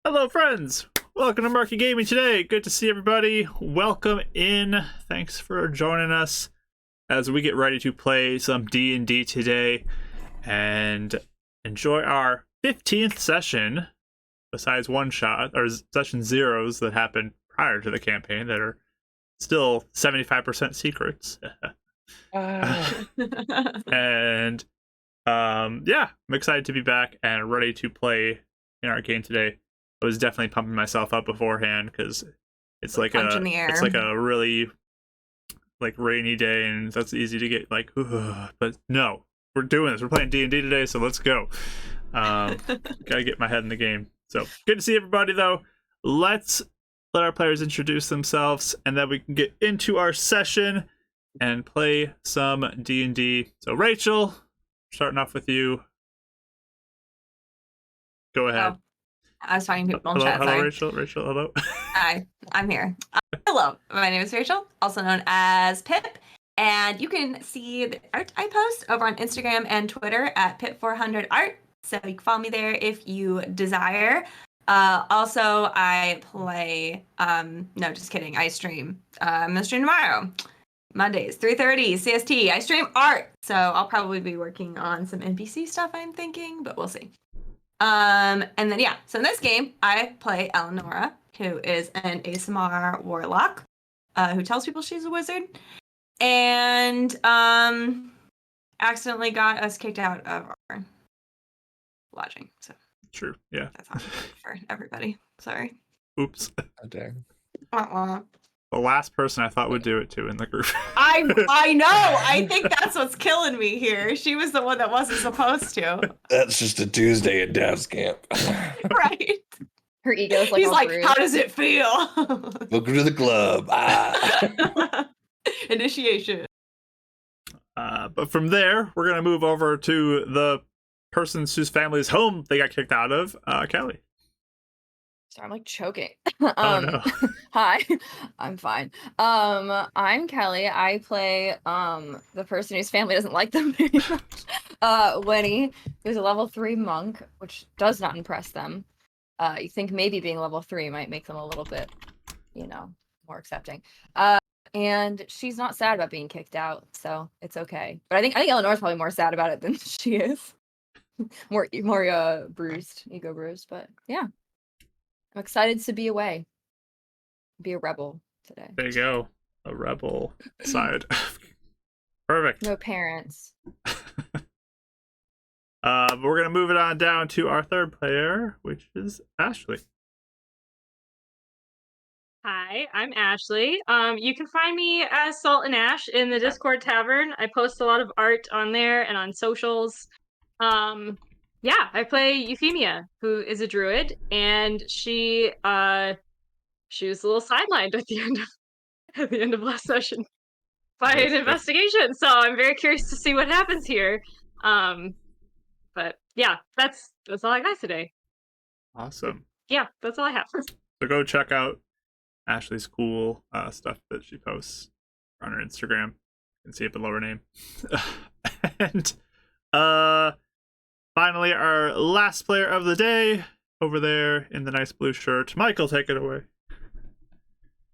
Hello, friends! Welcome to Marky Gaming today. Good to see everybody. Welcome in. Thanks for joining us as we get ready to play some D&D today and enjoy our 15th session, besides one shot, or session zeros that happened prior to the campaign that are still 75% secrets. And yeah, I'm excited to be back and ready to play in our game today. I was definitely pumping myself up beforehand because it's like a really like rainy day and that's easy to get like, but no, we're doing this. We're playing D&D today, so let's go. Gotta get my head in the game. So good to see everybody though. Let's let our players introduce themselves and then we can get into our session and play some D&D. So Rachel, starting off with you. Go ahead. Oh, I was finding people in hello, chat. Hello, sorry. Rachel, hello. Hi, I'm here. Hello, my name is Rachel, also known as Pip, and you can see the art I post over on Instagram and Twitter at Pip400art, so you can follow me there if you desire. Also, I play, no, just kidding, I stream. I'm gonna stream tomorrow. Mondays, 3:30 CST. I stream art, so I'll probably be working on some NPC stuff, I'm thinking, but we'll see. And then yeah, so in this game, I play Eleonora, who is an ASMR warlock, who tells people she's a wizard, and accidentally got us kicked out of our lodging. So True, yeah. that's all for everybody. Sorry. Oops. Oh, dang. The last person I thought would do it to in the group. I know. I think that's what's killing me here. She was the one that wasn't supposed to. That's just a Tuesday at Dav's camp. Right. Her ego's like, He's like, bruised. how does it feel? Welcome to the club. Initiation. But from there, we're gonna move over to the persons whose family's home they got kicked out of. Kelly. Sorry, I'm like choking. Oh no. Hi, I'm fine. I'm Kelly. I play the person whose family doesn't like them very much. Winnie, who's a level 3 monk, which does not impress them. You think maybe being level 3 might make them a little bit, more accepting. And she's not sad about being kicked out, so it's okay. But I think Eleanor's probably more sad about it than she is. more bruised, ego bruised. But yeah. I'm excited to be away. Be a rebel today. There you go. A rebel side. Perfect. No parents. But we're gonna move it on down to our third player, which is Ashley. Hi, I'm Ashley. You can find me as Salt and Ash in the Discord Tavern. I post a lot of art on there and on socials. Yeah, I play Euphemia, who is a druid, and she was a little sidelined at the end of last session by an investigation. So I'm very curious to see what happens here. But yeah, that's all I got today. Awesome. Yeah, that's all I have. So go check out Ashley's cool stuff that she posts on her Instagram. You can see it below her name. And finally, our last player of the day, over there in the nice blue shirt. Michael, take it away.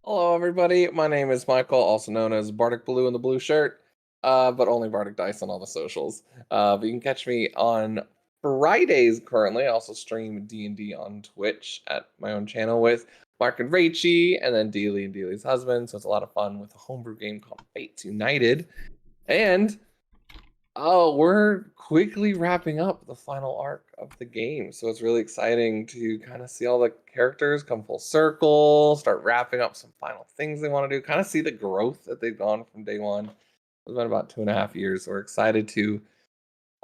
Hello, everybody. My name is Michael, also known as Bardic Blue in the blue shirt, but only Bardic Dice on all the socials. But you can catch me on Fridays currently. I also stream D&D on Twitch at my own channel with Mark and Rachie, and then Dealey and Dealey's husband. So it's a lot of fun with a homebrew game called Fates United. And we're quickly wrapping up the final arc of the game. So it's really exciting to kind of see all the characters come full circle, start wrapping up some final things they want to do, kind of see the growth that they've gone from day one. It's been about 2.5 years. So we're excited to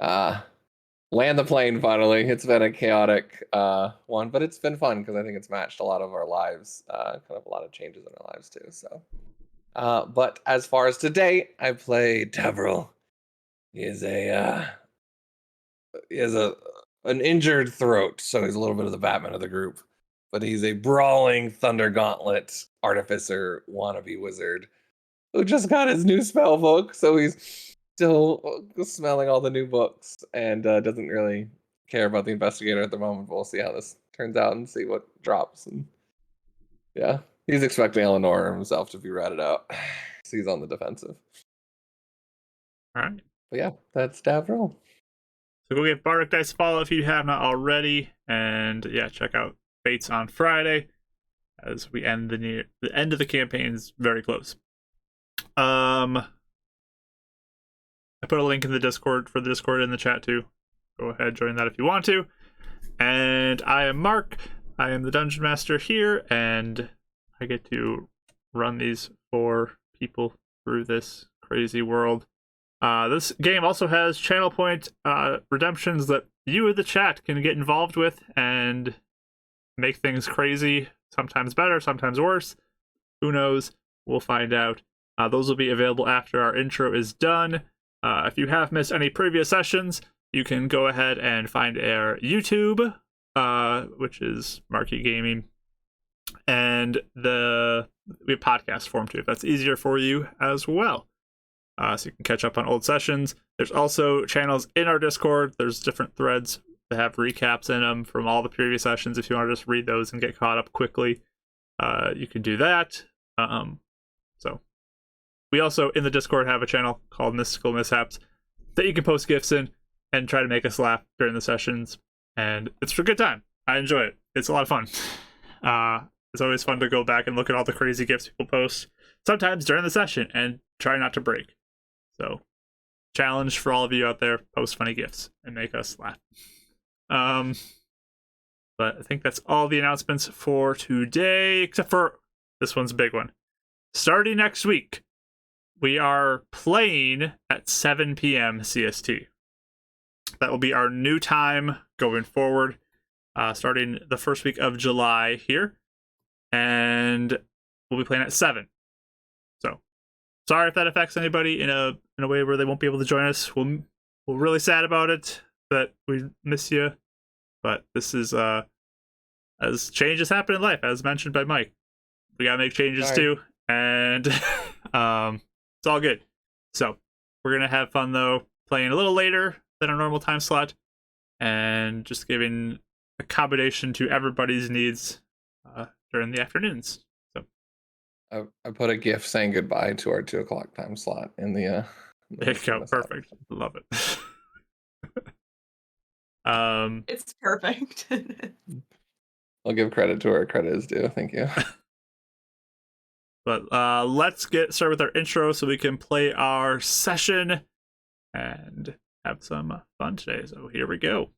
land the plane finally. It's been a chaotic one, but it's been fun because I think it's matched a lot of our lives, kind of a lot of changes in our lives too. So, but as far as today, I play Devril. He is an injured throat, so he's a little bit of the Batman of the group. But he's a brawling Thunder Gauntlet artificer wannabe wizard who just got his new spell book, so he's still smelling all the new books and doesn't really care about the investigator at the moment. But we'll see how this turns out and see what drops. And yeah, he's expecting Eleanor himself to be ratted out. So he's on the defensive. All right. But yeah, that's Davril. So go give Bardic Dice a follow if you have not already, and yeah, check out Fates on Friday as we end the end of the campaign's very close. I put a link in the Discord for the Discord in the chat too. Go ahead, join that if you want to. And I am Mark. I am the Dungeon Master here, and I get to run these for people through this crazy world. This game also has channel point redemptions that you in the chat can get involved with and make things crazy, sometimes better, sometimes worse. Who knows? We'll find out. Those will be available after our intro is done. If you have missed any previous sessions, you can go ahead and find our YouTube, which is Marquee Gaming, and we have podcast form too, if that's easier for you as well. So you can catch up on old sessions. There's also channels in our Discord. There's different threads that have recaps in them from all the previous sessions. If you want to just read those and get caught up quickly, you can do that. So we also in the Discord have a channel called Mystical Mishaps that you can post gifts in and try to make us laugh during the sessions. And it's for a good time. I enjoy it. It's a lot of fun. It's always fun to go back and look at all the crazy gifts people post, sometimes during the session, and try not to break. So, challenge for all of you out there, post funny gifts and make us laugh. But I think that's all the announcements for today, except for this one's a big one. Starting next week, we are playing at 7 PM CST. That will be our new time going forward, starting the first week of July here. And we'll be playing at 7. So, sorry if that affects anybody in a way where they won't be able to join us. We're really sad about it, that we miss you. But this is, as changes happen in life, as mentioned by Mike. We gotta make changes too, and it's all good. So, we're gonna have fun though, playing a little later than our normal time slot, and just giving accommodation to everybody's needs during the afternoons. So I put a GIF saying goodbye to our 2 o'clock time slot in the. There you go. Perfect. Love it. It's perfect. I'll give credit to where credit is due. Thank you. But let's get started with our intro so we can play our session and have some fun today. So here we go.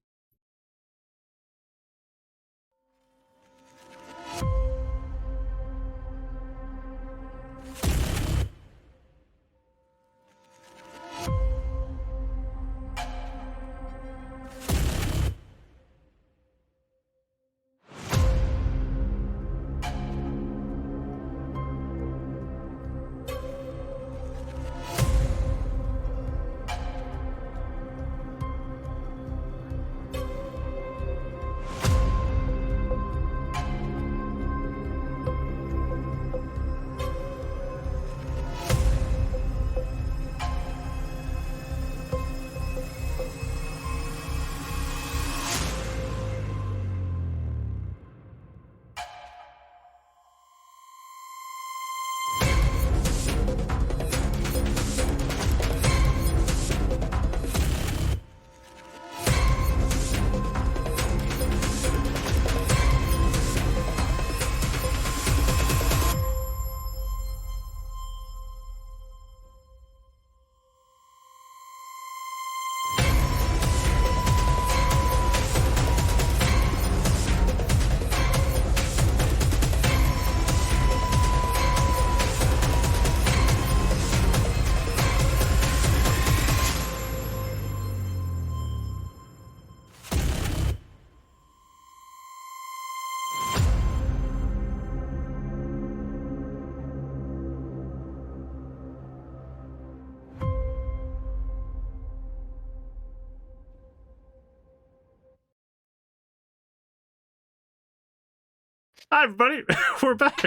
Hi, everybody. We're back.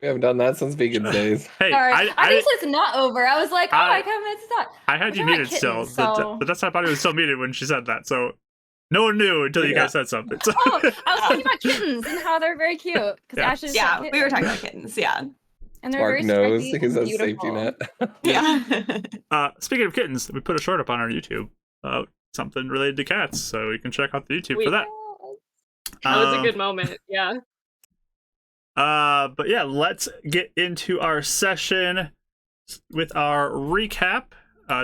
We haven't done that since Vegan's days. Hey, Sorry. I think it's not over. I was like, oh, I have minutes to talk. I had you muted still. So... The desktop audio was still muted when she said that. So No one knew until you guys said something. So. Oh, I was talking about kittens and how they're very cute. Because Ashley's we were talking about kittens. Yeah. And they're Mark very knows stripy he's and a beautiful. safety net. Yeah. Speaking of kittens, we put a short up on our YouTube about something related to cats, so you can check out the YouTube for that. That was a good moment. Yeah. But yeah, let's get into our session with our recap.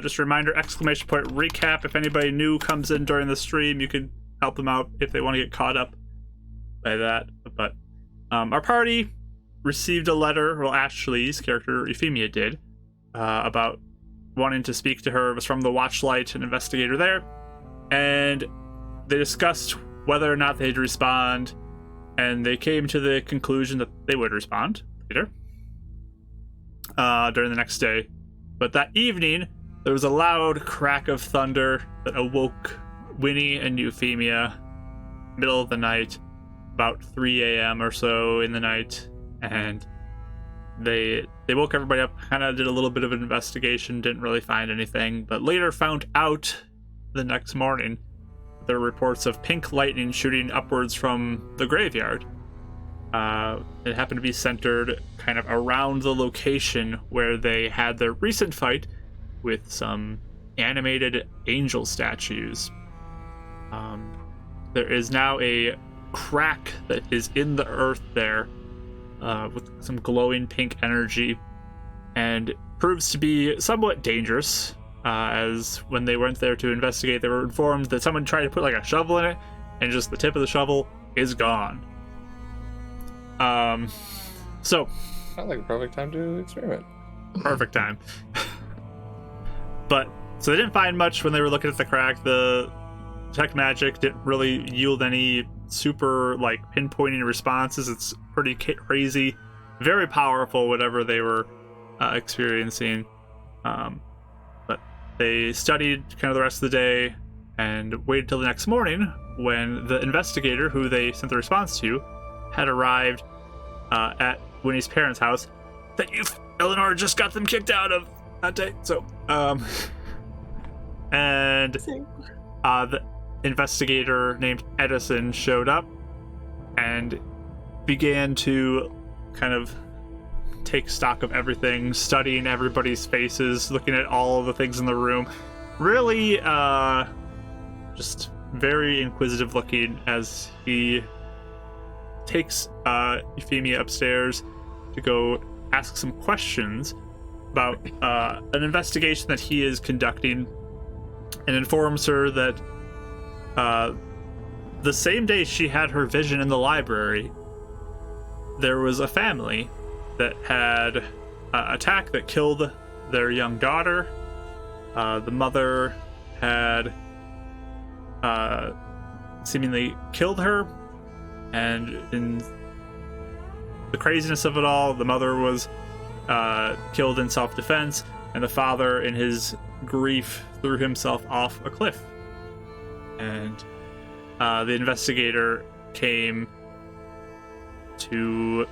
Just a reminder, ! recap. If anybody new comes in during the stream, you can help them out if they want to get caught up by that. But our party received a letter, well, Ashley's character, Euphemia, did, about wanting to speak to her. It was from the Watchlight, an investigator there. And they discussed whether or not they'd respond, and they came to the conclusion that they would respond later, during the next day. But that evening, there was a loud crack of thunder that awoke Winnie and Euphemia, middle of the night, about 3 a.m. or so in the night, and they woke everybody up, kind of did a little bit of an investigation, didn't really find anything, but later found out the next morning there were reports of pink lightning shooting upwards from the graveyard. It happened to be centered kind of around the location where they had their recent fight with some animated angel statues. There is now a crack that is in the earth there, with some glowing pink energy, and proves to be somewhat dangerous, as when they went there to investigate, they were informed that someone tried to put like a shovel in it, and just the tip of the shovel is gone. So Sounds like a perfect time to experiment. perfect time. But so they didn't find much when they were looking at the crack. The tech magic didn't really yield any super like pinpointing responses. It's pretty crazy, very powerful, whatever they were experiencing. But they studied kind of the rest of the day and waited till the next morning when the investigator who they sent the response to had arrived at Winnie's parents' house that Eleanor just got them kicked out of that day. So, and the investigator named Edison showed up and began to kind of take stock of everything, studying everybody's faces, looking at all of the things in the room. Really, just very inquisitive looking as he takes Euphemia upstairs to go ask some questions about an investigation that he is conducting, and informs her that the same day she had her vision in the library, there was a family that had attack that killed their young daughter. The mother had seemingly killed her, and in the craziness of it all, the mother was killed in self-defense, and the father, in his grief, threw himself off a cliff. And the investigator came to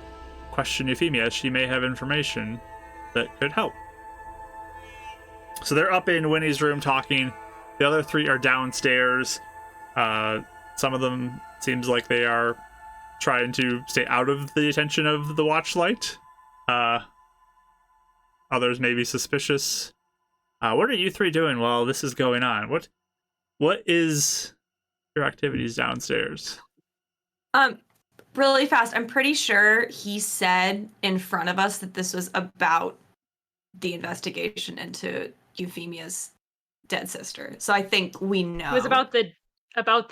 question Euphemia. She may have information that could help. So they're up in Winnie's room talking. The other three are downstairs. Some of them seems like they are trying to stay out of the attention of the Watchlight. Others may be suspicious. What are you three doing while this is going on? What is your activities downstairs? Really fast. I'm pretty sure he said in front of us that this was about the investigation into Euphemia's dead sister. So I think we know. It was about the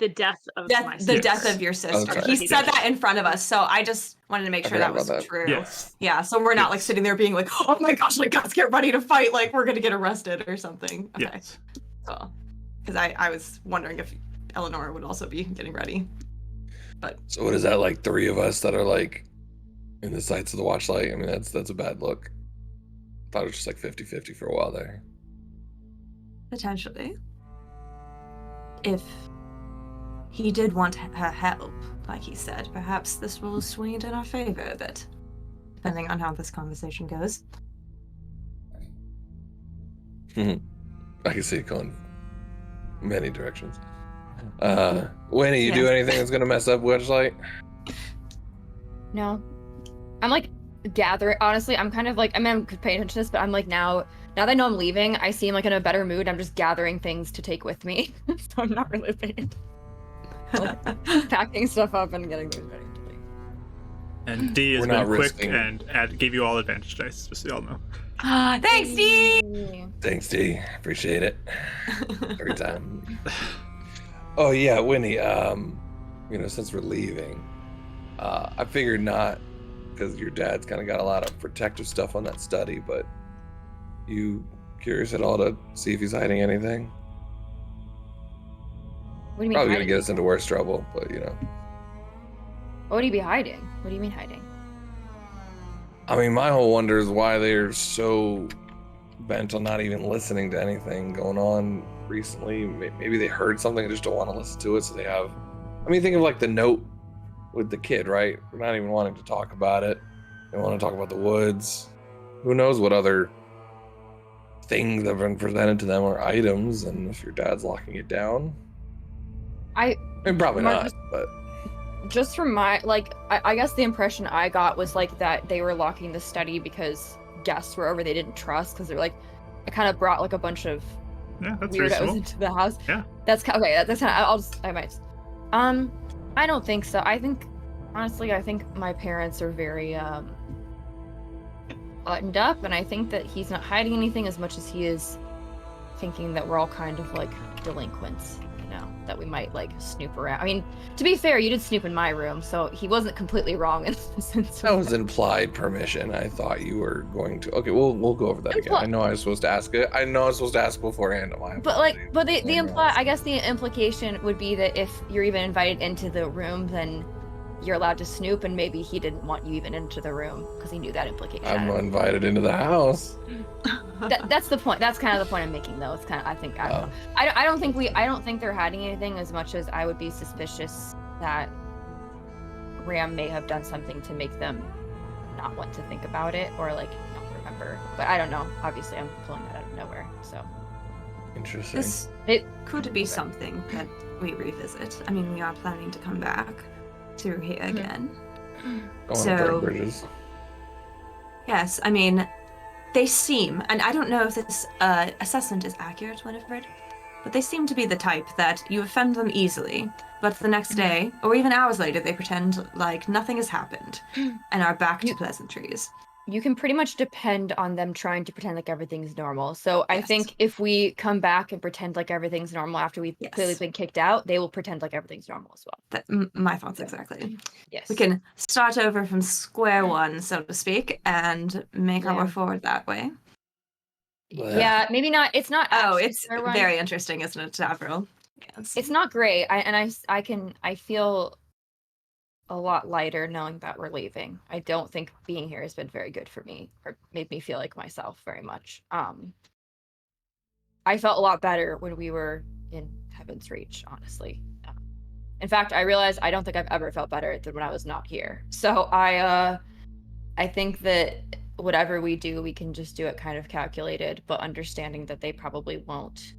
death of my sister. The death of your sister. Okay. He said that in front of us. So I just wanted to make sure that was true. Yes. Yeah. So we're not like sitting there being like, oh my gosh, like guys, get ready to fight. Like we're gonna get arrested or something. Okay. Yes. So, because I was wondering if Eleanor would also be getting ready. But So what is that, like 3 of us that are like in the sights of the Watchlight? I mean, that's a bad look. Thought it was just like 50-50 for a while there. potentially, if he did want her help, like he said, perhaps this will swing it in our favor a bit, depending on how this conversation goes. I can see it going many directions. Winnie, you do anything that's gonna mess up Wedgelight? No. I'm like gathering. Honestly, I'm kind of like, I mean, I'm paying attention to this, but I'm like now that I know I'm leaving, I seem like in a better mood. I'm just gathering things to take with me. So I'm not really paying. Like, packing stuff up and getting things ready to leave. And D has been quick and gave you all advantage dice, just so y'all know. Thanks, D! Thanks, D. Appreciate it. Every time. Oh yeah, Winnie, since we're leaving, I figured not, because your dad's kind of got a lot of protective stuff on that study, but you curious at all to see if he's hiding anything? What do you mean Probably hiding? gonna get us into worse trouble, but What would he be hiding? What do you mean hiding? I mean, my whole wonder is why they're so bent on not even listening to anything going on recently. Maybe they heard something and just don't want to listen to it, so they have... I mean, think of like the note with the kid, right? We're not even wanting to talk about it. They want to talk about the woods. Who knows what other things have been presented to them or items, and if your dad's locking it down... I mean, probably not, but... Just from my, like, I guess the impression I got was, like, that they were locking the study because guests were over they didn't trust, because they're, like, I kind of brought, like, a bunch of weirdos into the house. Yeah. That's okay, that's kind of, I might. I don't think so. I think, honestly, I think my parents are very, buttoned up, and I think that he's not hiding anything as much as he is thinking that we're all kind of, like, delinquents. That we might like snoop around. I mean, to be fair, you did snoop in my room, so he wasn't completely wrong in the sense. That was implied permission. I thought you were going to. Okay, we'll go over that again. I know I was supposed to ask it. I know I was supposed to ask beforehand. But the imply. I guess the implication would be that if you're even invited into the room, then you're allowed to snoop, and maybe he didn't want you even into the room because he knew that implication. I'm invited into the house. That's the point. That's kind of the point I'm making, though. It's kind of, I think, I don't think they're hiding anything as much as I would be suspicious that Ram may have done something to make them not want to think about it or like not remember. But I don't know. Obviously, I'm pulling that out of nowhere. So interesting. It could be something that we revisit. I mean, we are planning to come back through here again. So bridges. Yes, I mean, they seem, and I don't know if this assessment is accurate, Winifred, but they seem to be the type that you offend them easily, but the next day, or even hours later, they pretend like nothing has happened and are back to pleasantries. You can pretty much depend on them trying to pretend like everything's normal. So I think if we come back and pretend like everything's normal after we've clearly been kicked out, they will pretend like everything's normal as well. My thoughts exactly. Yes. We can start over from square one, so to speak, and make our way forward that way. Yeah, maybe not. It's not. Oh, it's very interesting, isn't it, Avril? Yes. It's not great. I feel a lot lighter knowing that we're leaving. I don't think being here has been very good for me or made me feel like myself very much. I felt a lot better when we were in Heaven's Reach, honestly. In fact, I realized I don't think I've ever felt better than when I was not here. So I think that whatever we do, we can just do it kind of calculated, but understanding that they probably won't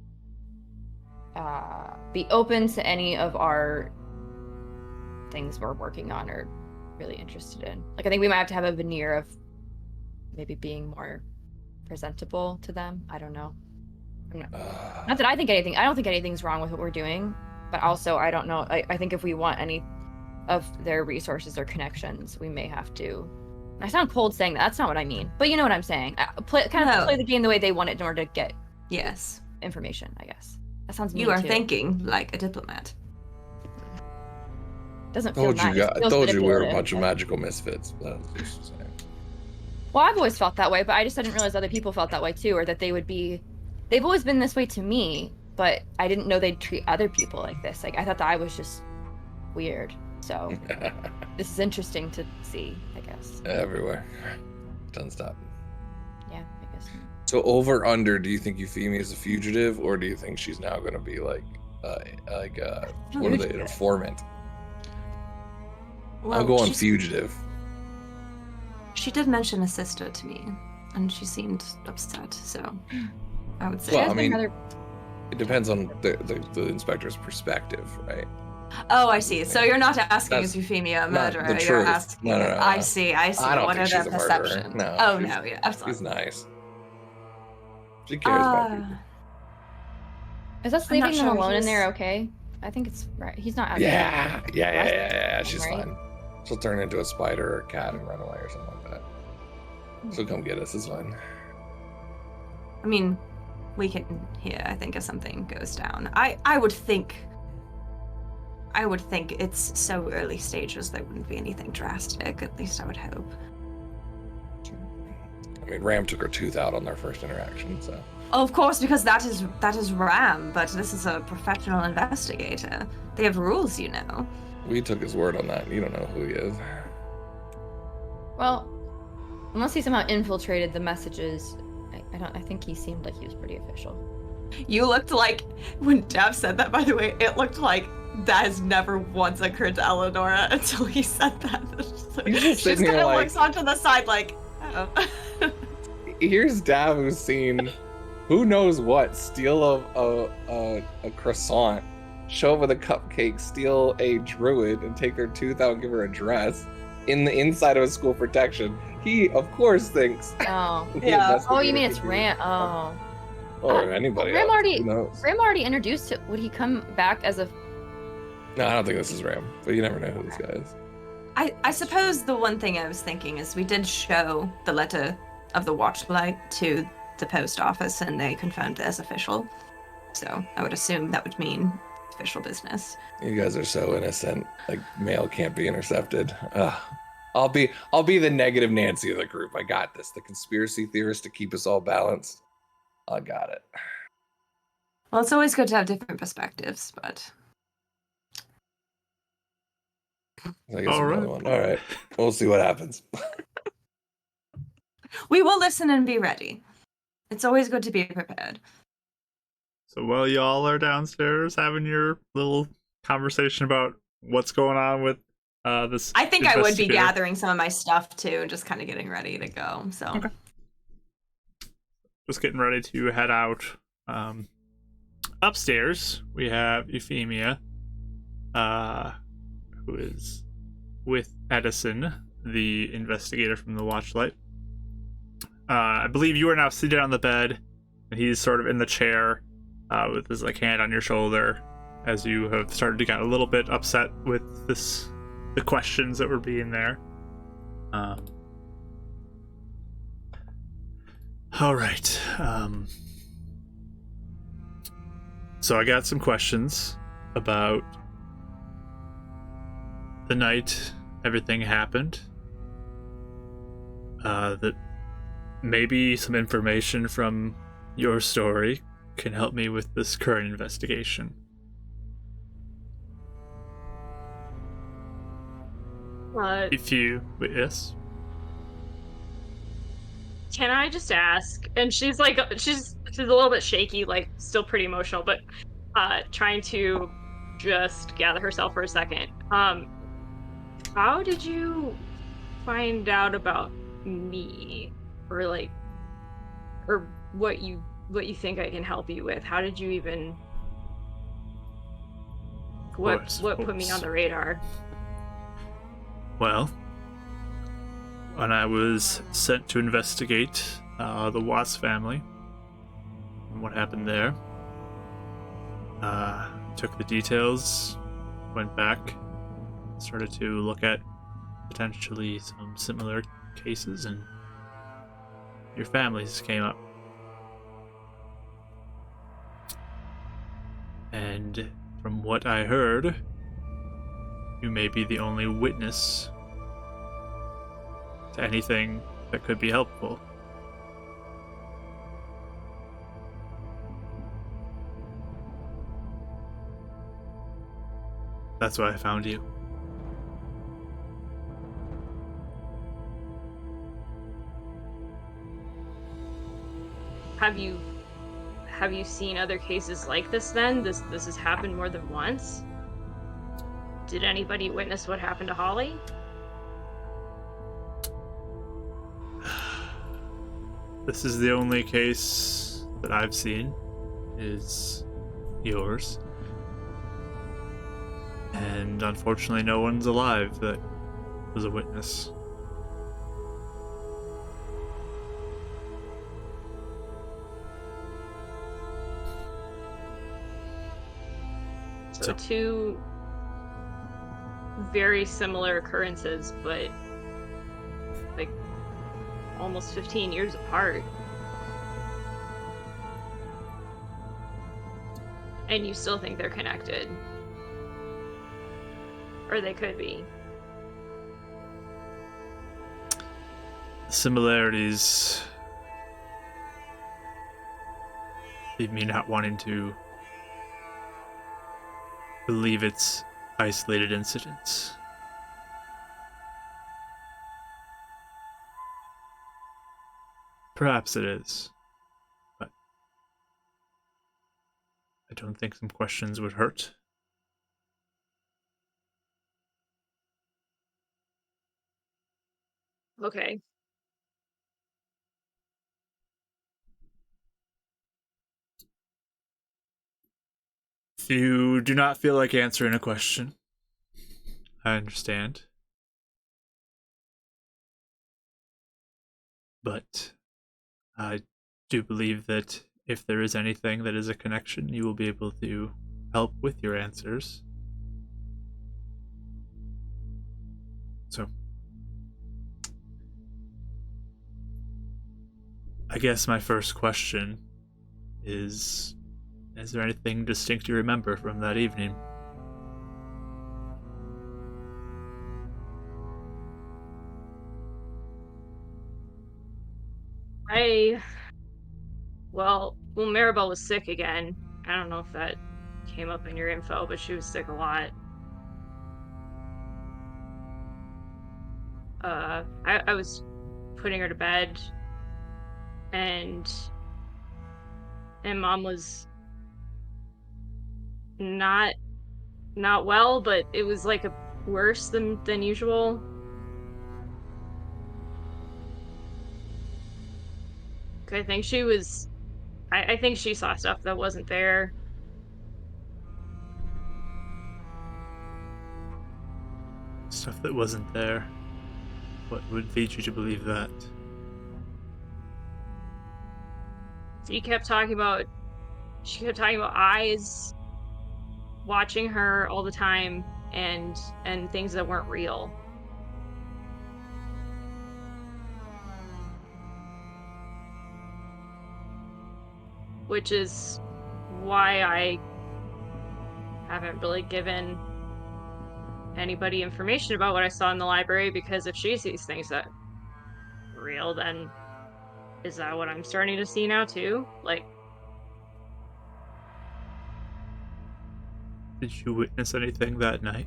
be open to any of our things we're working on or really interested in. Like, I think we might have to have a veneer of maybe being more presentable to them. I don't know. Not that I don't think anything's wrong with what we're doing, but also I don't know. I think if we want any of their resources or connections, we may have to. I sound cold saying that. That's not what I mean, but you know what I'm saying. Play the game the way they want it in order to get information. I guess that sounds mean. You are too. thinking like a diplomat. Doesn't feel nice. I told you we were a bunch of magical misfits. That was just saying. Well, I've always felt that way, but I just didn't realize other people felt that way too, or that they would be. They've always been this way to me, but I didn't know they'd treat other people like this. Like, I thought that I was just weird. So this is interesting to see, I guess. Everywhere. Doesn't stop. Yeah, I guess. So over under, do you think Euphemia is a fugitive, or do you think she's now going to be what are they, an informant? Well, I'll go on fugitive. She did mention a sister to me, and she seemed upset, so I would say. Well, I mean, It depends on the inspector's perspective, right? Oh, I see. So you're not asking is Euphemia a murderer? The you're truth. asking. No. I see. I don't What think are their she's a murderer. perceptions? No. Oh no, yeah, absolutely. She's nice. She cares about people. Is us I'm not leaving them sure alone in he's- there okay? I think it's right. He's not. Yeah. She's right? fine. She'll turn into a spider or a cat and run away or something like that. She'll come get us. It's fine. I mean, we can hear. I think if something goes down, I would think it's so early stages there wouldn't be anything drastic. At least I would hope. I mean, Ram took her tooth out on their first interaction, so. Oh, of course, because that is Ram, but this is a professional investigator. They have rules, you know. We took his word on that. You don't know who he is. Well, unless he somehow infiltrated the messages, I think he seemed like he was pretty official. You looked like when Dav said that. By the way, it looked like that has never once occurred to Eleonora until he said that. He's just She sitting kind here of like, looks onto the side, like, oh. here's Dav who's seen who knows what, steal a croissant, show up with a cupcake, steal a druid, and take their tooth out and give her a dress in the inside of a school protection. He, of course, thinks. Oh. Yeah. Oh, you mean it's Ram? Oh. Or anybody Ram else. Who knows? Ram already introduced it. Would he come back as a? No, I don't think this is Ram, but you never know who this guy is. I suppose the one thing I was thinking is we did show the letter of the Watchlight to the post office, and they confirmed it as official. So I would assume that would mean official business. You guys are so innocent. Like, mail can't be intercepted. Ugh. I'll be the negative Nancy of the group. I got this. The conspiracy theorist to keep us all balanced. I got it. Well, it's always good to have different perspectives, but I guess another one. All right. We'll see what happens. we will listen and be ready. It's always good to be prepared. So while y'all are downstairs having your little conversation about what's going on with this, I think I would be investigator. gathering some of my stuff too, and just kind of getting ready to go. So Okay. Just getting ready to head out. Upstairs, we have Euphemia, who is with Edison, the investigator from the Watchlight. I believe you are now seated on the bed, and he's sort of in the chair with his hand on your shoulder, as you have started to get a little bit upset with the questions that were being there. All right. So I got some questions about the night everything happened. That maybe some information from your story can help me with this current investigation. If you... Yes? Can I just ask? And she's like, she's a little bit shaky, like still pretty emotional, but trying to just gather herself for a second. How did you find out about me, or what you think I can help you with? How did you even? What put me on the radar? Well, when I was sent to investigate the Watts family and what happened there, took the details, went back, started to look at potentially some similar cases, and your families came up. And from what I heard, you may be the only witness to anything that could be helpful. That's why I found you. Have you seen other cases like this then? This has happened more than once? Did anybody witness what happened to Holly? This is the only case that I've seen. Is yours. And unfortunately, no one's alive that was a witness. So two very similar occurrences, but like almost 15 years apart. And you still think they're connected. Or they could be. Similarities leave me not wanting to believe it's isolated incidents. Perhaps it is, but I don't think some questions would hurt. Okay. If you do not feel like answering a question, I understand. But I do believe that if there is anything that is a connection, you will be able to help with your answers. So, I guess my first question is there anything distinct you remember from that evening? Well, Maribel was sick again. I don't know if that came up in your info, but she was sick a lot. I was putting her to bed, and Mom was not well, but it was like worse than usual. I think she was. I think she saw stuff that wasn't there. Stuff that wasn't there. What would lead you to believe that? She kept talking about eyes watching her all the time, and things that weren't real. Which is why I haven't really given anybody information about what I saw in the library, because if she sees things that are real, then is that what I'm starting to see now too? Like, did you witness anything that night?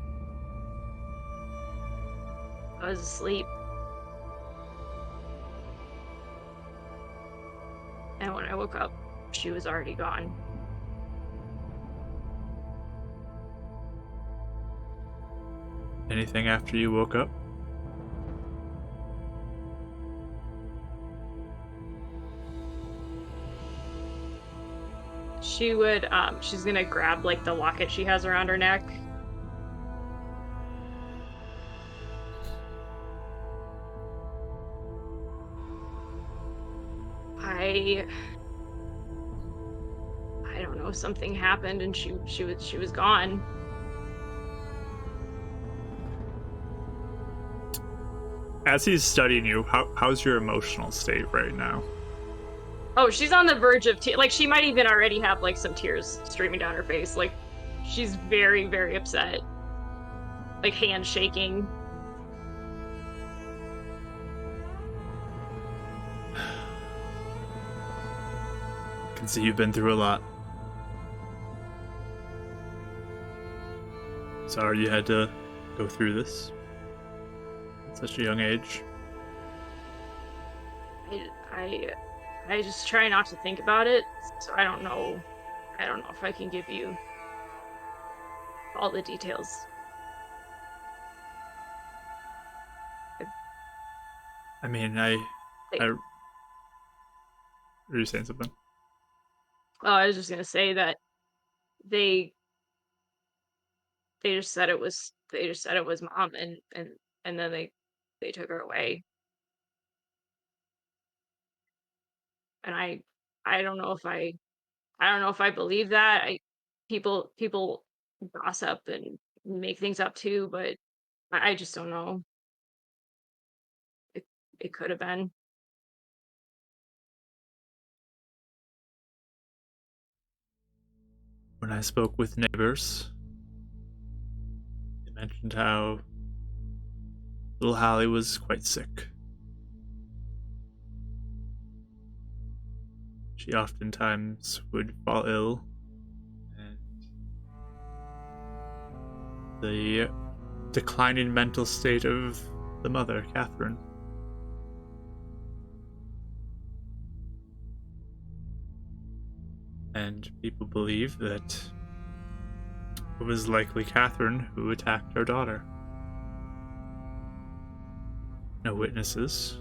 I was asleep. And when I woke up, she was already gone. Anything after you woke up? She would, she's gonna grab, like, the locket she has around her neck. I don't know, something happened and she was gone. As he's studying you, how's your emotional state right now? Oh, she's on the verge of like, she might even already have, like, some tears streaming down her face. Like, she's very, very upset. Like, hand shaking. I can see you've been through a lot. Sorry you had to go through this at such a young age. I just try not to think about it, so I don't know if I can give you all the details. I mean, are you saying something? Oh, I was just gonna say that they just said it was mom, and then they took her away. And I don't know if I believe that. People gossip and make things up too, but I just don't know. It it could have been. When I spoke with neighbors, they mentioned how little Hallie was quite sick. She oftentimes would fall ill, and the declining mental state of the mother, Catherine. And people believe that it was likely Catherine who attacked her daughter. No witnesses.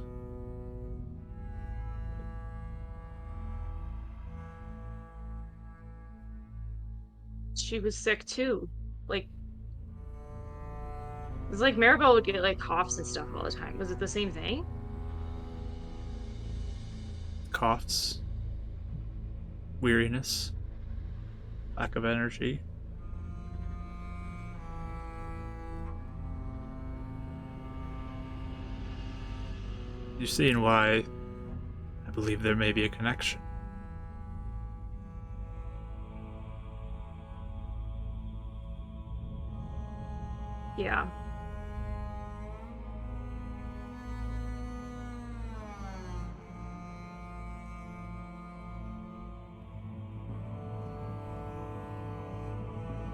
She was sick too. Like, it's like Maribel would get like coughs and stuff all the time. Was it the same thing? Coughs, weariness, lack of energy. You're seeing why I believe there may be a connection. Yeah.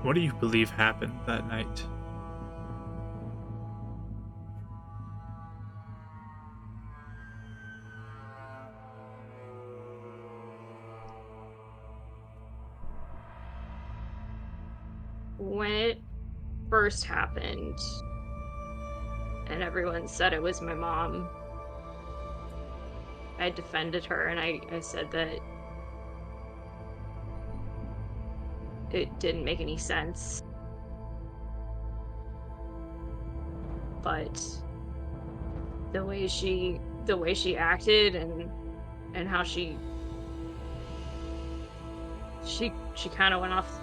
What do you believe happened that night? When it first happened and everyone said it was my mom, I defended her and I said that it didn't make any sense. But the way she acted and how she kind of went off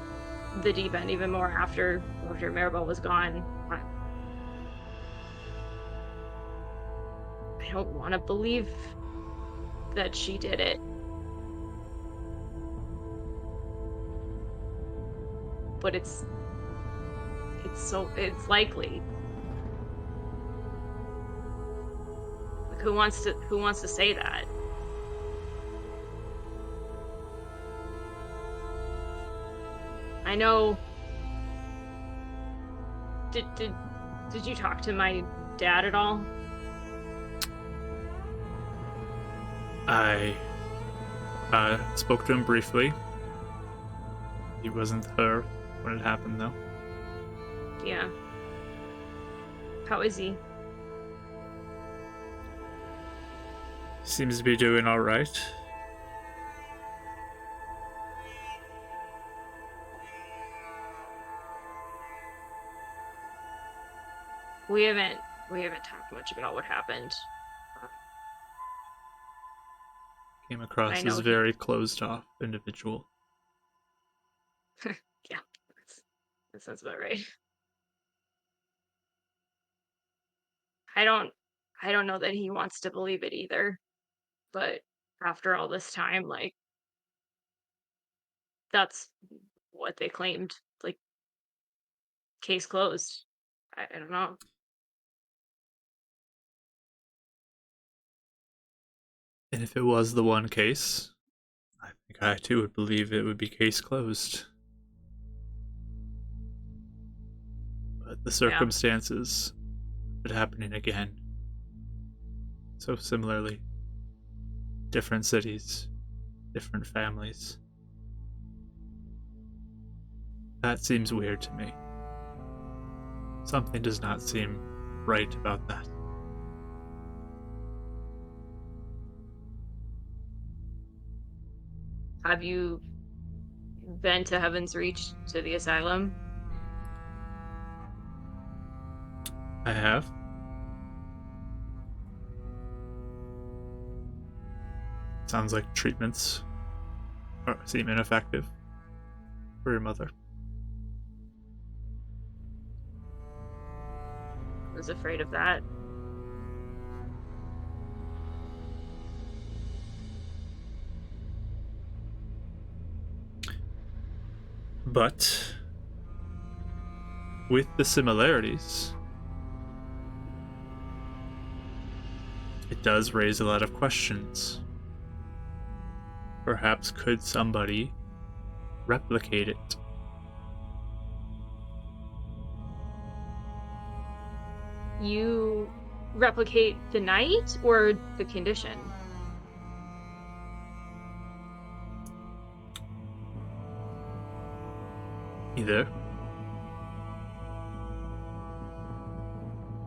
the deep end even more after Maribel was gone. I don't want to believe that she did it. But it's likely. Like, who wants to say that? I know. Did you talk to my dad at all? I spoke to him briefly. He wasn't there when it happened, though. Yeah. How is he? Seems to be doing all right. We haven't talked much about what happened. Came across I know as a very closed off individual. Yeah, that sounds about right. I don't know that he wants to believe it either. But after all this time, like, that's what they claimed. Like, case closed. I don't know. And if it was the one case, I think I too would believe it would be case closed. But the circumstances of it happening again, so similarly, different cities, different families. That seems weird to me. Something does not seem right about that. Have you been to Heaven's Reach to the asylum? I have. Sounds like treatments seem ineffective for your mother. I was afraid of that. But with the similarities, it does raise a lot of questions. Perhaps could somebody replicate it? You replicate the night or the condition? Either.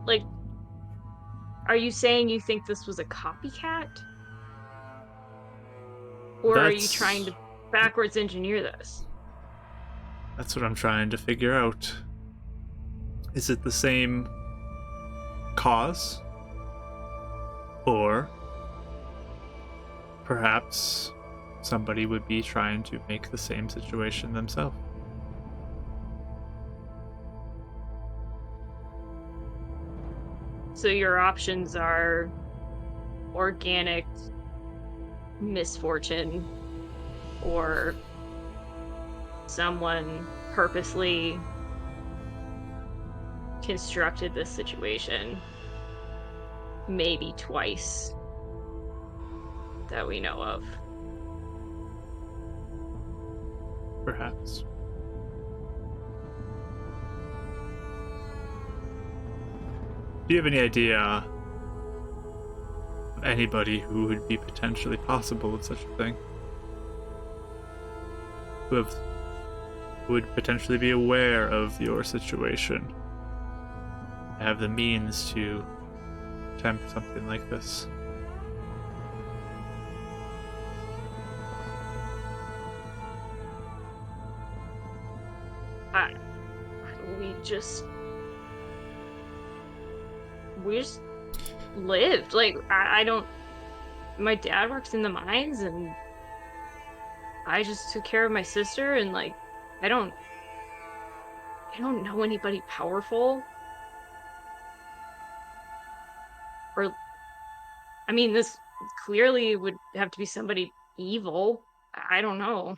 Like, are you saying you think this was a copycat? Or are you trying to backwards engineer this? That's what I'm trying to figure out. Is it the same cause? Or perhaps somebody would be trying to make the same situation themselves? So your options are organic misfortune or someone purposely constructed this situation maybe twice that we know of. Perhaps. Do you have any idea of anybody who would be potentially possible with such a thing? Who would potentially be aware of your situation? Have the means to attempt something like this? We just lived. Like, I don't. My dad works in the mines, and I just took care of my sister, and like, I don't know anybody powerful. Or, I mean, this clearly would have to be somebody evil. I don't know.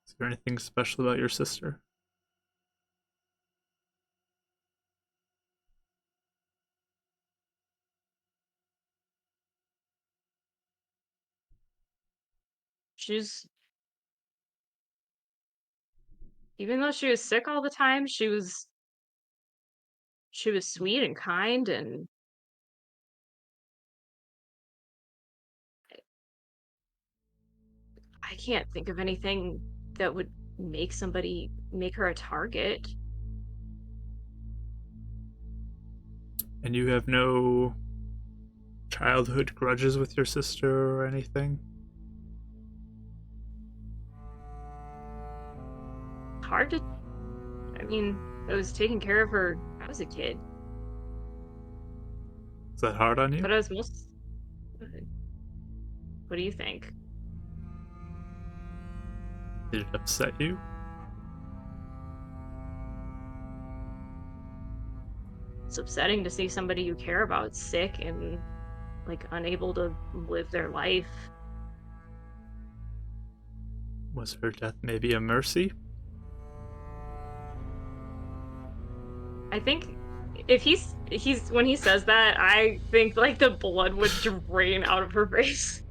Is there anything special about your sister? She's, even though she was sick all the time, she was sweet and kind, and I can't think of anything that would make her a target. And you have no childhood grudges with your sister or anything? Hard to. I mean, I was taking care of her. I was a kid, Is that hard on you? but I was most. What do you think? Did it upset you? It's upsetting to see somebody you care about sick and like unable to live their life. Was her death maybe a mercy? I think if he's when he says that, I think like the blood would drain out of her face.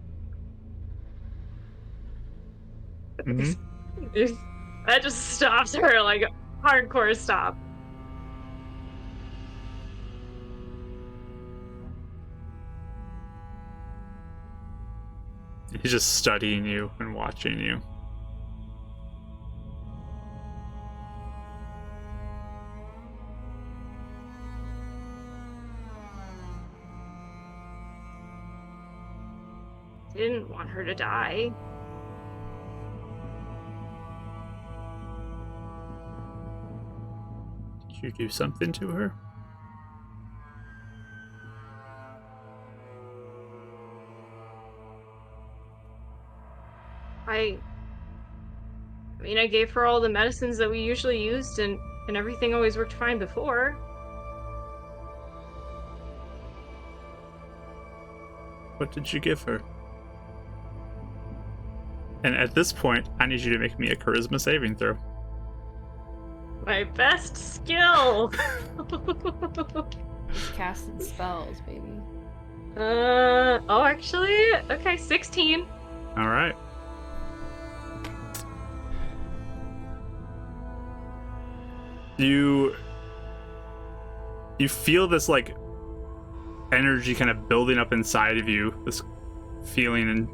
Mm-hmm. That just stops her, like hardcore stop. He's just studying you and watching you. didn't want her to die. Did you do something to her? I mean, I gave her all the medicines that we usually used, and everything always worked fine before. What did you give her? And at this point, I need you to make me a charisma saving throw. My best skill! Just casting spells, baby. Oh, actually, okay, 16. All right. You feel this like energy kind of building up inside of you, this feeling, and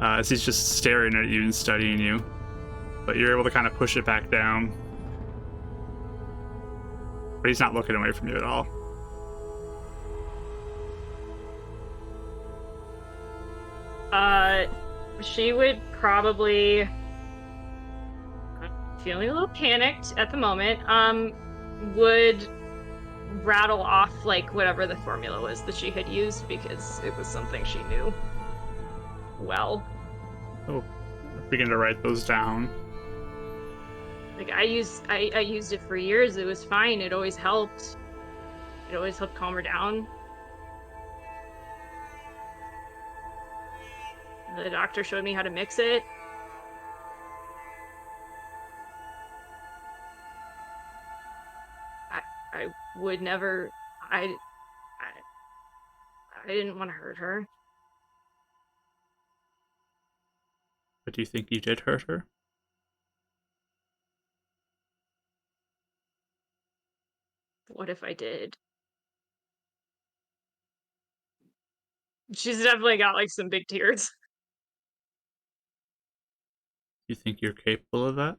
as he's just staring at you and studying you, but you're able to kind of push it back down. But he's not looking away from you at all. She would probably, feeling a little panicked at the moment, would rattle off like whatever the formula was that she had used, because it was something she knew well. Oh, begin to write those down. Like I used it for years. It was fine. It always helped. It always helped calm her down. The doctor showed me how to mix it. I would never. I didn't want to hurt her. But do you think you did hurt her? What if I did? She's definitely got like some big tears. You think you're capable of that?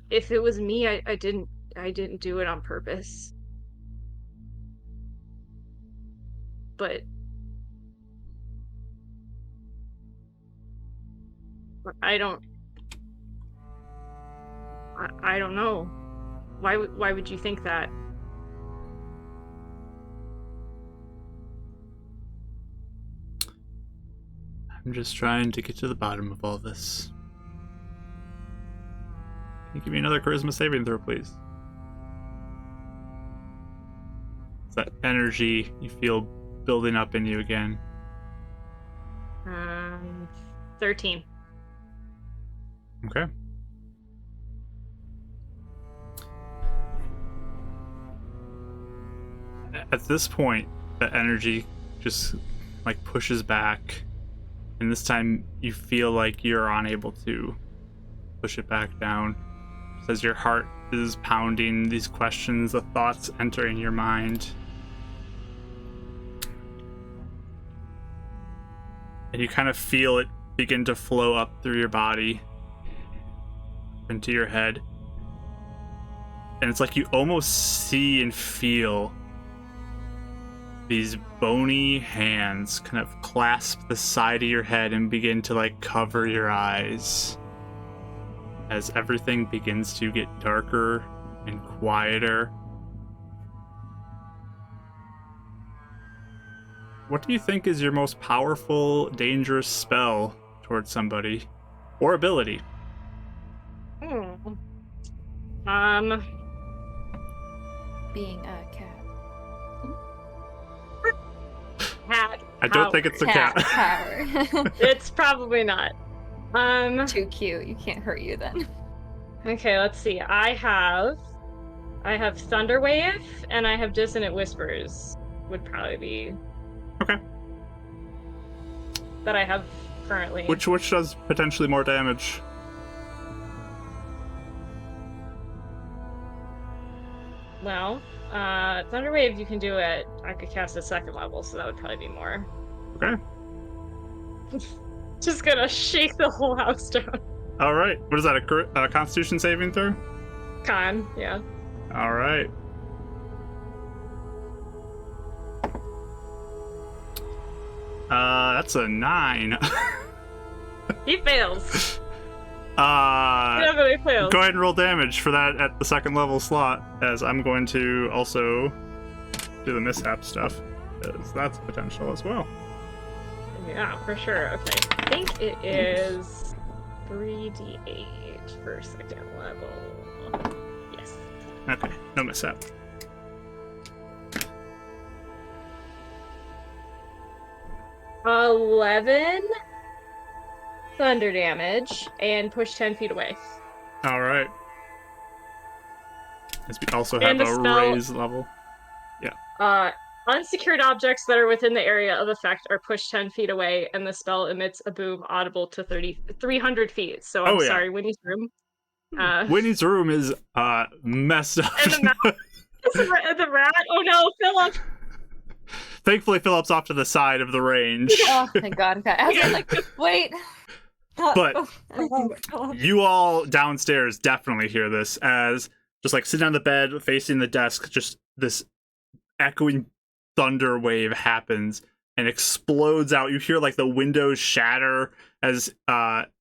If it was me, I didn't do it on purpose. But I don't know. Why would you think that? I'm just trying to get to the bottom of all this. Can you give me another charisma saving throw, please? It's that energy you feel building up in you again. 13. Okay. At this point, the energy just like pushes back, and this time you feel like you're unable to push it back down. As your heart is pounding, these questions, the thoughts entering your mind, and you kind of feel it begin to flow up through your body into your head, and it's like you almost see and feel these bony hands kind of clasp the side of your head and begin to like cover your eyes as everything begins to get darker and quieter. What do you think is your most powerful, dangerous spell towards somebody or ability? Being a cat. Cat. I don't think it's a cat. Power. It's probably not. Too cute. You can't hurt you then. Okay, let's see. I have Thunderwave and I have Dissonant Whispers. Would probably be Okay. that I have currently. Which does potentially more damage? Well, Thunderwave you can do I could cast at 2nd level, so that would probably be more. Okay. Just gonna shake the whole house down. All right. What is that? A Constitution saving throw? Con, yeah. All right. That's a 9. He fails. He Go definitely fails. ahead and roll damage for that at the second level slot, as I'm going to also do the mishap stuff, because that's potential as well. Yeah, for sure. Okay. I think it is 3d8 for second level. Yes. Okay, no mishap. Uh, 11 thunder damage and push 10 feet away. All right. As we also have And the a spell- raise level. Unsecured objects that are within the area of effect are pushed 10 feet away, and the spell emits a boom audible to 300 feet. So I'm sorry, Winnie's room. Winnie's room is messed up. And the rat. Oh no, Philip! Thankfully, Philip's off to the side of the range. Oh, thank God. Okay. I was like, wait. But you all downstairs definitely hear this, as just like sitting on the bed facing the desk, just this echoing thunder wave happens and explodes out. You hear like the windows shatter as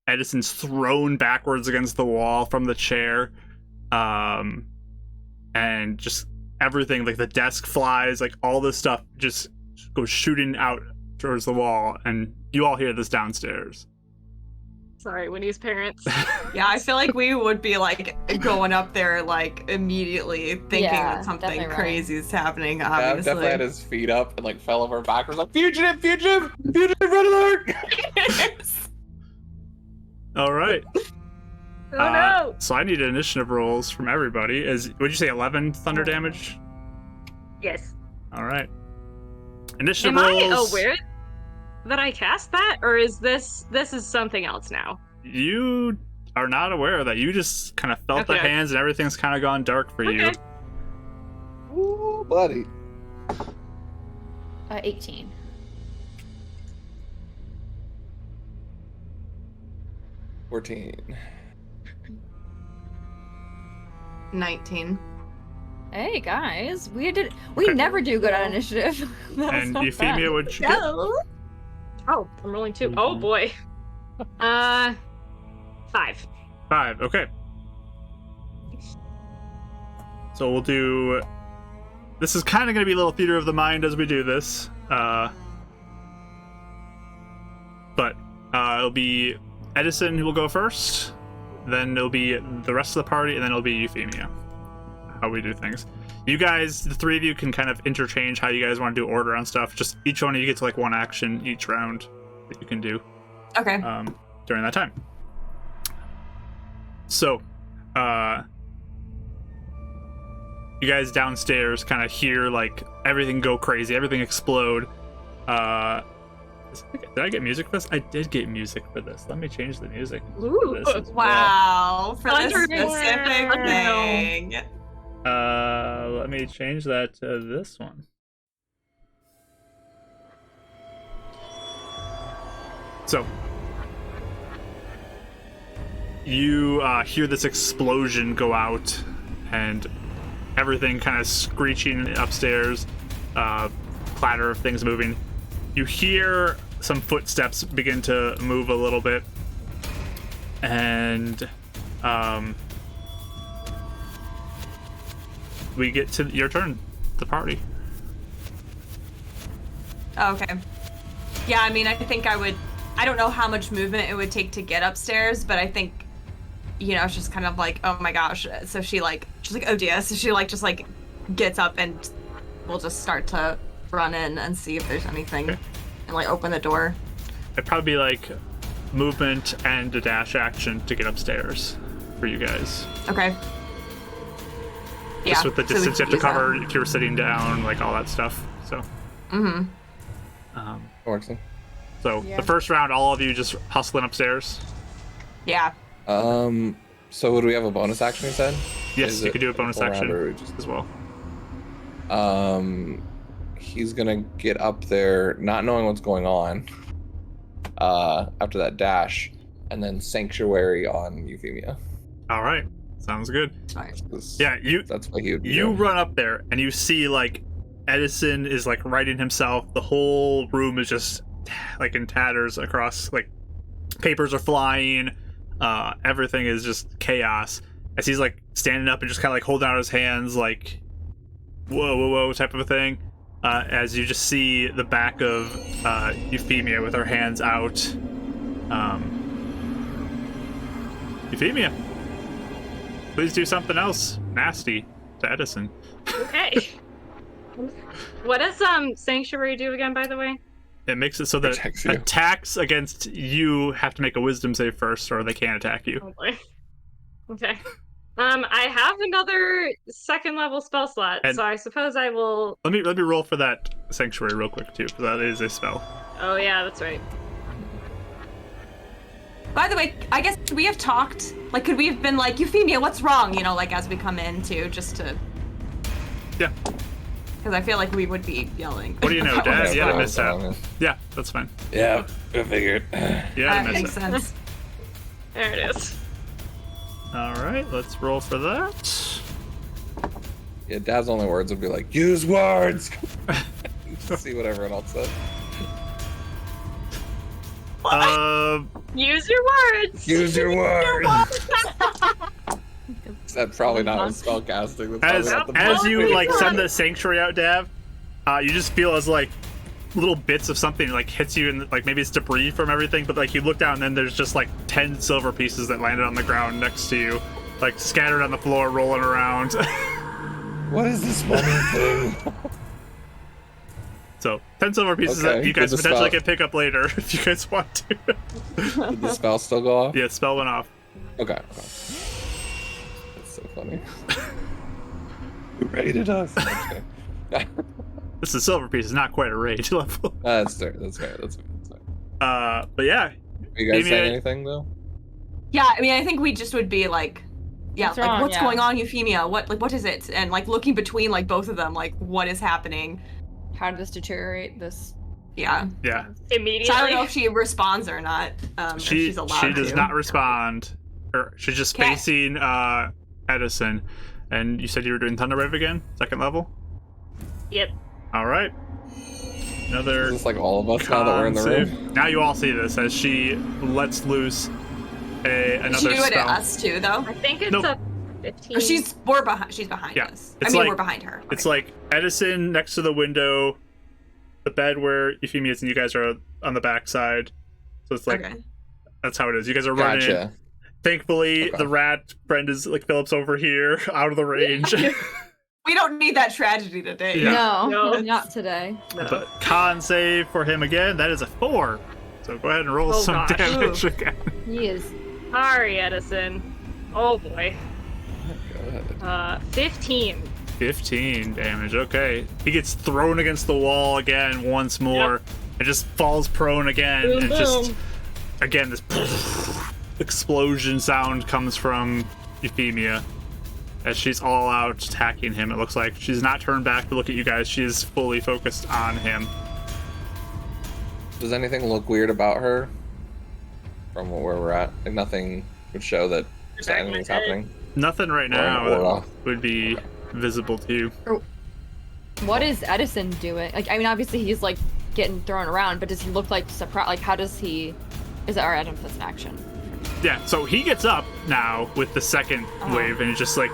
Edison's thrown backwards against the wall from the chair, and just everything, like the desk flies, like all this stuff just goes shooting out towards the wall, and you all hear this downstairs. Sorry, Winnie's parents. Yeah, I feel like we would be like going up there like immediately thinking that something crazy is happening, obviously. Definitely had his feet up and like fell over backwards like, fugitive, fugitive, fugitive, red alert! All right. Oh no! So I need initiative rolls from everybody. Would you say 11 thunder damage? Yes. All right. Initiative Am rolls. I aware that I cast that, or is this is something else now? You are not aware of that. You just kind of felt the hands, and everything's kind of gone dark for you. Ooh, buddy. 18. 14. 19. Hey guys, we never do good on initiative. And Euphemia, would you get? No. Oh, I'm rolling 2. Oh boy. 5. 5. Okay. So we'll do. This is kind of going to be a little theater of the mind as we do this. But it'll be Edison who will go first. Then it'll be the rest of the party, and then it'll be Euphemia. How we do things. You guys, the three of you, can kind of interchange how you guys want to do order on stuff. Just each one of you gets like one action each round that you can do. Okay. During that time. So, you guys downstairs kind of hear like everything go crazy, everything explode. Did I get music for this? I did get music for this. Let me change the music. Ooh, for this as wow. For this Underwear. specific thing. Let me change that to this one. So, you hear this explosion go out, and everything kind of screeching upstairs, clatter of things moving. You hear some footsteps begin to move a little bit, and we get to your turn, the party. Okay. Yeah, I mean, I think I don't know how much movement it would take to get upstairs, but I think, it's just kind of like, oh my gosh. So she's like, oh dear. So she just gets up and we'll just start to run in and see if there's anything and open the door. It'd probably be like movement and a dash action to get upstairs for you guys. Okay. Just with the distance you have to cover if you're sitting down, all that stuff. So. Mm-hmm. Works. So the first round, all of you just hustling upstairs. Yeah. So do we have a bonus action, you said? Yes, you could do a bonus action as well. He's gonna get up there, not knowing what's going on. after that dash, and then Sanctuary on Euphemia. All right, sounds good. Smart. Yeah, That's what he would you run up there and you see like Edison is like righting himself. The whole room is just like in tatters across, like papers are flying. Everything is just chaos as he's like standing up and just kind of like holding out his hands like whoa type of a thing. As you just see the back of Euphemia with her hands out. Euphemia, please do something else nasty to Edison. Okay. What does Sanctuary do again, by the way? It makes it so that attacks against you have to make a wisdom save first, or they can't attack you. Oh boy. Okay. I have another second level spell slot, so I suppose I will. Let me roll for that Sanctuary real quick too, because that is a spell. Oh yeah, that's right. By the way, I guess we have talked. Like, could we have been like, Euphemia, what's wrong? You know, like as we come in too, just to. Yeah. Because I feel like we would be yelling. What do you know, Dad? You had a mishap. Yeah, that's fine. Yeah, I figured. Yeah, that makes sense. There it is. All right, let's roll for that. Yeah, Dad's only words would be like, use words! See what everyone else says. Use your words! Use your words! That's probably not spell casting. As you like send the Sanctuary out, Dav, you just feel as like little bits of something like hits you, and like maybe it's debris from everything, but like you look down and then there's just like 10 silver pieces that landed on the ground next to you, like scattered on the floor, rolling around. What is this funny thing? So 10 silver pieces that you guys potentially can pick up later if you guys want to. Did the spell still go off? Yeah, the spell went off. Okay. That's so funny. Who raided us? This is silver pieces, not quite a rage level. That's fair. That's fair. But yeah. Are you guys saying anything though? Yeah, I mean, I think we just would be like, yeah, What's like wrong? what's Yeah. going on, Euphemia? What is it? And like looking between like both of them, like what is happening? How did this deteriorate? This. Yeah. Yeah. Immediately. So I don't know if she responds or not. If she's allowed she does to. not respond. She's just facing Edison. And you said you were doing Thunderwave again? Second level? Yep. Alright. Another. Is this like all of us now that we're in the room? Now you all see this as she lets loose another Is she doing it spell. at us too, though? I think it's Nope. a 15. Or she's behind Yeah. us. It's I mean, like- we're behind her. It's like Edison next to the window, the bed where Euphemia is, and you guys are on the back side. So it's like, okay. that's how it is. You guys are running. Gotcha. Thankfully, the rat friend is like Phillips over here, out of the range. We don't need that tragedy today. Yeah. No, No. not today. No. But con save for him again. That is a 4. So go ahead and roll Oh, some gosh. damage again. He is. Sorry, Edison. Oh boy. Go ahead. 15. 15 damage. Okay. He gets thrown against the wall again once more. And just falls prone again. Boom, and just boom. again this explosion sound comes from Euphemia as she's all out attacking him. It looks like she's not turned back to look at you guys. She is fully focused on him. Does anything look weird about her from where we're at? Like nothing would show that anything's happening. Nothing right now Or- would be visible to you. What is Edison doing? Like, I mean, obviously he's like getting thrown around, but does he look like surprised? Like, how does he? Is it our Edison plus an action? Yeah, so he gets up now with the second wave, and he's just like,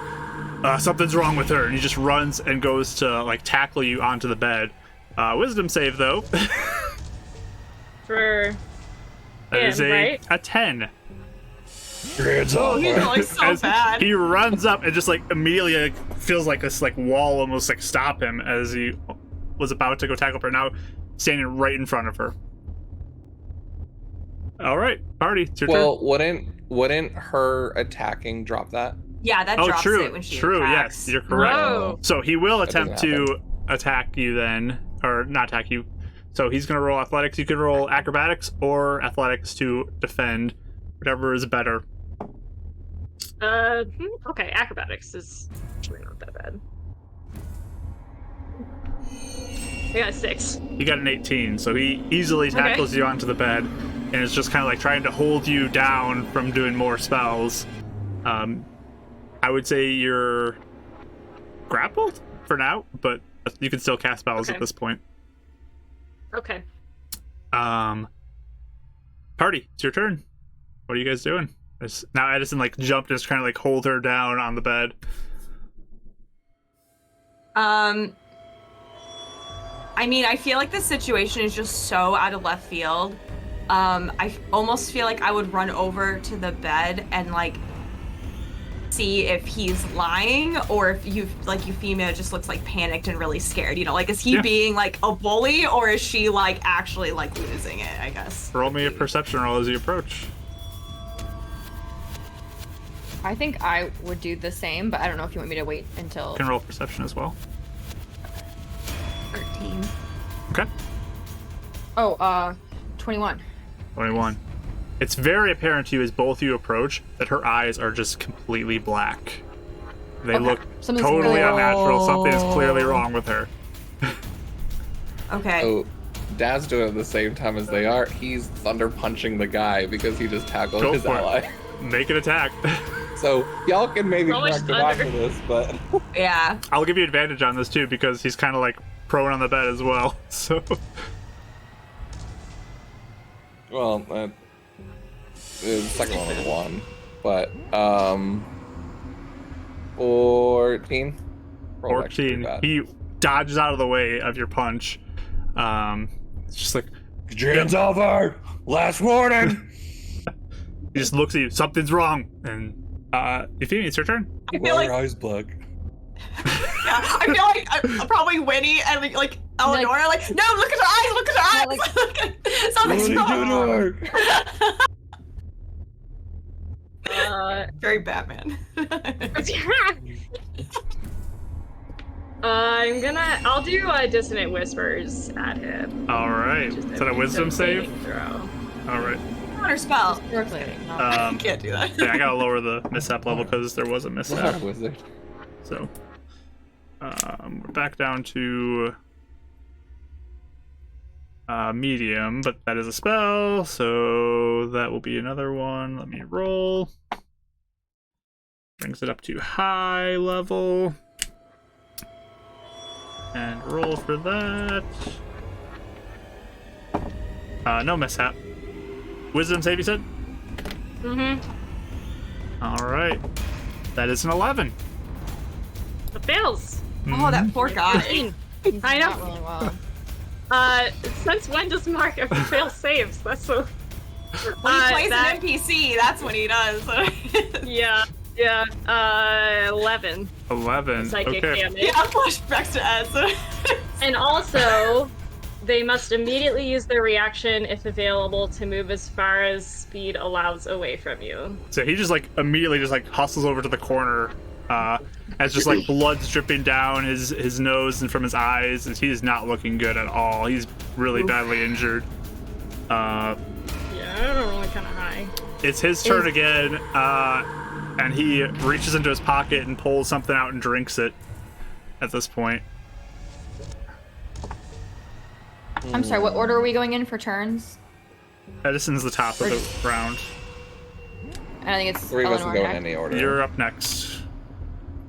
something's wrong with her, and he just runs and goes to like tackle you onto the bed. Wisdom save though. For That is him, right? a 10. Oh, he's like so As bad. he runs up and just like immediately like, feels like this like wall almost like stop him as he was about to go tackle her. Now standing right in front of her. All right, party, it's your Well, wouldn't her attacking drop that? Yeah, that turn. Oh, drops true, it when she true. attacks. Yes, you're correct. Whoa. So he will That doesn't attempt to attack you then, or not attack you. So he's gonna roll athletics. You can roll acrobatics or athletics to defend, whatever is better. Okay, acrobatics is actually not that bad. I got a 6. He got an 18, so he easily tackles you onto the bed. and it's just kind of like trying to hold you down from doing more spells. I would say you're grappled for now, but you can still cast spells at this point. Okay. Party, it's your turn. What are you guys doing? Now Edison like jumped and is trying to like hold her down on the bed. I mean, I feel like this situation is just so out of left field. I almost feel like I would run over to the bed and like see if he's lying or if Euphemia just looks like panicked and really scared. You know, like is he being like a bully or is she like actually like losing it? I guess. Roll me a perception roll as you approach. I think I would do the same, but I don't know if you want me to wait until. You can roll perception as well. 13. Okay. Oh, 21. 21. It's very apparent to you as both of you approach that her eyes are just completely black. They look totally unnatural. Something is clearly wrong with her. Okay. So, Dad's doing it at the same time as they are. He's thunder punching the guy because he just tackled his ally. Make an attack. So y'all can maybe correct him after this, but yeah. I'll give you advantage on this too because he's kind of like prone on the bed as well. So. Well, the second one was a 1, but 14. 14. He dodges out of the way of your punch. It's just like, get your hands off her! Last warning! He just looks at you. Something's wrong. And Euphemia, it's your turn. I feel like eyes black. Yeah, I feel like I'm probably Winnie and like Eleanor, like, no, look at her eyes, look at her eyes. Something's wrong. Very Batman. I'll do Dissonant Whispers at him. Alright. Is that a wisdom save? Throw. Alright. Her spell. I can't do that. Yeah, I gotta lower the mishap level because there was a mishap. Wizard. So, we're back down to medium, but that is a spell, so that will be another one. Let me roll. Brings it up to high level. And roll for that. No mishap. Wisdom save, you said? Mm-hmm. Alright. That is an 11. It fails. Oh, that poor guy. I know. Not really well. Since when does Mark ever fail saves? That's so... When he plays an NPC, that's what he does. Yeah. 11. 11. Psychic okay. damage. Yeah, flashbacks to Ed. And also, they must immediately use their reaction, if available, to move as far as speed allows away from you. So he just like immediately just like hustles over to the corner, as just like blood's dripping down his nose and from his eyes, and he's not looking good at all. He's really badly injured. Yeah, I don't really kind of high. It's his turn again, and he reaches into his pocket and pulls something out and drinks it. At this point. I'm sorry, what order are we going in for turns? Edison's the top of the round. I think it's Three of us Eleanor can go in next. any order. You're up next.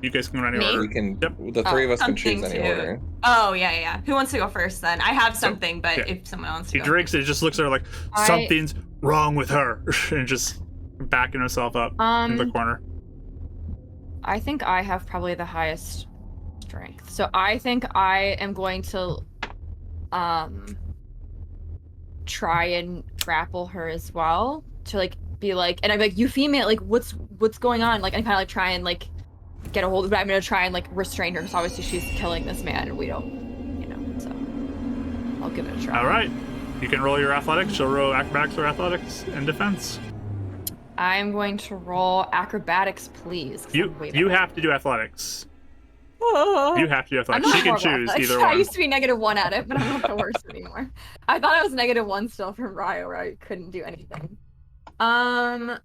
You guys can go in any Me? order. We can. Yep. The three of us can choose something any to- order. Oh, yeah. Who wants to go first then? I have something, but yeah. if someone wants to He go. drinks it, just looks at her like, something's wrong with her, and just backing himself up in the corner. I think I have probably the highest strength. So I think I am going to try and grapple her as well. To like be like, and I'm like, Euphemia, like what's going on? Like, and kind of like try and like get a hold of it. I'm gonna try and like restrain her because obviously she's killing this man and we don't, so I'll give it a try. All right. You can roll your athletics. She'll roll acrobatics or athletics and defense. I'm going to roll acrobatics, please. You have to do athletics. Oh. You have to do I'm athletics. not She can horrible at choose athletics. either I one. used to be -1 at it, but I'm not the worst anymore. I thought I was -1 still from Rio, where I couldn't do anything. I'm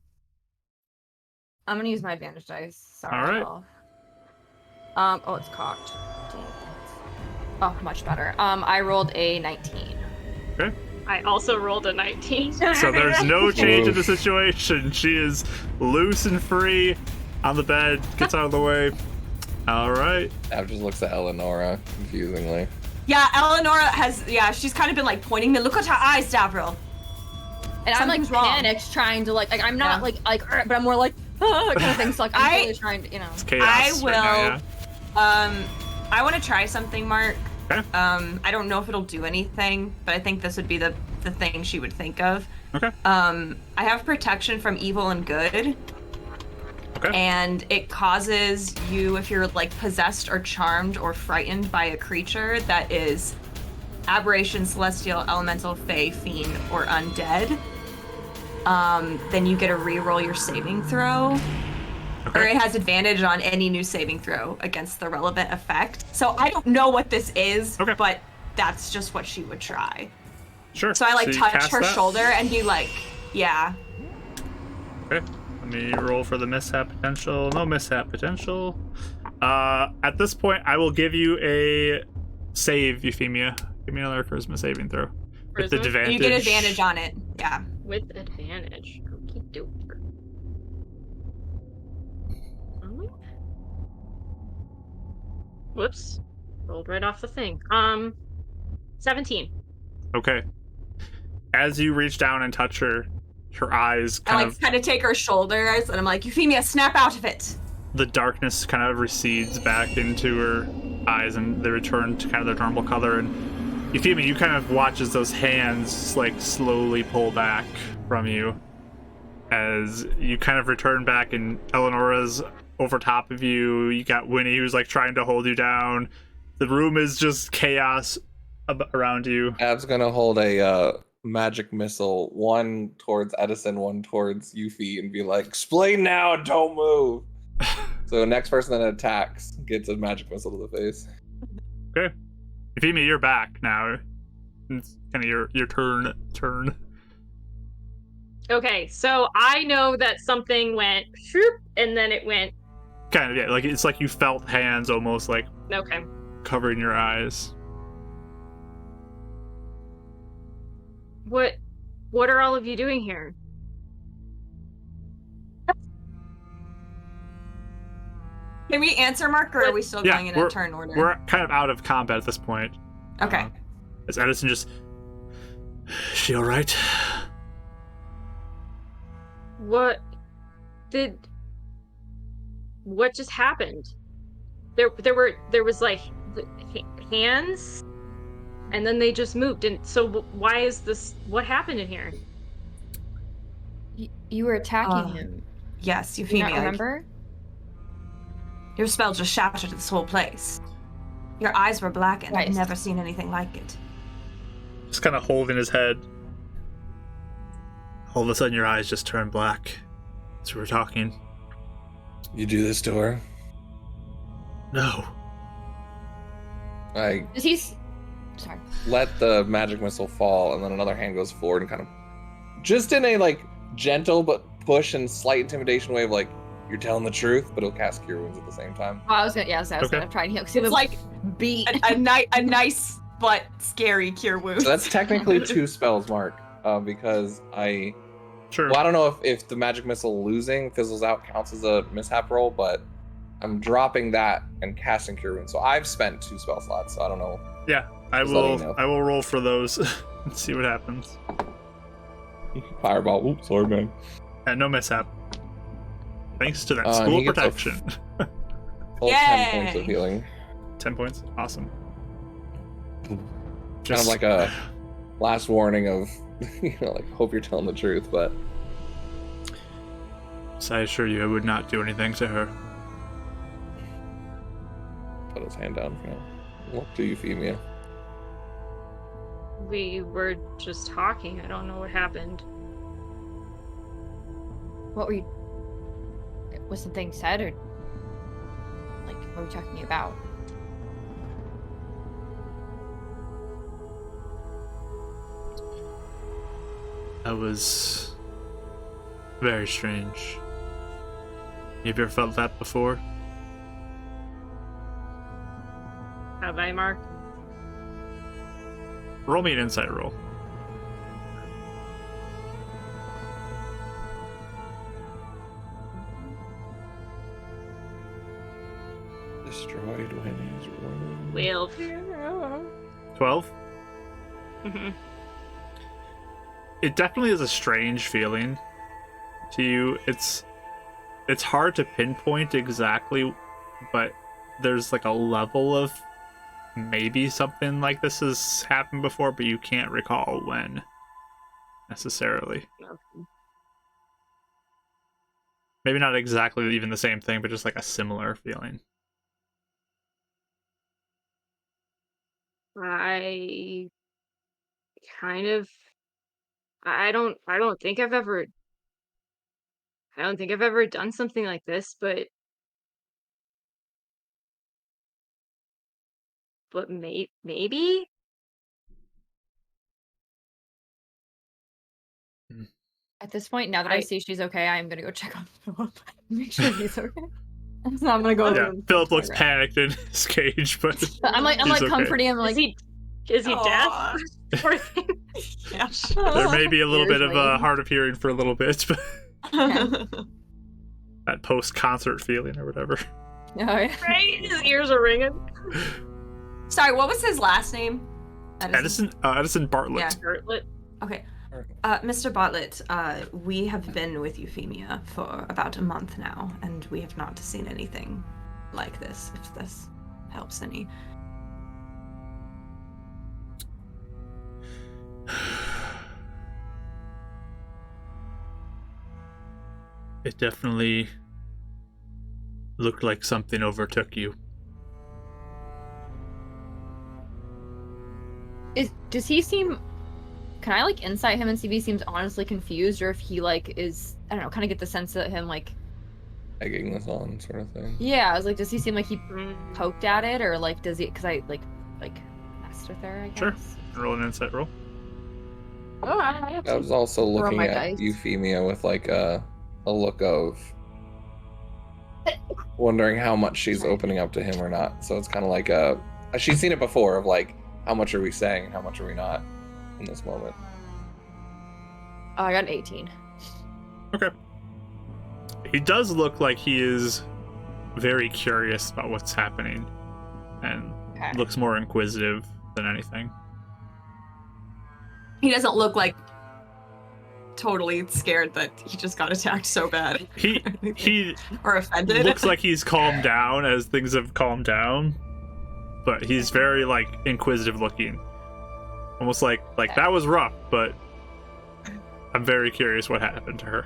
gonna use my advantage dice. Sorry. All right. y'all. Oh, it's cocked. Dang it. Oh, much better. I rolled a 19. Okay. I also rolled a 19. So there's no change in the situation. She is loose and free on the bed, gets out of the way. All right. Ab just looks at Eleonora confusingly. Yeah, Eleonora has, she's kind of been like pointing me. Look at her eyes, Davril. And Something's I'm like wrong. panicked, trying to like I'm not like but I'm more like kind of thing. So like I'm really trying to, It's chaos. I will. Right now, I want to try something, Mark. Okay. I don't know if it'll do anything, but I think this would be the thing she would think of. Okay. I have protection from evil and good. Okay. And it causes you, if you're like possessed or charmed or frightened by a creature that is aberration, celestial, elemental, fey, fiend, or undead, then you get to re-roll your saving throw. Okay. Or it has advantage on any new saving throw against the relevant effect. So I don't know what this is, but that's just what she would try. Sure. So I like touch her that? shoulder and be like, yeah. Okay. Let me roll for the mishap potential. No mishap potential. At this point, I will give you a save, Euphemia. Give me another charisma saving throw. With Charisma? advantage. You get advantage on it. Yeah. With advantage. Okey doke. Whoops. Rolled right off the thing. 17. Okay. As you reach down and touch her eyes kind of take her shoulders and I'm like, Euphemia, snap out of it. The darkness kind of recedes back into her eyes and they return to kind of their normal color. And Euphemia, you kind of watch as those hands like slowly pull back from you as you kind of return back, and Eleonora's over top of you. You got Winnie who's like trying to hold you down. The room is just chaos around you. Ab's gonna hold a magic missile, one towards Edison, one towards Yuffie, and be like, explain now, don't move. So next person that attacks gets a magic missile to the face. Okay. Euphemia, you're back now. It's kind of your turn. Okay, so I know that something went shoop, and then it went... Kind of, yeah. Like, it's like you felt hands almost like Okay. covering your eyes. What are all of you doing here? Can we answer, Mark, or are we still going in a turn order? We're kind of out of combat at this point. Okay. As Edison just... Is she alright? What just happened? There was like hands, and then they just moved. And so why is this? What happened in here? You were attacking him. Yes, Do you Euphemia. not remember? Your spell just shattered this whole place. Your eyes were blackened. Right. I've never seen anything like it. Just kind of holding his head. All of a sudden, your eyes just turn black as we were talking. You do this to her? No. I Sorry. let the magic missile fall, and then another hand goes forward and kind of, just in a like gentle but push and slight intimidation way of like, you're telling the truth, but it'll cast Cure Wounds at the same time. Oh, I was gonna try to heal. It's like a nice but scary cure wound. So that's technically 2 spells, Mark, because I... Sure. Well, I don't know if the magic missile losing fizzles out counts as a mishap roll, but I'm dropping that and casting Cure Wounds. So I've spent 2 spell slots, so I don't know. Yeah, I Just letting you know. will roll for those and see what happens. Fireball. Oops, sorry, man. And no mishap. Thanks to that And school he gets a protection. Full 10 points of Yay! healing. 10 points. Awesome. Kind of like a last warning of, like, hope you're telling the truth, but... So I assure you I would not do anything to her. Put his hand down. Look to Euphemia. We were just talking. I don't know what happened. What were you? Was something said, or like what were we talking about? That was very strange. Have you ever felt that before? Have I, Mark? Roll me an insight roll. 12. 12? Mm-hmm. It definitely is a strange feeling to you. It's hard to pinpoint exactly, but there's like a level of maybe something like this has happened before, but you can't recall when necessarily. Okay. Maybe not exactly even the same thing, but just like a similar feeling. I kind of I don't think I've ever done something like this, but maybe. At this point, now that I see she's okay, I am gonna go check on Philip. Make sure he's okay. So I'm gonna go. Yeah, Philip looks panicked in his cage, but I'm like okay. comforting him. Like, is he deaf? Poor thing. Yeah. There may be a little bit of Ears hard of hearing for a little bit, but Okay. that post-concert feeling or whatever. Oh, yeah. Right? His ears are ringing. Sorry, what was his last name? Edison Bartlett. Yeah. Bartlett. Okay. Mr. Bartlett, we have been with Euphemia for about a month now, and we have not seen anything like this, if this helps any. It definitely looked like something overtook you. Does he seem... Can I, like, insight him and see if he seems honestly confused, or if he, like, is... I don't know, kind of get the sense that him, like... Egging this on, sort of thing. Yeah, I was like, does he seem like he poked at it, or, like, does he... Because I, like, messed with her, I guess. Sure. Roll an insight roll. Oh, I have I was also looking my at dice. Euphemia with, like, a look of wondering how much she's opening up to him or not. So it's kind of like she's seen it before of, like, how much are we saying and how much are we not in this moment. Oh, I got an 18. Okay. He does look like he is very curious about what's happening and looks more inquisitive than anything. He doesn't look like totally scared that he just got attacked so bad. He or offended. looks like he's calmed down as things have calmed down, but he's very like inquisitive looking. Almost like that was rough, but I'm very curious what happened to her.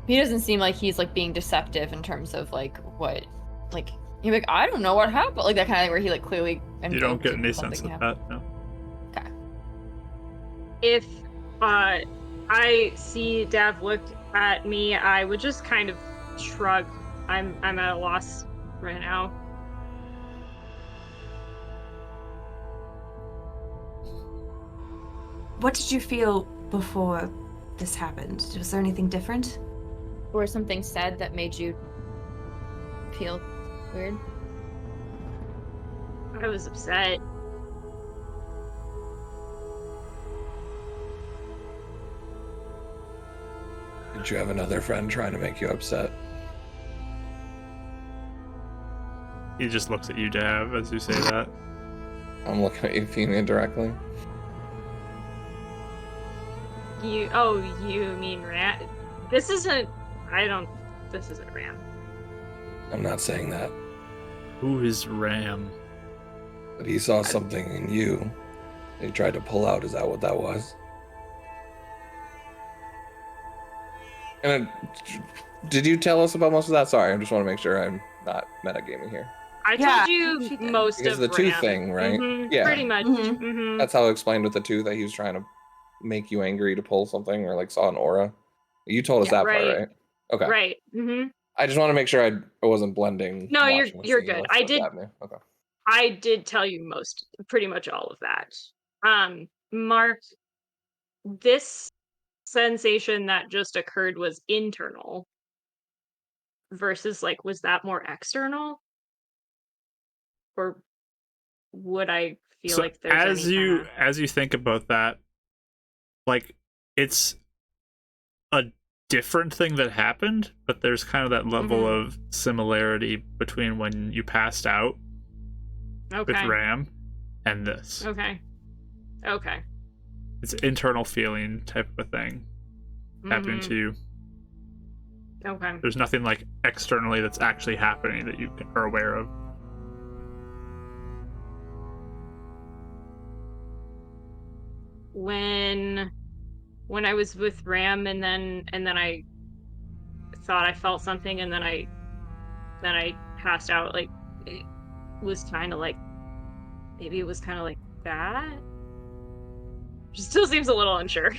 He doesn't seem like he's like being deceptive in terms of like what, like he's like, I don't know what happened, like that kind of thing where he like clearly. You don't get any sense of that, no. Okay. If I see Dav look at me, I would just kind of shrug. I'm at a loss right now. What did you feel before this happened? Was there anything different? Or something said that made you feel weird? I was upset. Did you have another friend trying to make you upset? He just looks at you, Dav, as you say that. I'm looking at Euphemia directly. You mean Ram? This isn't Ram. I'm not saying that. Who is Ram? But he saw something in you. He tried to pull out. Is that what that was? And did you tell us about most of that? Sorry, I just want to make sure I'm not metagaming here. I told you most because of the tooth Ram. thing, right? Mm-hmm, Yeah, pretty much. Mm-hmm. Mm-hmm. That's how I explained with the tooth that he was trying to make you angry to pull something or like saw an aura. You told us that part, right? Okay. Right. Mm-hmm. I just want to make sure I wasn't blending. No, watching the you're scene good. with I what's did. happening. Okay. I did tell you pretty much all of that. Mark, this sensation that just occurred was internal versus like, was that more external? Or would I feel So like there's as you think about that, like it's a different thing that happened, but there's kind of that level of similarity between when you passed out with Ram and this. Okay. It's an internal feeling type of a thing happening to you. Okay. There's nothing like externally that's actually happening that you are aware of. When I was with Ram and then I thought I felt something and then I passed out, like it was kind of like, maybe it was kind of like that. Just still seems a little unsure.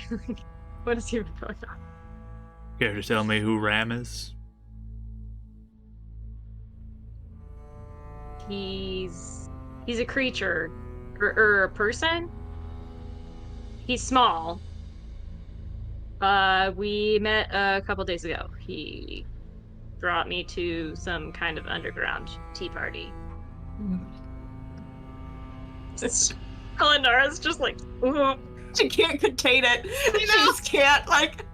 What is even going on? Care to tell me who Ram is? He's a creature or a person. He's small. We met a couple days ago. He brought me to some kind of underground tea party. Eleonora's just like, ooh. She can't contain it. She just can't, like.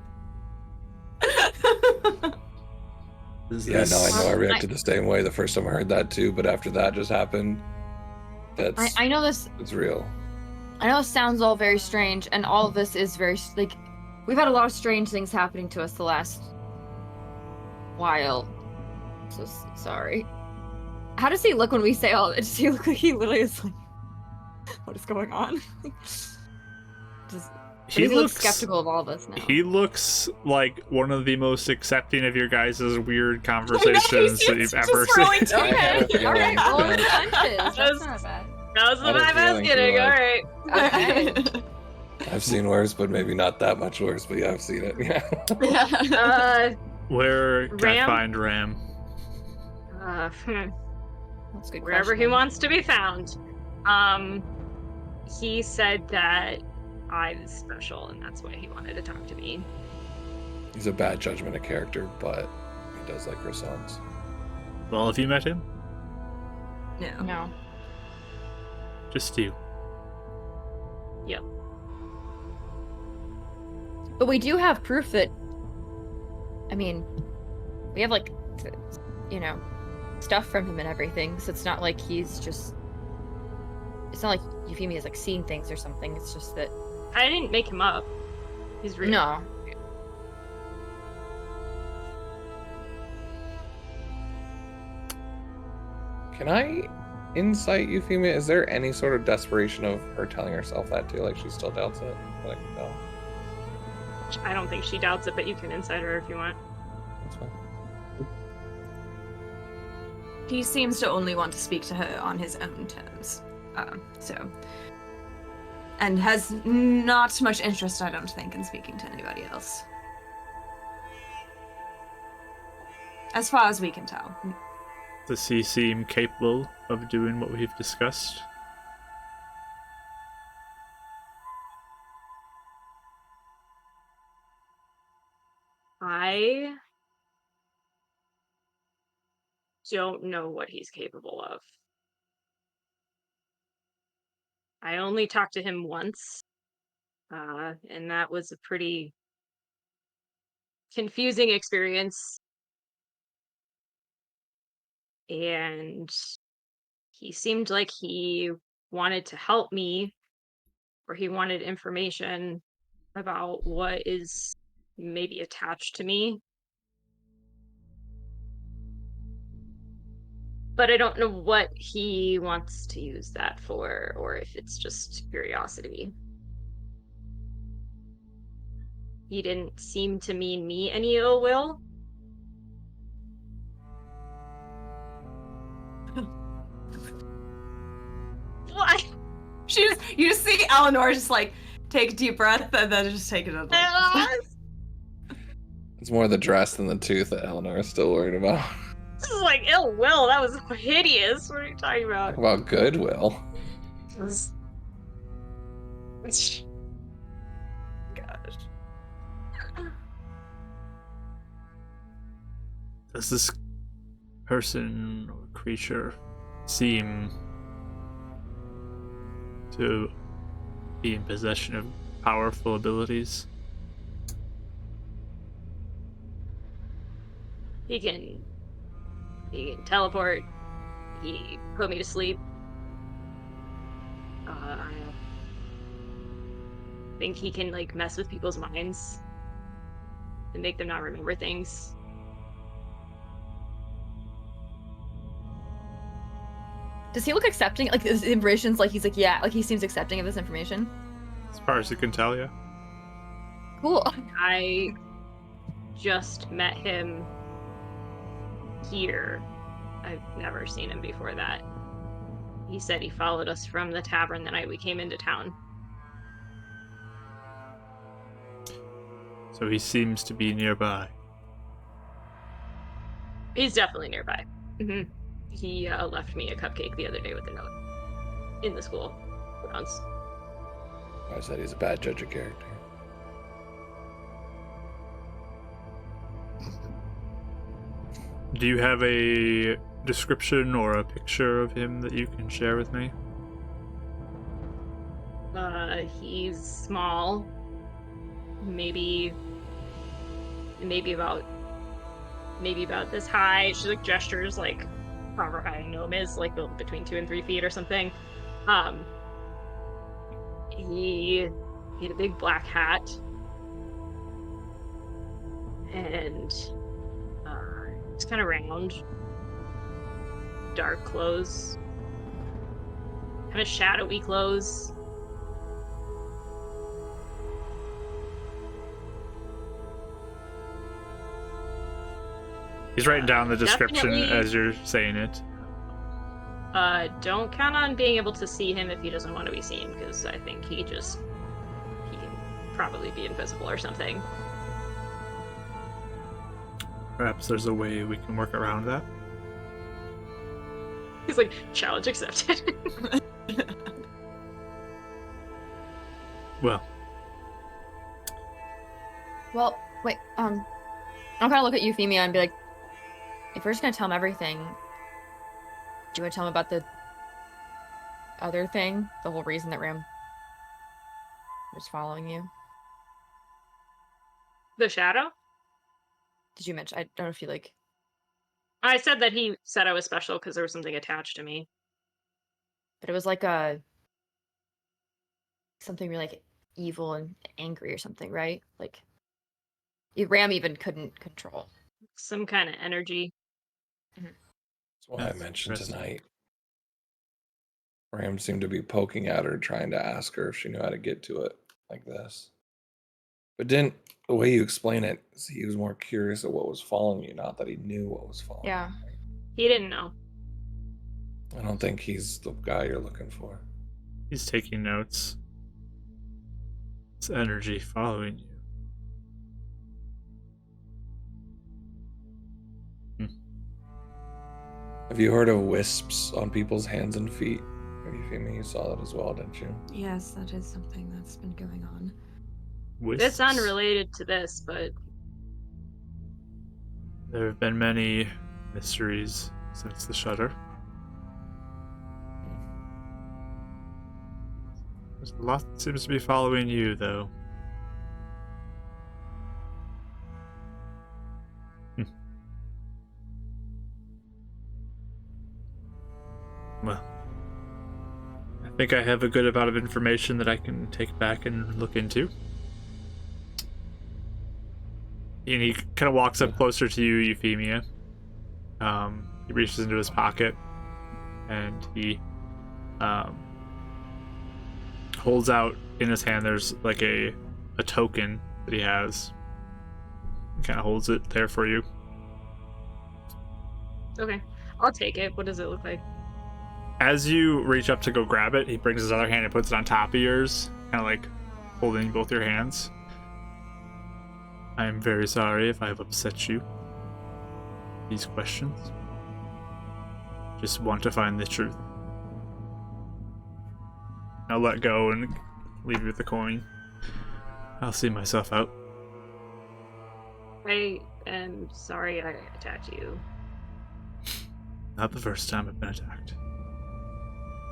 Yeah, no, I know I reacted the same way the first time I heard that too, but after that just happened, I know this. It's real. I know it sounds all very strange, and all of this is very, like, we've had a lot of strange things happening to us the last while. So sorry. How does he look when we say all this? Does he look like he literally is like, what is going on? He looks skeptical of all this now. He looks like one of the most accepting of your guys' weird conversations that you've ever seen. Really Okay, alright, roll the punches. That's not bad. That was the vibe I was getting, alright. Okay. I've seen worse, but maybe not that much worse, but yeah, I've seen it. Yeah. Where can I find Ram? That's a good Wherever question. he wants to be found. He said that I was special, and that's why he wanted to talk to me. He's a bad judgment of character, but he does like croissants. Well, have you met him? No. Just you. Yep. But we do have proof that, I mean, we have, like, you know, stuff from him and everything, so it's not like he's just, it's not like Euphemia is, like, seeing things or something, it's just that... I didn't make him up. He's real. No. Can I insight Euphemia? Is there any sort of desperation of her telling herself that too? Like she still doubts it? That I can tell. I don't think she doubts it, but you can inside her if you want. That's fine. He seems to only want to speak to her on his own terms. And has not much interest, I don't think, in speaking to anybody else. As far as we can tell. Does he seem capable of doing what we've discussed? I don't know what he's capable of. I only talked to him once, and that was a pretty confusing experience. And he seemed like he wanted to help me, or he wanted information about what is maybe attached to me. But I don't know what he wants to use that for, or if it's just curiosity. He didn't seem to mean me any ill will. What? You just see Eleanor just like take a deep breath and then just take it in. It's more the dress than the tooth that Eleanor is still worried about. This is like ill will. That was hideous. What are you talking about? Talk about goodwill. Gosh. Does this person or creature seem to be in possession of powerful abilities? He can teleport. He put me to sleep. think he can like mess with people's minds and make them not remember things. Does he look accepting? Like his impressions, like he's like, yeah, like he seems accepting of this information. As far as you can tell, yeah. Cool. I just met him here. I've never seen him before that. He said he followed us from the tavern the night we came into town. So he seems to be nearby. He's definitely nearby. Mm-hmm. He left me a cupcake the other day with a note in the school grounds. I said he's a bad judge of character. Do you have a description or a picture of him that you can share with me? He's small. Maybe about this high. She like gestures like however high a gnome is, like between 2 and 3 feet or something. He had a big black hat, and he's kind of round, dark clothes, kind of shadowy clothes. He's writing down the description Definitely. as you're saying it. Don't count on being able to see him if he doesn't want to be seen, because I think he can probably be invisible or something. Perhaps there's a way we can work around that. He's like, challenge accepted. Well, Wait, I'll kind of look at Euphemia and be like, if we're just gonna tell him everything, do you want to tell him about the other thing? The whole reason that Ram was following you? The shadow? Did you mention? I don't know if you like. I said that he said I was special because there was something attached to me. But it was like something really like evil and angry or something, right? Like Ram even couldn't control. Some kind of energy. That's what I mentioned tonight. Ram seemed to be poking at her, trying to ask her if she knew how to get to it like this. But the way you explain it, he was more curious of what was following you, not that he knew what was following Yeah. you. He didn't know. I don't think he's the guy you're looking for. he's taking notes. It's energy following you. Have you heard of wisps on people's hands and feet? Euphemia, you saw that as well, didn't you? Yes, that is something that's been going on. Wisps. It's unrelated to this, but There have been many mysteries since the shutter. There's a lot that seems to be following you, though. Well, I think I have a good amount of information that I can take back and look into. And he kind of walks up closer to you, Euphemia. He reaches into his pocket and he holds out in his hand. There's like a token that he has. He kind of holds it there for you. okay. I'll take it. What does it look like? As you reach up to go grab it, he brings his other hand and puts it on top of yours, kind of like holding both your hands. I am very sorry if I have upset you. These questions. Just want to find the truth. I'll let go and leave you with the coin. I'll see myself out. I am sorry I attacked you. Not the first time I've been attacked.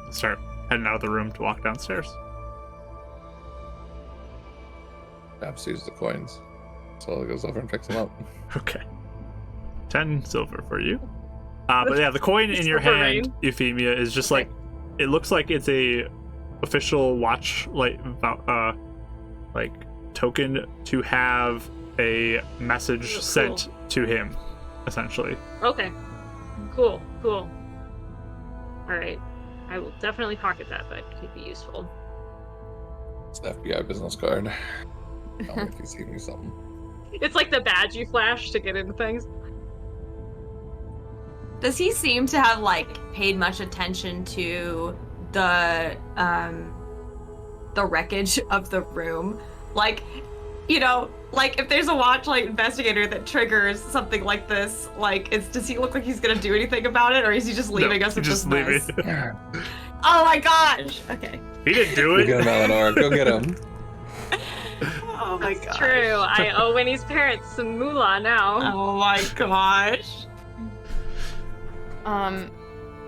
I'll start heading out of the room to walk downstairs. Babs sees the coins. So he goes over and picks them up. Okay. 10 silver for you. But yeah, the coin in your Silver hand, ring. Euphemia, is just Okay. like, it looks like it's a official watch, like, like token to have a message sent to him, essentially. Okay. Cool. All right. I will definitely pocket that. That could be useful. It's an FBI business card. Tell me if you see me something. It's like the badge you flash to get into things. Does he seem to have like paid much attention to the wreckage of the room? Like, you know, like if there's a watchlight investigator that triggers something like this, like, does he look like he's gonna do anything about it, or is he just leaving us with this mess? Oh my gosh! Okay. He didn't do it. Go get him, Eleanor. Go get him. Oh my gosh. True. I owe Winnie's parents some moolah now. Oh my gosh.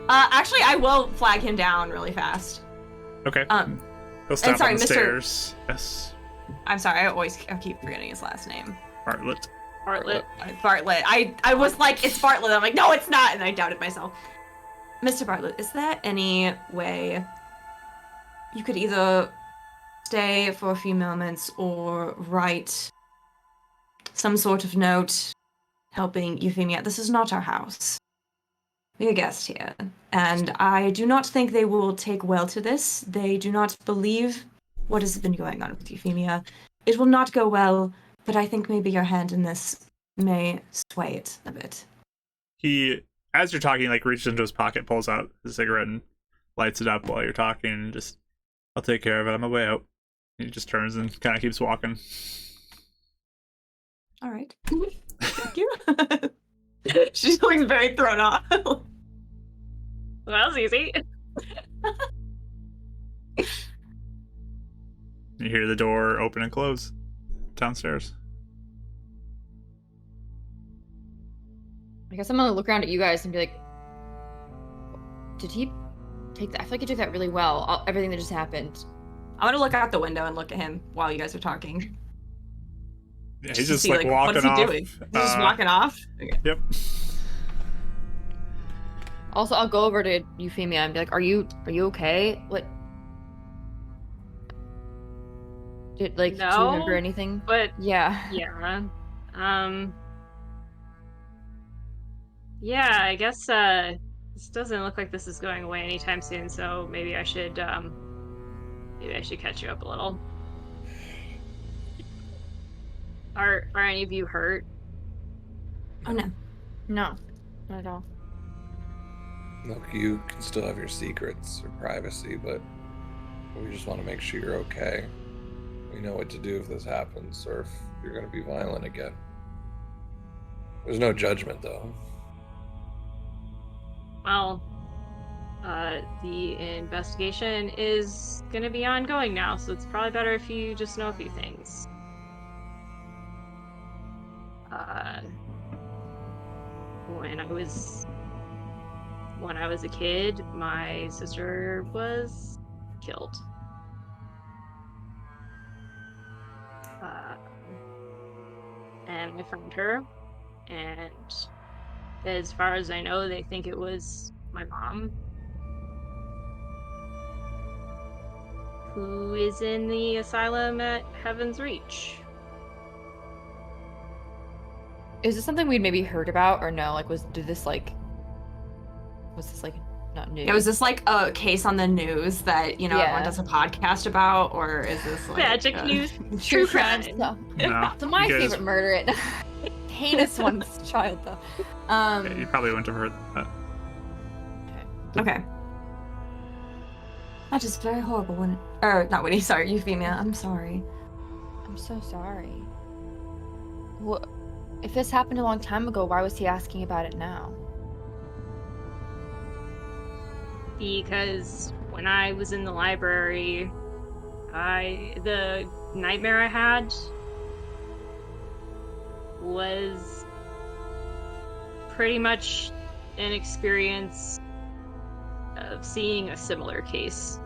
Actually, I will flag him down really fast. Okay. He'll stop sorry, on the Mr. stairs. Yes. I'm sorry, I keep forgetting his last name. Bartlett. Bartlett. Bartlett. I was like, it's Bartlett. I'm like, no, it's not, and I doubted myself. Mr. Bartlett, is there any way you could either stay for a few moments or write some sort of note helping Euphemia? This is not our house. We're a guest here, and I do not think they will take well to this. They do not believe what has been going on with Euphemia. It will not go well, but I think maybe your hand in this may sway it a bit. He, as you're talking, like reaches into his pocket, pulls out his cigarette, and lights it up while you're talking, and just, I'll take care of it on my way out. He just turns and kind of keeps walking. All right. Thank you. She looks very thrown off. Well, that was easy. You hear the door open and close downstairs. I guess I'm gonna look around at you guys and be like, did he take that? I feel like he took that really well, everything that just happened. I'm gonna look out the window and look at him while you guys are talking. Yeah, he's just like walking off. What is he doing? He's just walking off? Okay. Yep. Also, I'll go over to Euphemia and be like, are you okay? What? Did, like, do you remember anything? But yeah. Yeah, I guess this doesn't look like this is going away anytime soon, so maybe I should catch you up a little. Are any of you hurt? Oh no. No, not at all. Look, you can still have your secrets or privacy, but we just want to make sure you're okay. We know what to do if this happens, or if you're going to be violent again. There's no judgment, though. Well, the investigation is going to be ongoing now, so it's probably better if you just know a few things. When I was a kid, my sister was killed. And I found her, and as far as I know, they think it was my mom, who is in the asylum at Heaven's Reach. Is this something we'd maybe heard about, or no? Like, was this not news? Yeah, was this like a case on the news that, you know, everyone does a podcast about, or is this like magic news? True crime stuff. No, So my favorite murder, heinous one's child though. Yeah, you probably wouldn't have heard that. Okay. That is very horrible when not Winnie, sorry, Euphemia, I'm sorry. I'm so sorry. What? If this happened a long time ago, why was he asking about it now? Because when I was in the library, the nightmare I had was pretty much an experience of seeing a similar case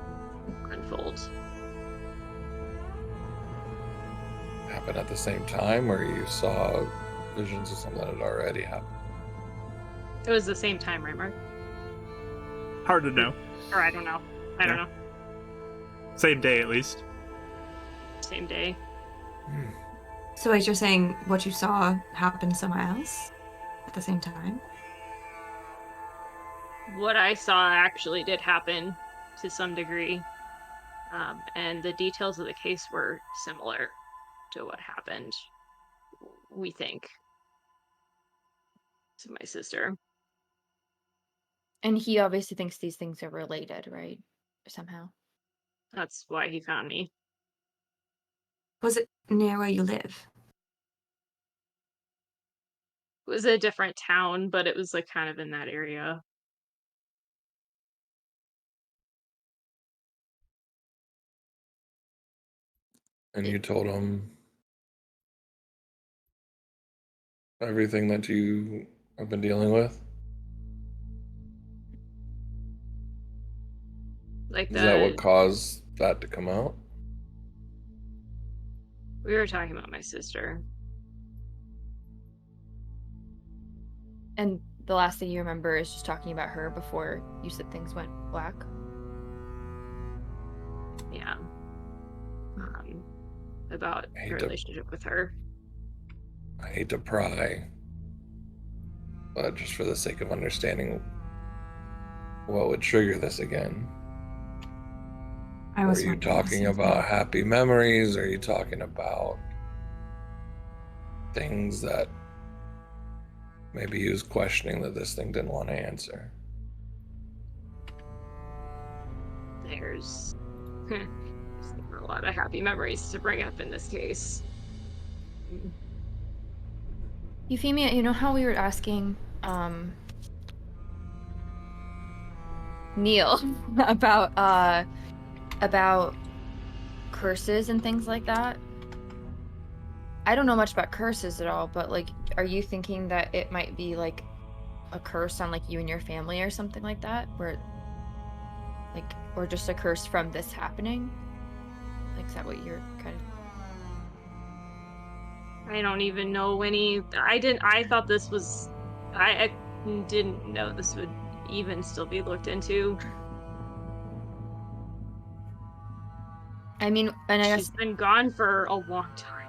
unfold. Happened at the same time, or you saw visions of something that had already happened? It was the same time, right, Mark? Hard to know. Or I don't know. I don't know. Same day, at least. Same day. So as you're saying, what you saw happened somewhere else at the same time? What I saw actually did happen to some degree. And the details of the case were similar to what happened, we think, to my sister. And he obviously thinks these things are related, right? Somehow. That's why he found me. Was it near where you live? It was a different town, but it was like kind of in that area. And you told him everything that you have been dealing with? Like Is that what caused that to come out? we were talking about my sister. And the last thing you remember is just talking about her before you said things went black? Yeah. About her relationship with her. I hate to pry, but just for the sake of understanding what would trigger this again. Are you talking about happy memories? Are you talking about things that maybe he was questioning that this thing didn't want to answer? There's a lot of happy memories to bring up in this case. Euphemia, you know how we were asking Neil about curses and things like that? I don't know much about curses at all, but like, are you thinking that it might be like a curse on like you and your family or something like that, where like, or just a curse from this happening? Like, is that what you're kind of? I don't even know any. I thought this was. I didn't know this would even still be looked into. I mean, and I guess she's been gone for a long time.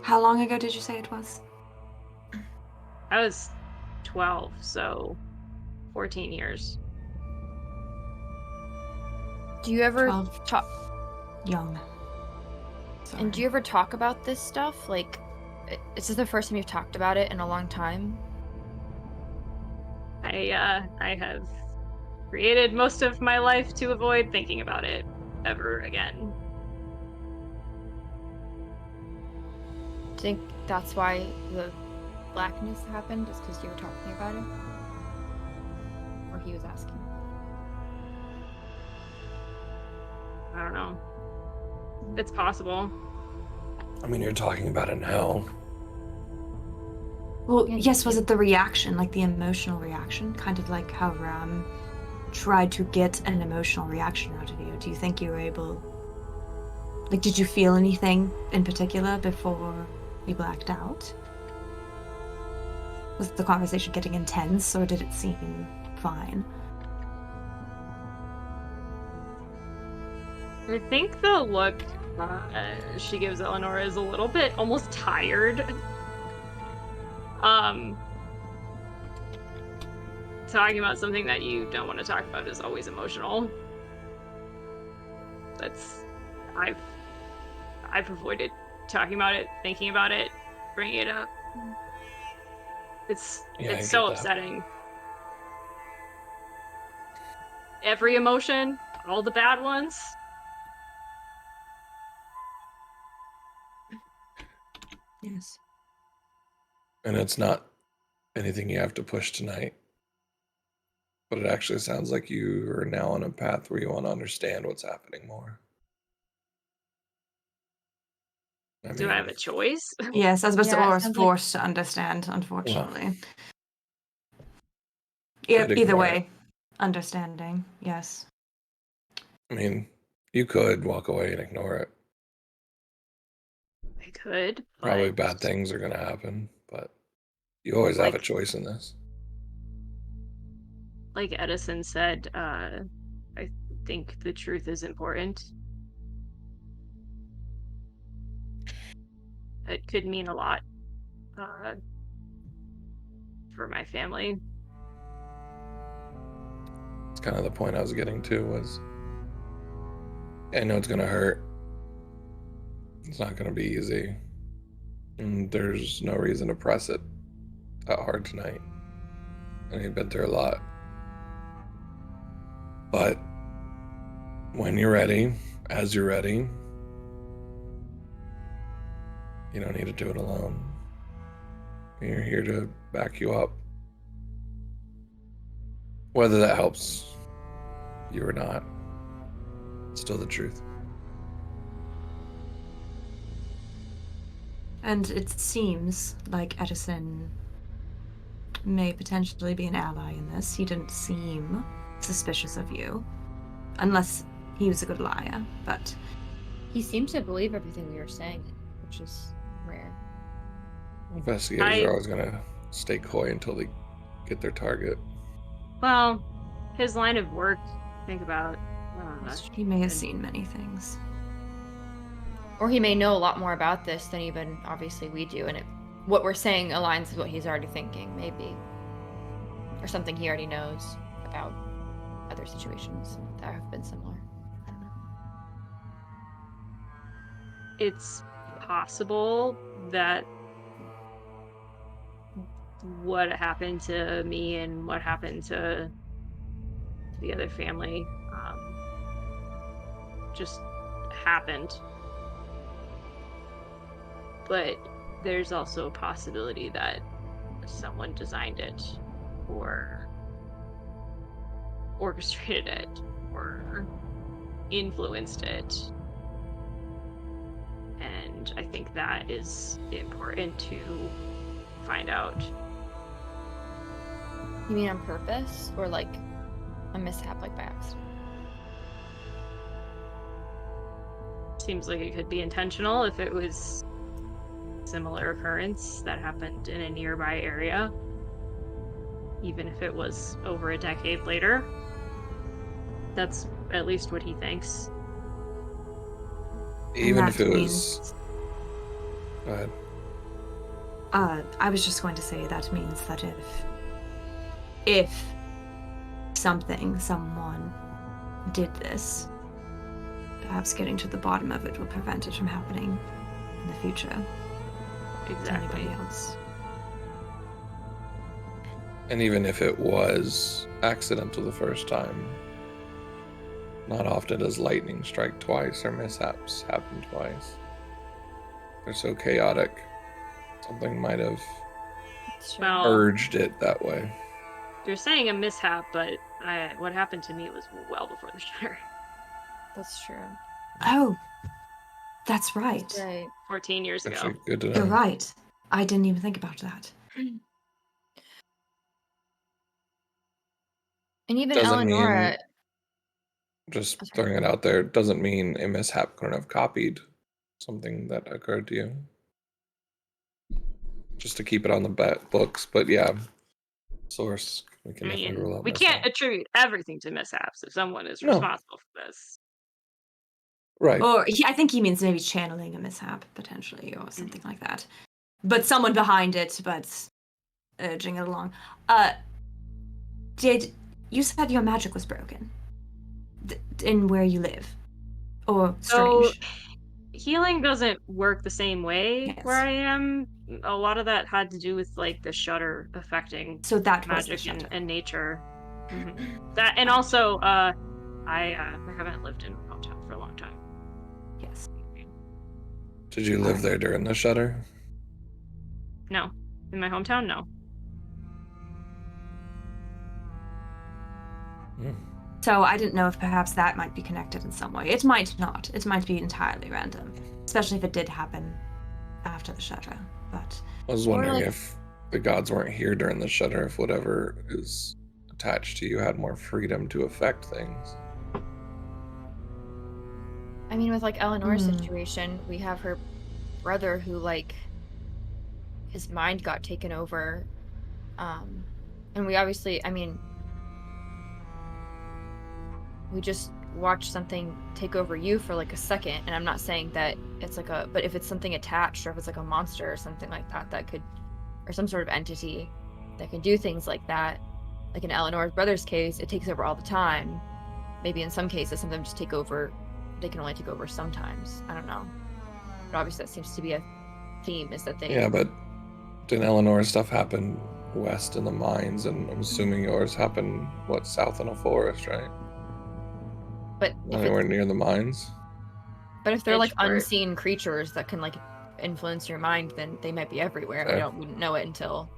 How long ago did you say it was? I was 12, so 14 years. Do you ever talk? Young. Sorry. And do you ever talk about this stuff? Like, is this the first time you've talked about it in a long time? I have created most of my life to avoid thinking about it ever again. Do you think that's why the blackness happened? Just because you were talking about it? Or he was asking? I don't know. It's possible. I mean, you're talking about it now. Well, yes, was it the reaction, like the emotional reaction? Kind of like how Ram tried to get an emotional reaction out of you. Do you think you were able... Like, did you feel anything in particular before you blacked out? Was the conversation getting intense, or did it seem fine? I think the look she gives Eleanor is a little bit almost tired. Talking about something that you don't want to talk about is always emotional. I've avoided talking about it, thinking about it, bringing it up. It's so upsetting. Every emotion, all the bad ones. Yes. And it's not anything you have to push tonight. But it actually sounds like you are now on a path where you want to understand what's happening more. Do I have a choice? Yes, I was about to forced to understand, unfortunately. Well, either way, understanding, yes. I mean, you could walk away and ignore it. I could. Probably bad things are going to happen, but you always have a choice in this. Like Edison said, I think the truth is important. It could mean a lot for my family. It's kind of the point I was getting to was, I know it's going to hurt. It's not going to be easy. And there's no reason to press it that hard tonight. And you've been through a lot. But when you're ready, as you're ready, you don't need to do it alone. You're here to back you up. Whether that helps you or not, it's still the truth. And it seems like Edison may potentially be an ally in this. He didn't seem suspicious of you, unless he was a good liar, but... He seemed to believe everything we were saying, which is rare. Investigators are always going to stay coy until they get their target. Well, his line of work, think about... He may have seen many things. Or he may know a lot more about this than even, obviously, we do, and what we're saying aligns with what he's already thinking, maybe. Or something he already knows about other situations that have been similar. I don't know. It's possible that what happened to me and what happened to the other family just happened. But there's also a possibility that someone designed it or orchestrated it or influenced it. And I think that is important to find out. You mean on purpose? Or like a mishap, like by accident? Seems like it could be intentional if it was similar occurrence that happened in a nearby area, even if it was over a decade later. That's at least what he thinks. Even if it was... Go ahead. I was just going to say that means that if someone did this, perhaps getting to the bottom of it will prevent it from happening in the future. Exactly. To anybody else. And even if it was accidental the first time, not often does lightning strike twice or mishaps happen twice. They're so chaotic. Something might have urged it that way. You're saying a mishap, but what happened to me was well before the shutter. That's true. Oh, that's right. That's right. 14 years ago. Actually, good to know. You're right. I didn't even think about that. And even Doesn't Eleonora... mean, just throwing it out there, doesn't mean a mishap couldn't have copied something that occurred to you. Just to keep it on the books, but yeah, source. We can definitely rule out we mishap. can't attribute everything to mishaps if someone is responsible for this. Right. Or I think he means maybe channeling a mishap, potentially, or something like that. But someone behind it, but urging it along. You said your magic was broken? In where you live? Or strange? So, healing doesn't work the same way where I am. A lot of that had to do with like the shutter affecting magic and nature. That, and also I haven't lived in a hometown for a long time. Yes. Did you live there during the shutter? No. In my hometown, no. So I didn't know if perhaps that might be connected in some way. It might not. It might be entirely random, especially if it did happen after the shutter. But I was wondering if the gods weren't here during the shutter, if whatever is attached to you had more freedom to affect things. I mean, with like Eleanor's situation, we have her brother who like his mind got taken over, and we obviously, I mean, we just watch something take over you for like a second, and I'm not saying that it's like but if it's something attached, or if it's like a monster or something like that could, or some sort of entity that can do things like that, like in Eleanor's brother's case, it takes over all the time. Maybe in some cases, some of them just take over, they can only take over sometimes. I don't know. But obviously that seems to be a theme, is that they... Yeah, but didn't Eleanor's stuff happen west in the mines, and I'm assuming yours happened, south in a forest, right? But they weren't near the mines. But if they're like unseen creatures that can like influence your mind, then they might be everywhere. Fair. We wouldn't know it until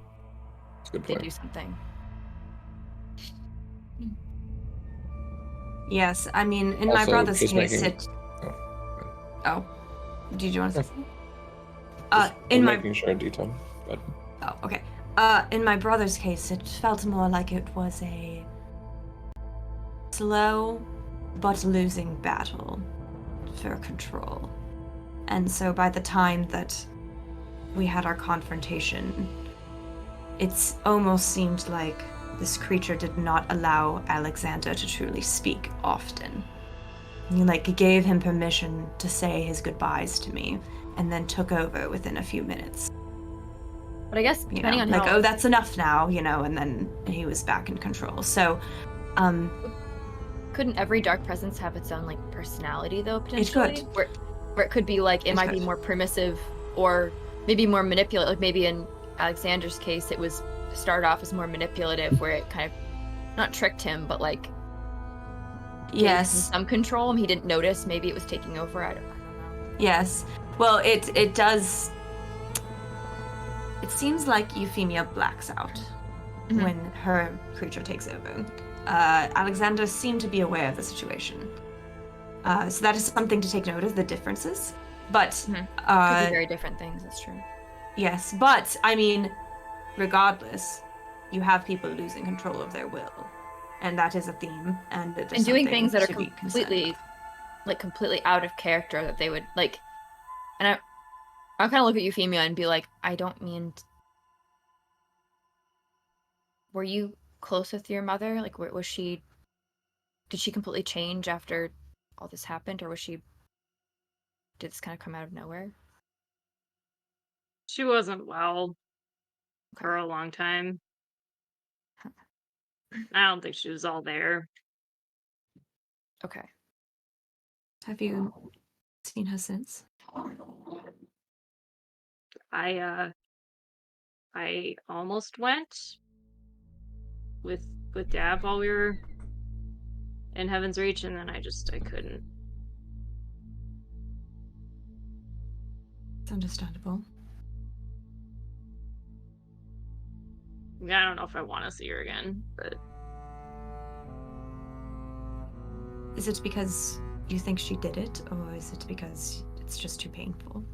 they do something. Yes, I mean, in Also, my brother's just case, making... Oh, did you want to say something? Making sure detail. But... Oh, okay. In my brother's case, it felt more like it was a slow but losing battle for control. And so by the time that we had our confrontation, it's almost seemed like this creature did not allow Alexander to truly speak often. He gave him permission to say his goodbyes to me, and then took over within a few minutes. But I guess depending on how... oh, that's enough now, and then he was back in control. So, couldn't every dark presence have its own personality though, potentially? It could. Where it could be it might be more primitive, or maybe more manipulative. Maybe in Alexander's case, it was started off as more manipulative, where it kind of not tricked him, but yes, some control. He didn't notice. Maybe it was taking over. I don't know. Yes. Well, it does. It seems like Euphemia blacks out when her creature takes over. Alexander seemed to be aware of the situation. So that is something to take note of, the differences. But could be very different things, that's true. Yes, but I mean, regardless, you have people losing control of their will. And that is a theme, and doing things that are completely out of character, that they would and I'll kind of look at Euphemia and be like, I don't mean were you close with your mother? Was she... Did she completely change after all this happened, or did this kind of come out of nowhere? She wasn't well for a long time. I don't think she was all there. Okay. Have you seen her since? I almost went with Dab while we were in Heaven's Reach, and then I couldn't. It's understandable. I don't know if I want to see her again, but... Is it because you think she did it, or is it because it's just too painful?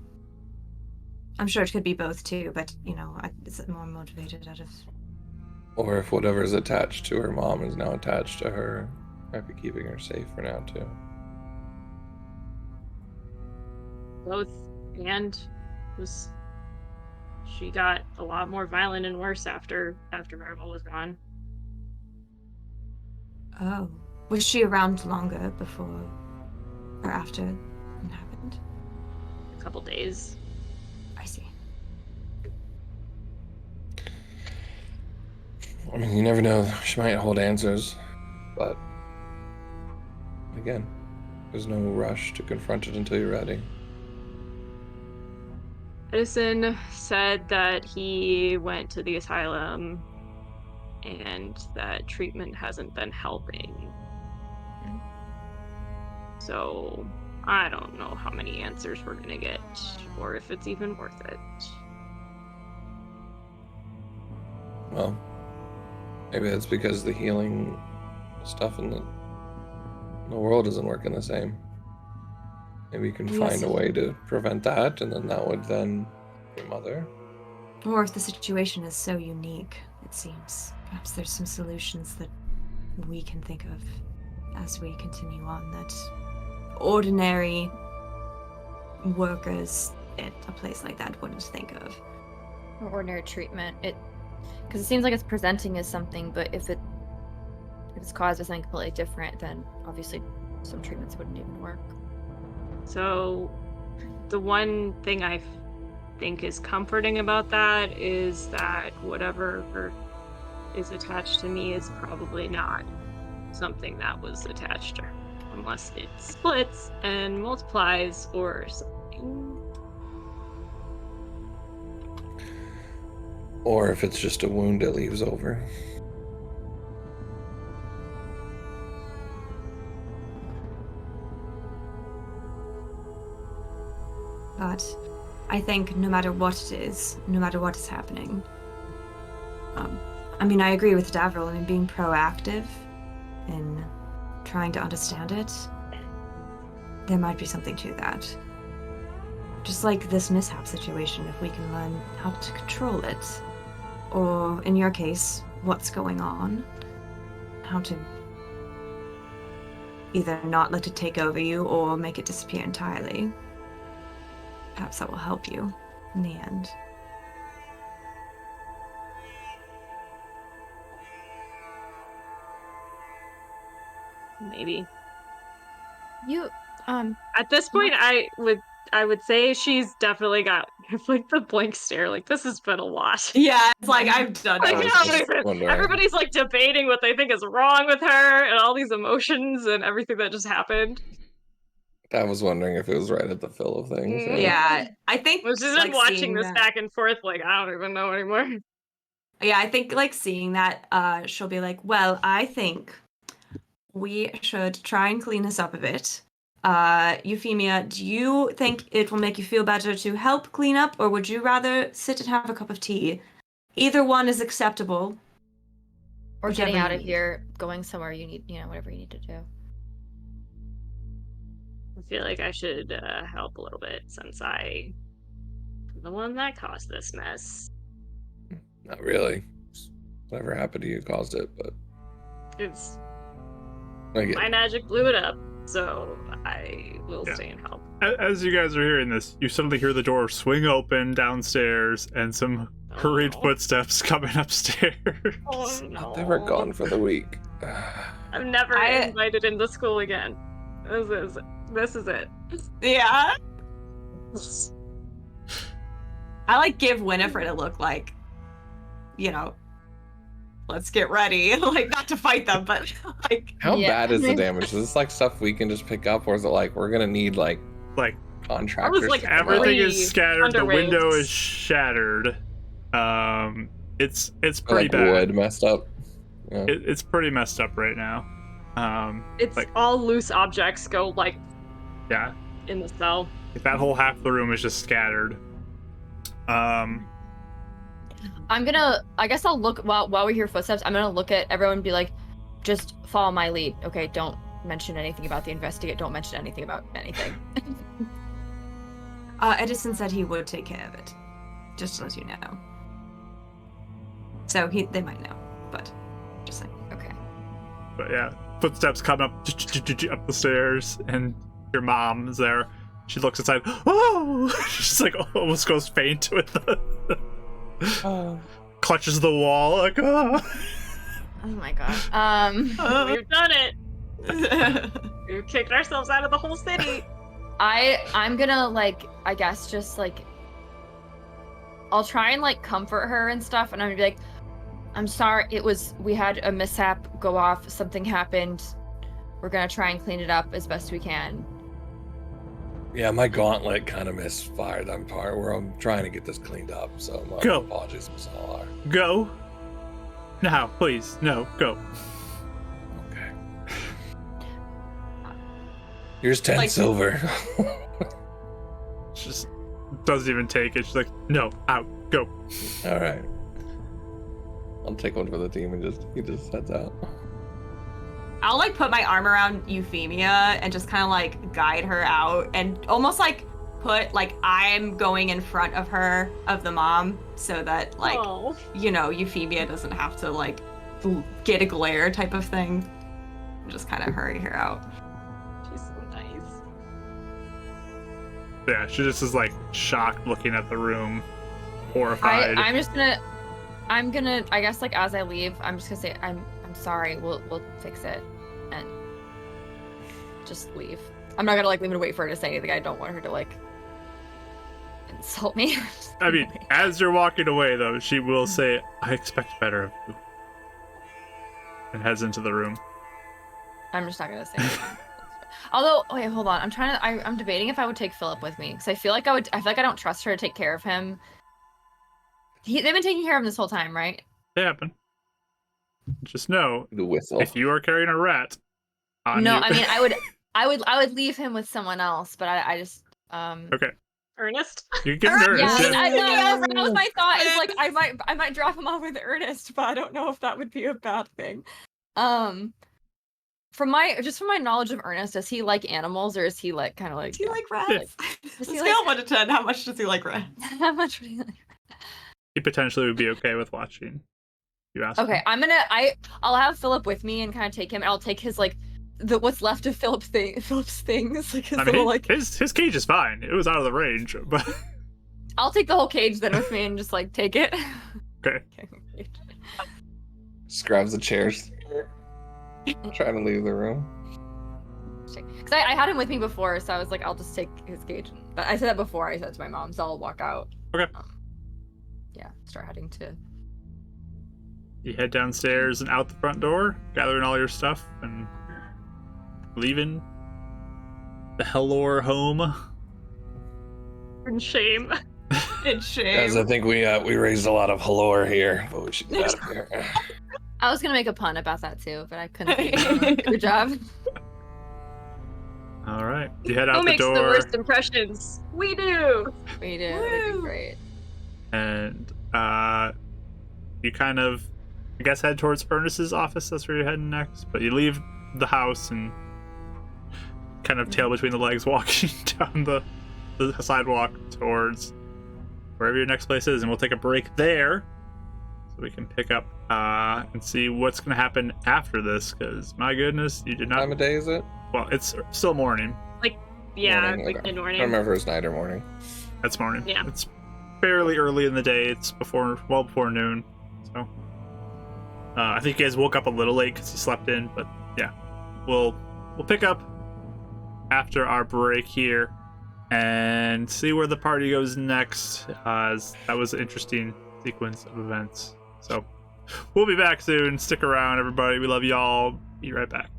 I'm sure it could be both too, but, is it more motivated out of... Or if whatever's attached to her mom is now attached to her, might be keeping her safe for now too. Both, and she got a lot more violent and worse after Marvel was gone. Oh. Was she around longer before or after it happened? A couple days. I see. I mean, you never know. She might hold answers, but again, there's no rush to confront it until you're ready. Edison said that he went to the asylum and that treatment hasn't been helping. So I don't know how many answers we're gonna get, or if it's even worth it. Well, maybe that's because the healing stuff in the world isn't working the same. Maybe you can find a way to prevent that, and then that would then your mother. Or if the situation is so unique, it seems. Perhaps there's some solutions that we can think of as we continue on that ordinary workers at a place like that wouldn't think of. Or ordinary treatment. Because it seems like it's presenting as something, but if it's caused by something completely different, then obviously some treatments wouldn't even work. So, the one thing I think is comforting about that is that whatever is attached to me is probably not something that was attached to her, unless it splits and multiplies or something. Or if it's just a wound that leaves over. But I think no matter what it is, no matter what is happening, I mean, I agree with Davril. I mean, being proactive in trying to understand it, there might be something to that. Just like this mishap situation, if we can learn how to control it, or in your case, what's going on, how to either not let it take over you or make it disappear entirely. Perhaps that will help you in the end. Maybe. You, At this point, I would say she's definitely got like the blank stare. Like, this has been a lot. Yeah, it's like I've done Like, it. everybody's like debating what they think is wrong with her and all these emotions and everything that just happened. I was wondering if it was right at the fill of things. Yeah, I think. Well, she's been watching this back and forth. Like, I don't even know anymore. Yeah, I think like seeing that, she'll be like, "Well, I think we should try and clean this up a bit. Euphemia, do you think it will make you feel better to help clean up, or would you rather sit and have a cup of tea? Either one is acceptable. Or getting out of here, going somewhere you need, whatever you need to do. I feel like I should help a little bit since I'm the one that caused this mess. Not really. Whatever happened to you caused it, but It's okay. My magic blew it up, so I will stay and help. As you guys are hearing this, you suddenly hear the door swing open downstairs and some hurried footsteps coming upstairs. Oh no. They were gone for the week. I'm never invited into school again. This is it. Yeah. I like give Winifred a look like, let's get ready. Like, not to fight them, but like. How bad is the damage? Is this like stuff we can just pick up, or is it like we're gonna need like contractors? Like everything is scattered. The window is shattered. It's pretty bad. Wood messed up. Yeah. It's pretty messed up right now. It's like all loose objects go like. Yeah. In the cell. That whole half of the room is just scattered. I'm gonna, I guess I'll look, while we hear footsteps, I'm gonna look at everyone and be like, just follow my lead, okay? Don't mention anything about the investigate, don't mention anything about anything. Edison said he would take care of it, just to let you know. So they might know, but just saying. Okay. But yeah, footsteps coming up the stairs, and your mom is there. She looks inside. Oh! She's like almost goes faint with the clutches the wall. Like, oh. Oh my god. We've done it. We've kicked ourselves out of the whole city. I'm gonna I guess just I'll try and comfort her and stuff, and I'm gonna be like, I'm sorry, we had a mishap go off, something happened. We're gonna try and clean it up as best we can. Yeah, my gauntlet kind of misfired that part where I'm trying to get this cleaned up, so my apologies, Miss Allar. Go. Now, please. No, go. Okay. Here's 10 silver. She just doesn't even take it. She's like, no, out, go. All right. I'll take one for the team and he just heads out. I'll put my arm around Euphemia and just kind of guide her out and almost put I'm going in front of her, of the mom, so that Euphemia doesn't have to get a glare type of thing. Just kind of hurry her out. She's so nice. Yeah, she just is shocked looking at the room, horrified. I'm gonna I guess as I leave, I'm just gonna say I'm sorry, we'll fix it, and just leave. I'm not gonna like leave and wait for her to say anything. I don't want her to like insult me. I mean, as you're walking away, though, she will say, "I expect better of you," and heads into the room. I'm just not gonna say anything. Although, wait, hold on. I'm debating if I would take Philip with me because I feel like I don't trust her to take care of him. They've been taking care of him this whole time, right? They happen. Just know, The whistle. if you are carrying a rat on No, you... I mean, I would leave him with someone else, but I just Okay. Ernest? You can give him Ernest. Yeah, Yeah. that was my thought. Is like I might drop him off with Ernest, but I don't know if that would be a bad thing. From my knowledge of Ernest, does he like animals or is he like kind of like? Does he like rats? Does On he a scale of 1 to 10, how much does he like rats? How much would he like? He potentially would be okay with watching. You ask. Okay, him. I'll have Philip with me and kind of take him, and I'll take his like what's left of Philip's things, like his little like his cage is fine. It was out of the range, but I'll take the whole cage then with me and just like take it. Okay. Just grabs the chairs. Trying to leave the room. Because I had him with me before, so I was like, I'll just take his cage. But I said that before. I said it to my mom, so I'll walk out. Okay. Yeah, start heading to. You head downstairs and out the front door, gathering all your stuff and leaving the Hellor home. In shame. It's shame. Guys, I think we raised a lot of halor here, but we should get out of here. I was gonna make a pun about that too, but I couldn't. Good job. All right, you head out Who the makes door. the worst impressions? We do. We do. We do great. And you kind of, I guess, head towards Ernest's office. That's where you're heading next. But you leave the house and kind of tail between the legs, walking down the sidewalk towards wherever your next place is. And we'll take a break there so we can pick up and see what's going to happen after this. Because my goodness, you did not. What time of day is it? Well, it's still morning. Yeah, Morning, like okay. mid-morning. I don't remember if it's night or morning. That's morning. Yeah. It's fairly early in the day. It's well before noon. So I think you guys woke up a little late because you slept in. But yeah, we'll pick up after our break here and see where the party goes next. As that was an interesting sequence of events. So we'll be back soon. Stick around, everybody. We love y'all. Be right back.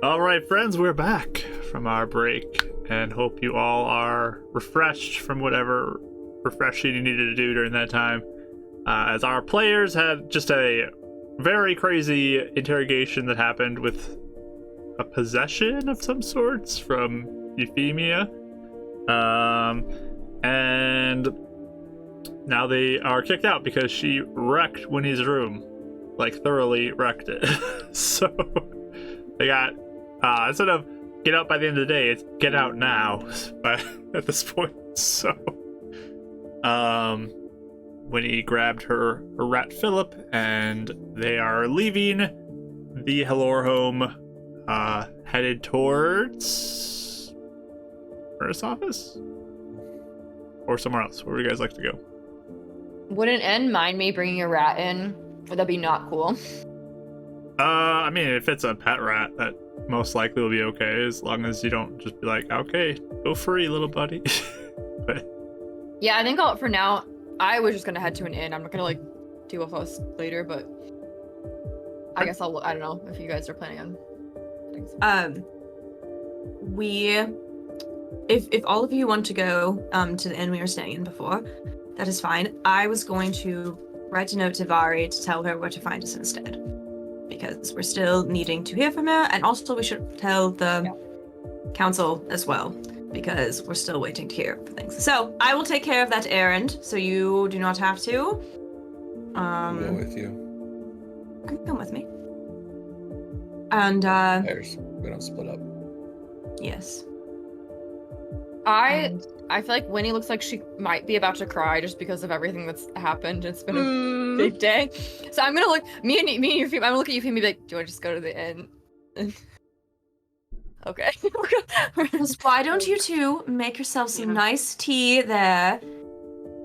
All right, friends, we're back from our break, and hope you all are refreshed from whatever refreshing you needed to do during that time. As our players had just a very crazy interrogation that happened with a possession of some sorts from Euphemia. And now they are kicked out because she wrecked Winnie's room. Like, thoroughly wrecked it. So they got, instead of get out by the end of the day, it's get out now at this point. So, Winnie grabbed her rat Philip, and they are leaving the Hellor home, headed towards First office? Or somewhere else? Where would you guys like to go? Would an N mind me bringing a rat in? Would that be not cool? I mean, if it's a pet rat, that most likely will be okay, as long as you don't just be like, okay, go free, little buddy. But yeah, I think for now, I was just gonna head to an inn. I'm not gonna like deal with us later, but I guess I don't know if you guys are planning on things. If all of you want to go to the inn we were staying in before, that is fine. I was going to write a note to Vari to tell her where to find us instead, because we're still needing to hear from her, and also we should tell the council as well, because we're still waiting to hear for things. So I will take care of that errand, so you do not have to. I'll go with you. You can come with me. And We don't split up. yes. I feel like Winnie looks like she might be about to cry just because of everything that's happened. It's been a big day. So I'm gonna look me and Euphemia, I'm gonna look at Euphemia and be like, do I just go to the inn? Okay. Why don't you two make yourself some nice tea there?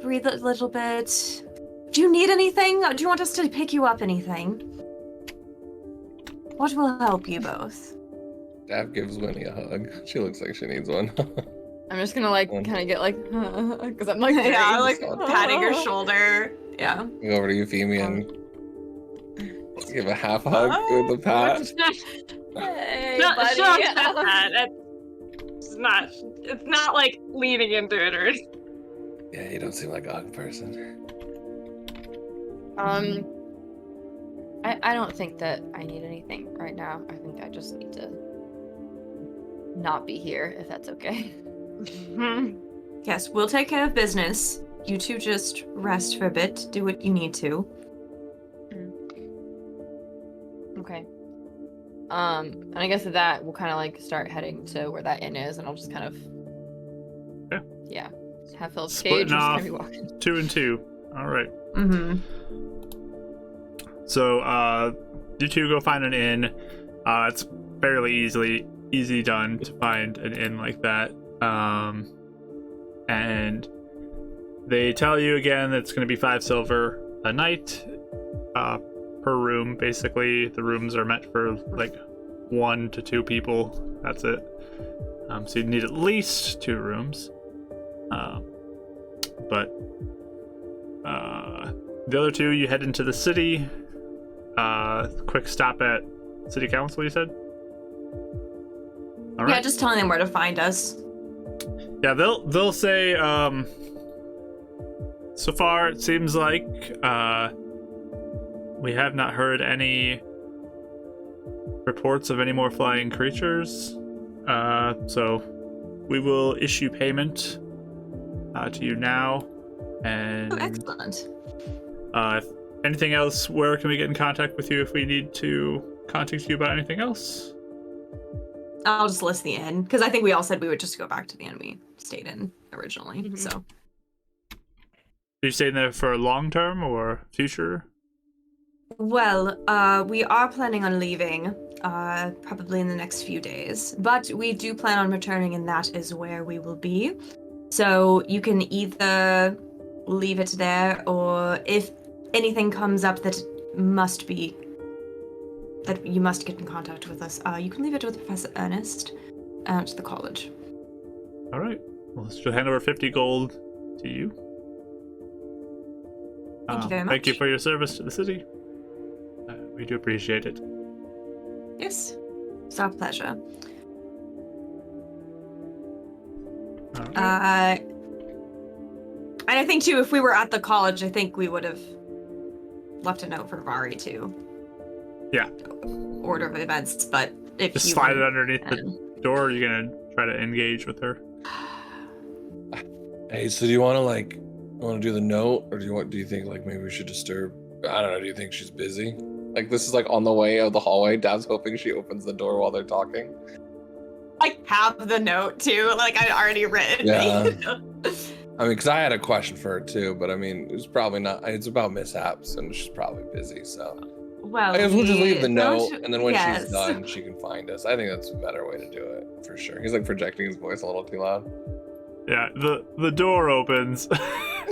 Breathe a little bit. Do you need anything? Do you want us to pick you up anything? What will help you both? Dav gives Winnie a hug. She looks like she needs one. I'm just gonna like kind of get like, because I'm like, Yeah, like Oh. patting her shoulder. Yeah. Go over to Euphemia and give a half hug with a pat. Hey, No, buddy. she don't accept that. It's not like leaning into it or anything. Yeah, you don't seem like a hug person. I don't think that I need anything right now. I think I just need to not be here, if that's okay. Yes, we'll take care of business. You two just rest for a bit. Do what you need to. Okay. And I guess with that, we'll kind of like start heading to where that inn is, and I'll just kind of, have Philip's Splitting cage. off Just walking. 2 and 2. All right. Mm-hmm. So, you two go find an inn. It's fairly easy done to find an inn like that. And they tell you again that it's going to be 5 silver a night per room. Basically, the rooms are meant for like 1 to 2 people. That's it. So you need at least 2 rooms. But the other 2, you head into the city. Quick stop at city council, you said? All right. Yeah, just telling them where to find us. Yeah, they'll say, so far it seems like we have not heard any reports of any more flying creatures. So we will issue payment to you now. And Excellent. if anything else, where can we get in contact with you if we need to contact you about anything else? I'll just list the inn, because I think we all said we would just go back to the inn we stayed in originally. Mhm. So Are you staying there for long term or future? well, we are planning on leaving probably in the next few days, but we do plan on returning, and that is where we will be. So you can either leave it there, or if anything comes up that you must get in contact with us, you can leave it with Professor Ernest at the college. All right. Well, she'll hand over 50 gold to you. Thank you very Thank you much. for your service to the city. We do appreciate it. Yes. It's our pleasure. Alright. And I think too, if we were at the college, I think we would have left a note for Vari too. Yeah. Order of events, but if Just you slide it want- underneath the door, or are you gonna try to engage with her? Hey, so do you want to do the note, or do you think like maybe we should disturb? I don't know. Do you think she's busy? Like this is like on the way of the hallway. Dad's hoping she opens the door while they're talking. I have the note too, like I'd already written. Yeah. I mean, because I had a question for her too, but I mean, it's probably not. It's about Mishaps, and she's probably busy. So, Well, I guess we'll just leave the note, don't- and then when yes. she's done, she can find us. I think that's a better way to do it for sure. He's like projecting his voice a little too loud. Yeah, the door opens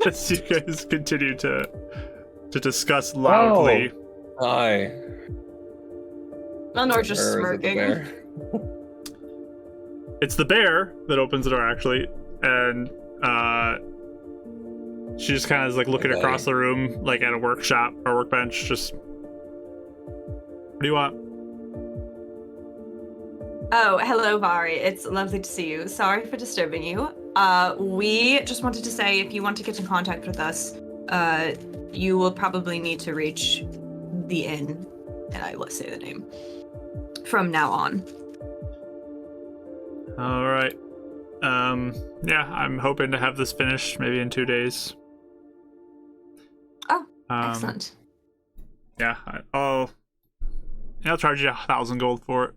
as you guys continue to discuss loudly. Hi. Eleanor's just Or is it the smirking. bear? It's the bear that opens the door actually, and she just kind of is like looking Okay. across the room, like at a workshop or workbench. Just, what do you want? Oh, hello, Vari. It's lovely to see you. Sorry for disturbing you. We just wanted to say if you want to get in contact with us, you will probably need to reach the inn, and I will say the name from now on. All right. Yeah, I'm hoping to have this finished maybe in 2 days. Oh, excellent. Yeah, I'll charge you 1,000 gold for it.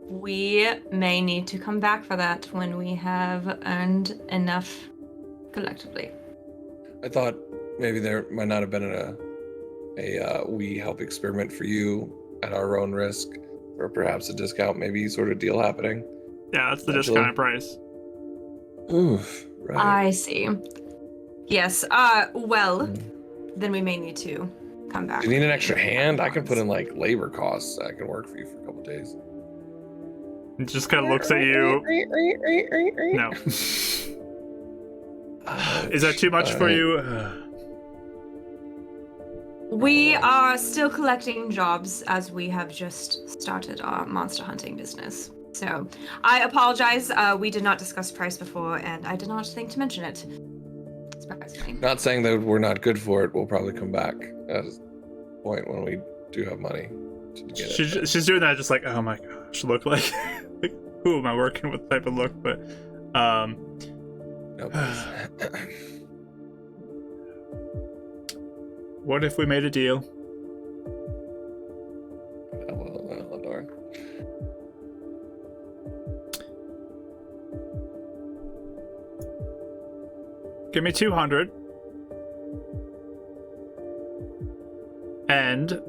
We may need to come back for that when we have earned enough collectively. I thought maybe there might not have been a we help experiment for you at our own risk, or perhaps a discount, maybe sort of deal happening. Yeah, that's the Actually. discounted price. Oof, right. I see. Yes. Then we may need to come back. Do you need with an extra the hand? I can put in funds. like labor costs. I can work for you for a couple days. It just kind of looks at you. No. Is that too much for you? We are still collecting jobs as we have just started our monster hunting business. So I apologize. We did not discuss price before, and I did not think to mention it. Surprisingly. Not saying that we're not good for it. We'll probably come back at a point when we do have money to get it. She's doing that just like, oh my gosh, look like, like who am I working with type of look, but No, what if we made a deal? Eleanor. Give me 200. And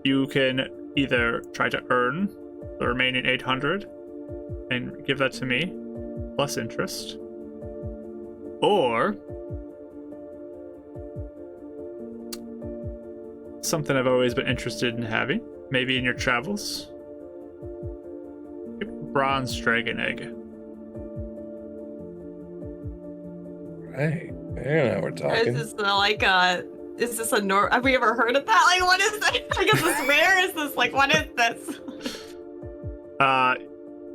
you can either try to earn the remaining 800 and give that to me, plus interest. Or something I've always been interested in having, maybe in your travels. Bronze dragon egg. Right. Yeah, we're talking. Is this a have we ever heard of that? Like, what is that? Like, is this rare? Is this like, what is this?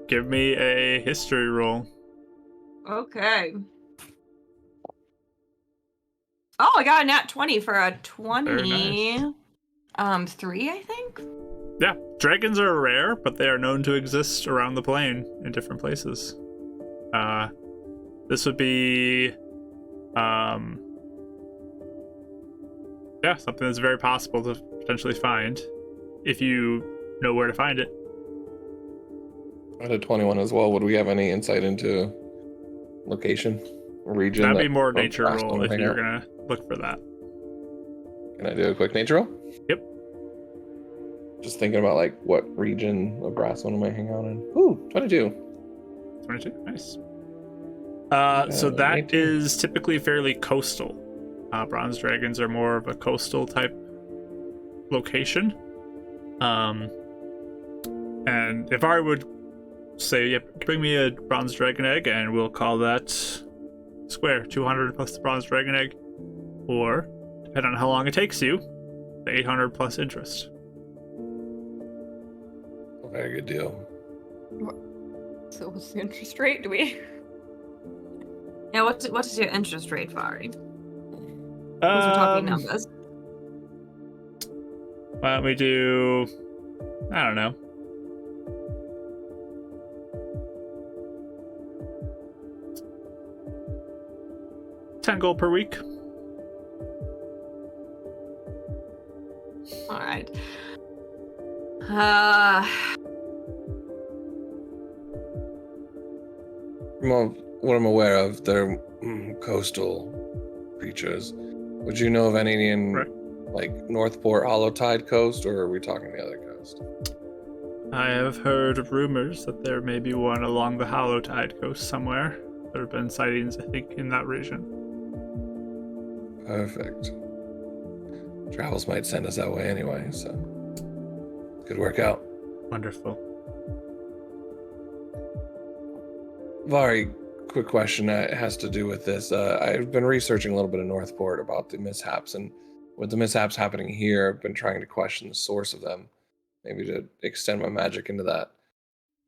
Give me a history roll. Okay. Oh, I got a nat 20 for a 20. Very 3, I think. Yeah, dragons are rare, but they are known to exist around the plane in different places. This would be, yeah, something that's very possible to potentially find if you know where to find it. I had a 21 as well. Would we have any insight into location, region? That'd be that more the nature brass roll one if hang you're out? gonna look for that. Can I do a quick nature roll? Yep. Just thinking about like what region of brass one might hang out in. Ooh, 22. 22, nice. So that 18. is typically fairly coastal. Bronze dragons are more of a coastal type location. And if I would say, yep, bring me a bronze dragon egg, and we'll call that square, 200 plus the bronze dragon egg, or, depending on how long it takes you, the 800 plus interest. Very good deal. So what's the interest rate? Do we? Yeah, what is your interest rate, Vari? Because we're talking numbers. Why don't we do, I don't know, 10 gold per week. All right. From what I'm aware of, they're coastal creatures. Would you know of any in like Northport Hollow Tide coast, or are we talking the other coast? I have heard rumors that there may be one along the Hollow Tide coast somewhere. There have been sightings, I think, in that region. Perfect. Travels might send us that way anyway, so could work out. Wonderful. Vari, quick question that has to do with this. I've been researching a little bit of Northport about the mishaps, and with the mishaps happening here, I've been trying to question the source of them, maybe to extend my magic into that.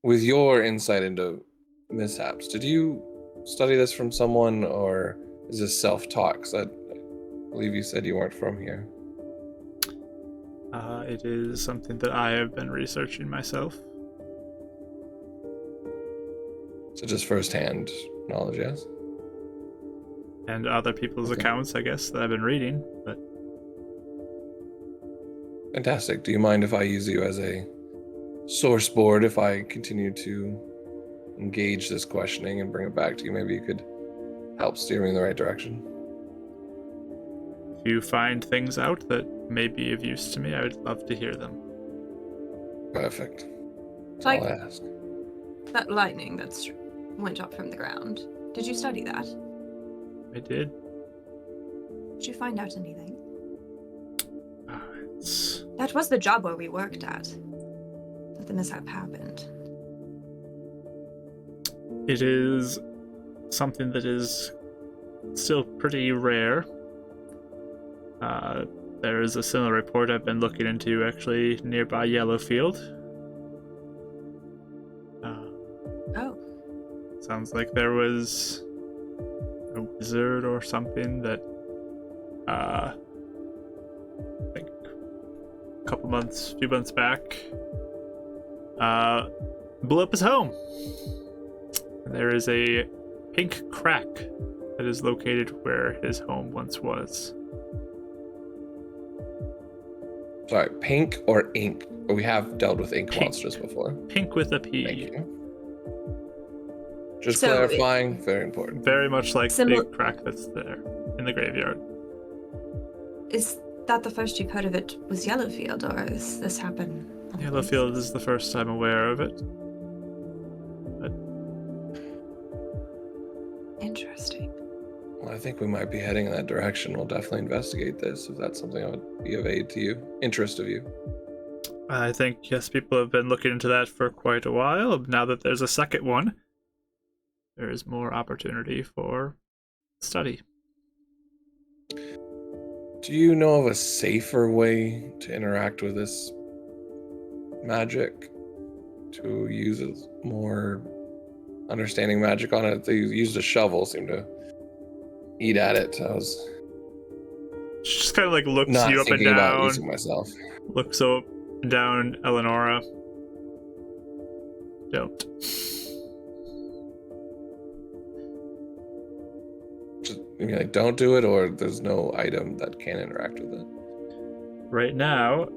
With your insight into mishaps, did you study this from someone, or is this self-taught? Because I believe you said you weren't from here. It is something that I have been researching myself. So just first-hand knowledge, yes? And other people's accounts, I guess, that I've been reading, but... Fantastic. Do you mind if I use you as a source board if I continue to engage this questioning and bring it back to you? Maybe you could help steer me in the right direction. If you find things out that may be of use to me, I would love to hear them. Perfect. That's Like all I ask. that lightning that's went up from the ground. Did you study that? I did. Did you find out anything? It's... That was the job where we worked at. That the mishap happened. It is something that is still pretty rare. There is a similar report I've been looking into actually nearby Yellowfield. Oh. Sounds like there was a wizard or something that like a few months back blew up his home. There is a pink crack that is located where his home once was. Sorry, pink or ink? We have dealt with ink Pink. monsters before. Pink with a P. Thank you. Just So clarifying, very important. Very much like the Similar- crack that's there in the graveyard. Is that the first you've heard of it was Yellowfield, or has this happened? Yellowfield is the first time aware of it. Interesting. Well, I think we might be heading in that direction. We'll definitely investigate this if that's something that would be of aid to you, interest of you. I think, yes, people have been looking into that for quite a while. Now that there's a second one, there is more opportunity for study. Do you know of a safer way to interact with this magic? To use more understanding magic on it? They used a shovel, seemed to eat at it. I was She just kind of like looks not you up and thinking about down. using myself. Looks up and down, Eleonora. Don't. Just, you mean like don't do it, or there's no item that can interact with it? Right now,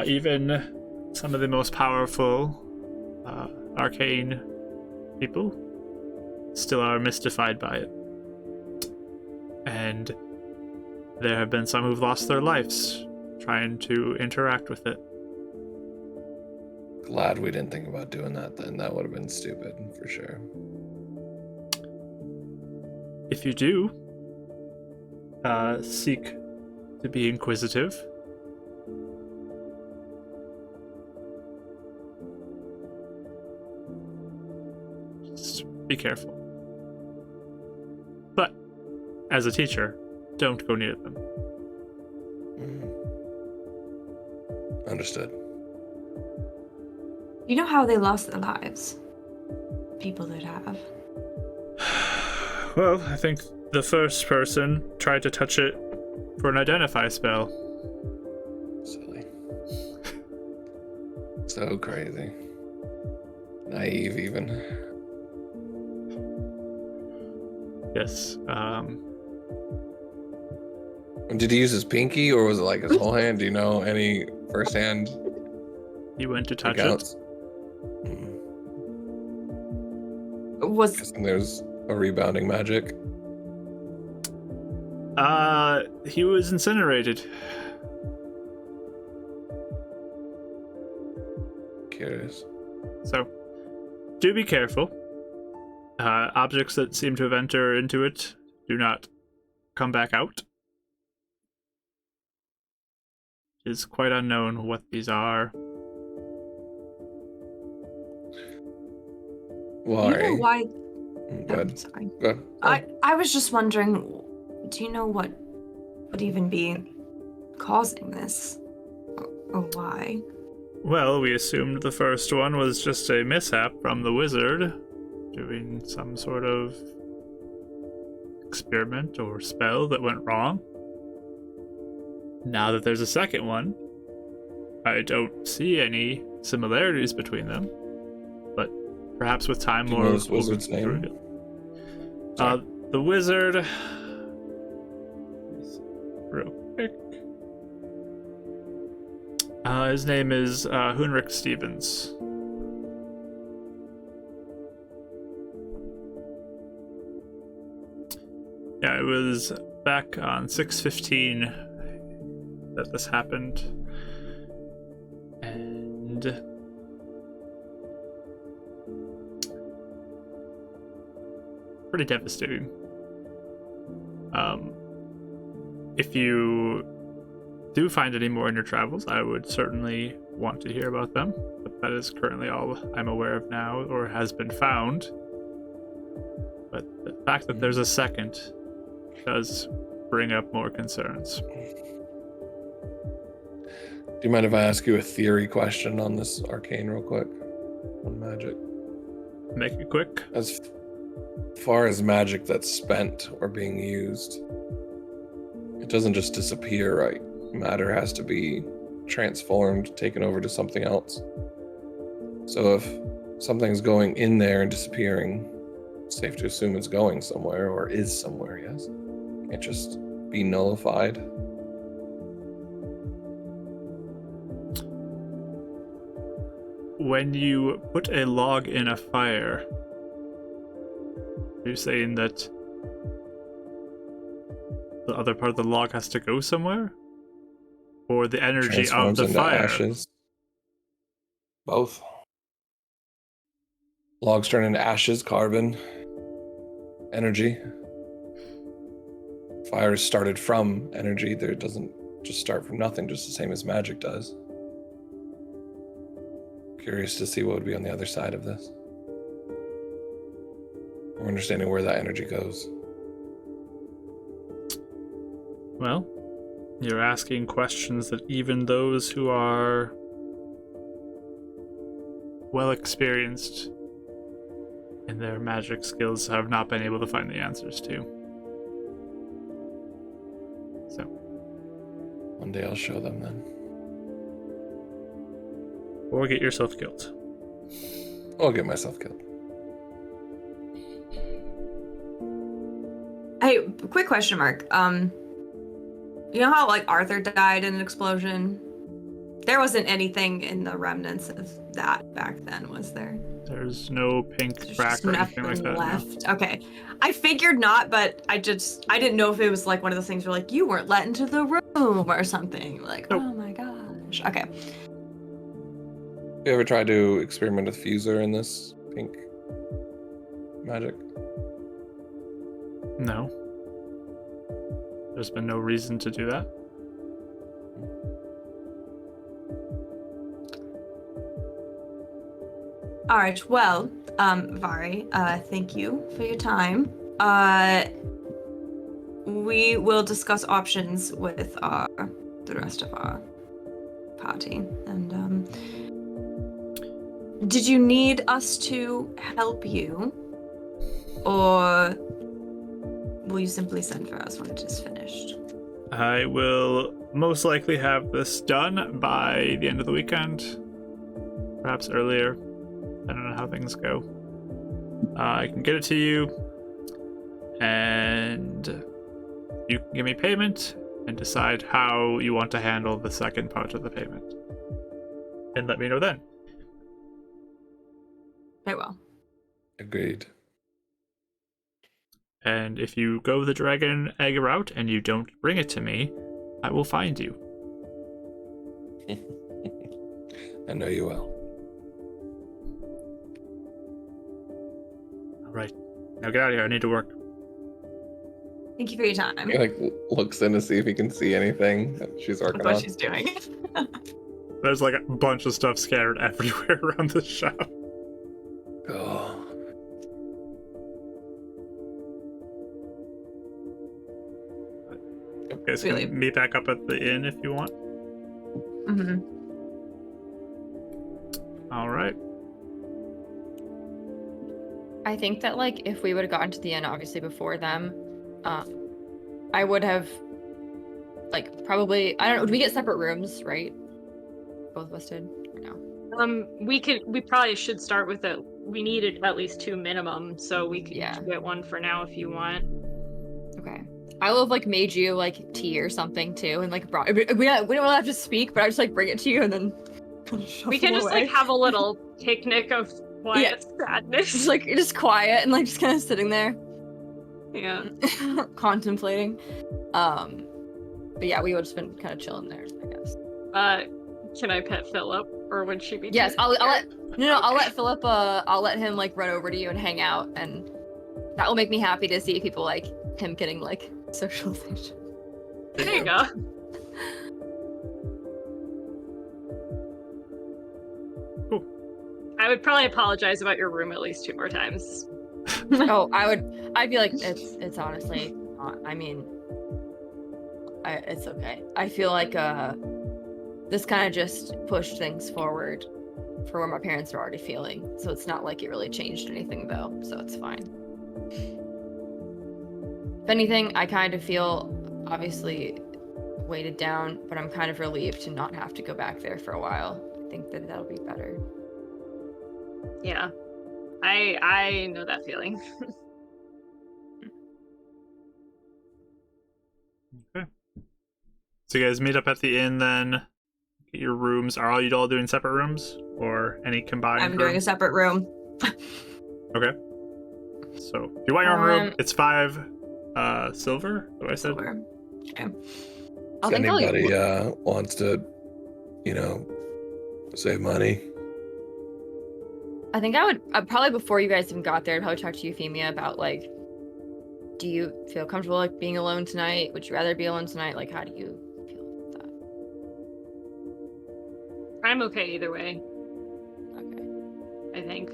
even some of the most powerful arcane people still are mystified by it. And there have been some who've lost their lives trying to interact with it. Glad we didn't think about doing that then. That would have been stupid, for sure. If you do seek to be inquisitive, just be careful. But as a teacher, don't go near them. Understood. You know how they lost their lives? People that have. Well, I think the first person tried to touch it for an identify spell. Silly. So crazy. Naive, even. Yes. Did he use his pinky or was it like his whole hand? Do you know any firsthand He went to touch accounts? Was Guessing there's a rebounding magic. it. He was incinerated. Curious. So, do be careful. Objects that seem to have entered into it do not come back out. It is quite unknown what these are. Why? You know why? Go ahead. I'm sorry. Go ahead. I was just wondering, do you know what would even be causing this? Or why? Well, we assumed the first one was just a mishap from the wizard doing some sort of experiment or spell that went wrong. Now that there's a second one, I don't see any similarities between them, but perhaps with time Do you more know this wizard's name? revealed. The wizard, real quick. His name is Hunrik Stevens. Yeah, it was back on 6/15 that this happened. And pretty devastating. If you do find any more in your travels, I would certainly want to hear about them, but that is currently all I'm aware of now, or has been found. But the fact that there's a second does bring up more concerns. Do you mind if I ask you a theory question on this arcane real quick? On magic. Make it quick. As far as magic that's spent or being used, it doesn't just disappear, right? Matter has to be transformed, taken over to something else. So if something's going in there and disappearing, it's safe to assume it's going somewhere, or is somewhere, yes? Can't just be nullified. When you put a log in a fire, you're saying that the other part of the log has to go somewhere? Or the energy of Transforms the into fire? ashes. Both. Logs turn into ashes, carbon, energy. Fire is started from energy. There, it doesn't just start from nothing, just the same as magic does. Curious to see what would be on the other side of this. Or understanding where that energy goes. Well, you're asking questions that even those who are well experienced in their magic skills have not been able to find the answers to. So, One day I'll show them then. or get yourself killed. I'll get myself killed. Hey, quick question mark. You know how like Arthur died in an explosion? There wasn't anything in the remnants of that back then, was there? There's no pink There's crack just or anything like nothing that. No. left. Okay. I figured not, but I didn't know if it was like one of those things where like you weren't let into the room or something. Like, Nope. oh my gosh. Okay. You ever tried to experiment with Fuser in this pink magic? No. There's been no reason to do that. All right. Well, Vari, thank you for your time. we will discuss options with the rest of our party. And did you need us to help you, or will you simply send for us when it is finished? I will most likely have this done by the end of the weekend, perhaps earlier. I don't know how things go. I can get it to you, and you can give me payment and decide how you want to handle the second part of the payment. And let me know then. Very well. Agreed. And if you go the dragon egg route and you don't bring it to me, I will find you. I know you will. All right. Now get out of here. I need to work. Thank you for your time. He looks in to see if he can see anything that she's working What on. she's doing. There's like a bunch of stuff scattered everywhere around the shop. Oh. You guys can meet back up at the inn if you want. Mm-hmm. All right. I think that like if we would have gotten to the inn obviously before them, I would have like probably, I don't know, do we get separate rooms, right? Both of us did or no? We probably should start with we needed at least 2 minimum, so we could Yeah. get one for now if you want. Okay. I will have like made you like tea or something too, and like brought. We don't really have to speak, but I just like bring it to you and then. We can just away. like have a little picnic of quiet sadness. Just quiet and like just kind of sitting there. Yeah. Contemplating. But yeah, we would just been kind of chilling there, I guess. Can I pet Philip, or would she be? Yes, I'll let Philip. I'll let him like run over to you and hang out, and that will make me happy to see people like him getting like socialization. There you go. Cool. I would probably apologize about your room at least 2 more times. Oh, I'd be like, it's honestly not. I mean, it's okay. I feel like this kind of just pushed things forward for what my parents are already feeling. So it's not like it really changed anything though, so it's fine. If anything, I kind of feel obviously weighted down, but I'm kind of relieved to not have to go back there for a while. I think that'll be better. Yeah. I know that feeling. Okay. So you guys meet up at the inn then. Get your rooms. Are all you all doing separate rooms or any combined? I'm doing a separate room. Okay. So if you want your own room, it's 5 silver. What I said. Silver. Okay. If anybody wants to, save money. I think I would probably before you guys even got there, I'd probably talk to Euphemia about like, do you feel comfortable like being alone tonight? Would you rather be alone tonight? Like, how do you feel about that? I'm okay either way. Okay. I think.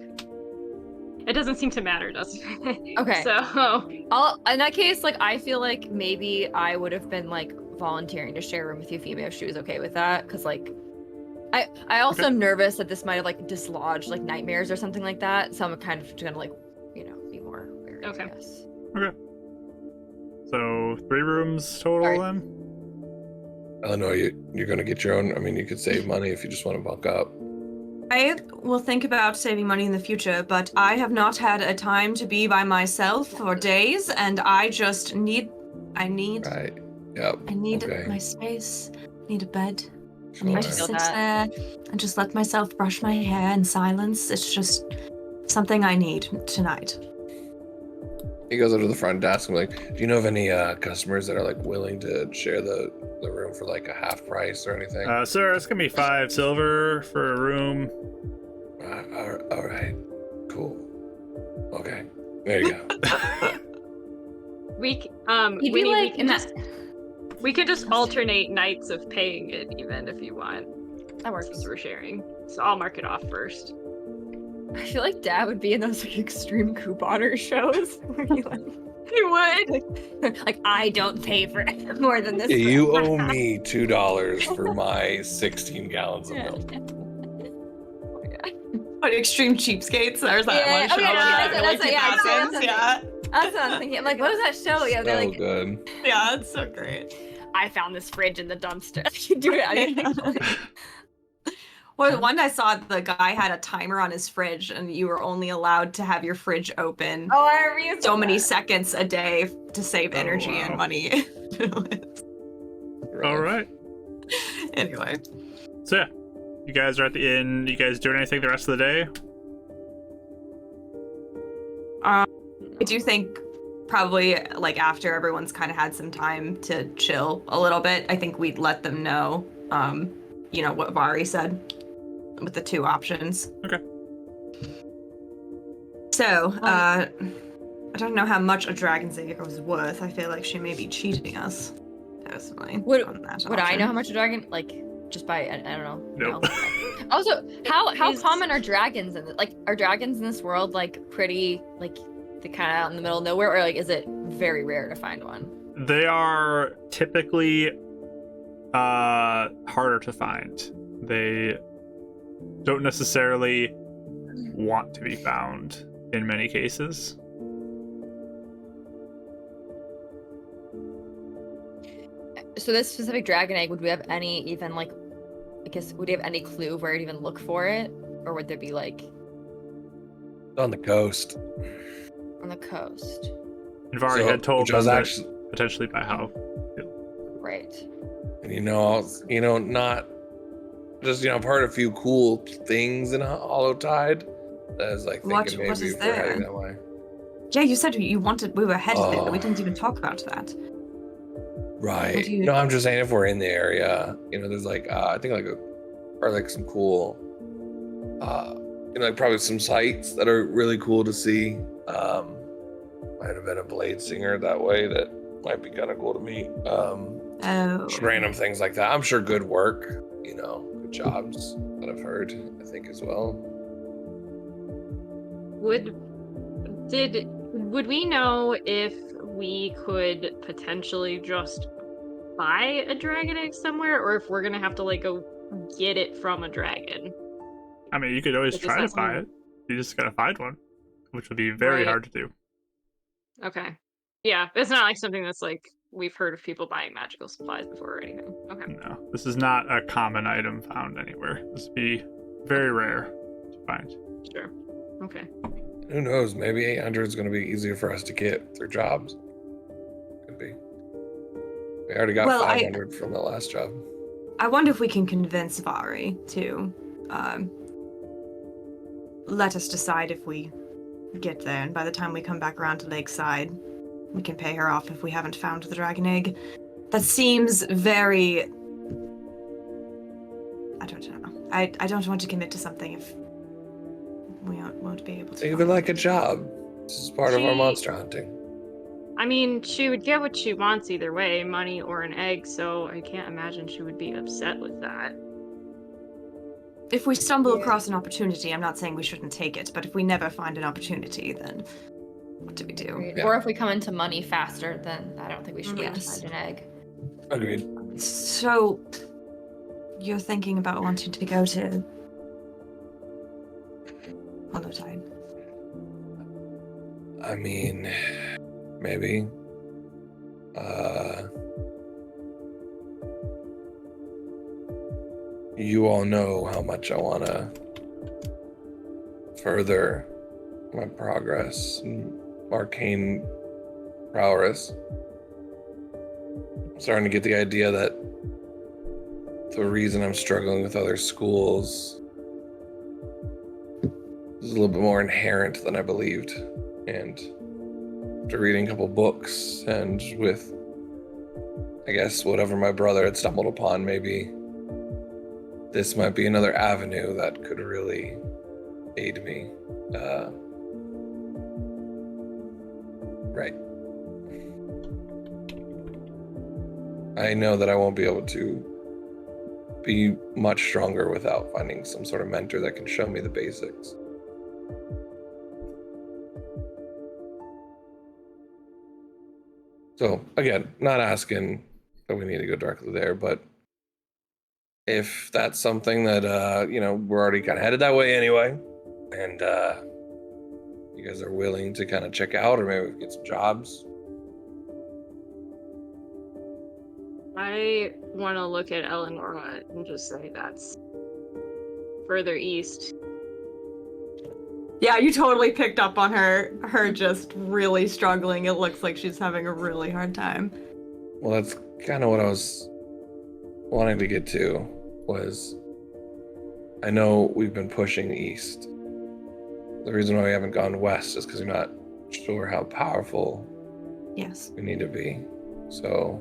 It doesn't seem to matter, does it? Okay. So In that case, like I feel like maybe I would have been like volunteering to share a room with Euphemia if she was okay with that, because like I also am nervous that this might have like dislodged like nightmares or something like that. So I'm kind of gonna like, be more wary. Okay. I guess. Okay. So 3 rooms total then? Eleanor, you're gonna get your own. I mean, you could save money if you just want to bulk up. I will think about saving money in the future, but I have not had a time to be by myself for days, and I just need. Right. Yep. I need okay. my space. I need a bed. I Sure. need I to feel sit that. there and just let myself brush my hair in silence. It's just something I need tonight. He goes up to the front desk and like, do you know of any customers that are like willing to share the room for like a half price or anything? Sir, it's gonna be 5 silver for a room. All right. Cool. Okay. There you go. we You'd be like in that. We could just alternate nights of paying it even if you want. That works. Since we're sharing. So I'll mark it off first. I feel like Dad would be in those like extreme couponer shows. Where he like He would. Like, I don't pay for more than this. You owe me $2 for my 16 gallons of milk. What, extreme cheapskates? There's that Yeah. one show. Oh, yeah, in that's the it, early yeah, 2000s, yeah. That's what I'm thinking. I'm like, what is that show? Yeah, they're So like, good. Yeah, it's so great. I found this fridge in the dumpster. Do it. I didn't. Well, one I saw the guy had a timer on his fridge, and you were only allowed to have your fridge open Oh, I remember so many seconds a day to save energy and wow. money. All right. Anyway, So yeah, you guys are at the inn. You guys doing anything the rest of the day? I do think probably like after everyone's kind of had some time to chill a little bit, I think we'd let them know, you know, what Vari said with the 2 options. Okay. So, I don't know how much a dragon's egg was worth. I feel like she may be cheating us, personally. Would on that I option. know how much a dragon, like, just by, I don't know. Nope. No. Also, how common are dragons in like, are dragons in this world, like, pretty, like, they kind of out in the middle of nowhere, or, like, is it very rare to find one? They are typically harder to find. They don't necessarily want to be found in many cases. So this specific dragon egg, would we have any even, like, I guess, would we have any clue where to even look for it? Or would there be, like, On the coast. on the coast? And Vari So, had told which I was them that actually, potentially by how. Right. and not just, I've heard a few cool things in Hollow Tide. I was like What thinking is maybe if we're heading there? that way. Yeah, you said we were headed there, but we Oh. didn't even talk about that. Right. What do you- No, I'm just saying if we're in the area, there's like I think like some cool like probably some sites that are really cool to see. Might have been a blade singer that way that might be kind of cool to meet. Oh. Just random things like that. I'm sure good work, good jobs that I've heard, I think as well. Would we know if we could potentially just buy a dragon egg somewhere, or if we're gonna have to like go get it from a dragon? I mean, you could always Is try that to buy it. You just gotta find one, which would be very Right. hard to do. Okay. Yeah, it's not like something that's like we've heard of people buying magical supplies before or anything. Okay. No, this is not a common item found anywhere. This would be very rare to find. Sure. Okay. Who knows? Maybe 800 is going to be easier for us to get through jobs. Could be. We already got Well, 500 from the last job. I wonder if we can convince Vari to let us decide if we get there, and by the time we come back around to Lakeside, we can pay her off if we haven't found the dragon egg. That seems very... I don't know. I don't want to commit to something if we won't be able to. Think of it like a job. This is part of our She- monster hunting. I mean, she would get what she wants either way, money or an egg, so I can't imagine she would be upset with that. If we stumble Yeah. across an opportunity, I'm not saying we shouldn't take it, but if we never find an opportunity, then what do we do? Right. Yeah. Or if we come into money faster, then I don't think we should be able to Yes. find an egg. Agreed. So, you're thinking about wanting to go to Hollow Tide? I mean, maybe. You all know how much I want to further my progress in arcane prowess. I'm starting to get the idea that the reason I'm struggling with other schools is a little bit more inherent than I believed. And after reading a couple books and with, I guess, whatever my brother had stumbled upon, maybe this might be another avenue that could really aid me. Right. I know that I won't be able to be much stronger without finding some sort of mentor that can show me the basics. So again, not asking that we need to go directly there, but if that's something that we're already kind of headed that way anyway, and you guys are willing to kind of check out, or maybe get some jobs. I want to look at Eleanor and just say that's further east. Yeah, you totally picked up on her just really struggling. It looks like she's having a really hard time. Well, that's kind of what I was wanting to get to, was I know we've been pushing east. The reason why we haven't gone west is because we're not sure how powerful Yes. we need to be. So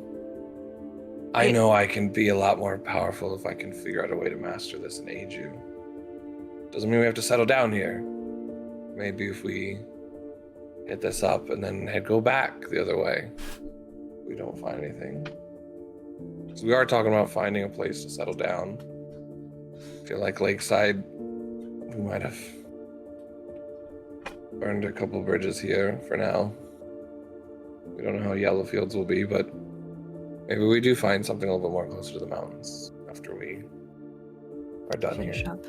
I know I can be a lot more powerful if I can figure out a way to master this and aid you. Doesn't mean we have to settle down here. Maybe if we hit this up and then go back the other way, we don't find anything. So we are talking about finding a place to settle down. I feel like Lakeside, we might have burned a couple bridges here for now. We don't know how Yellowfields will be, but maybe we do find something a little bit more closer to the mountains after we are done Finish here. up.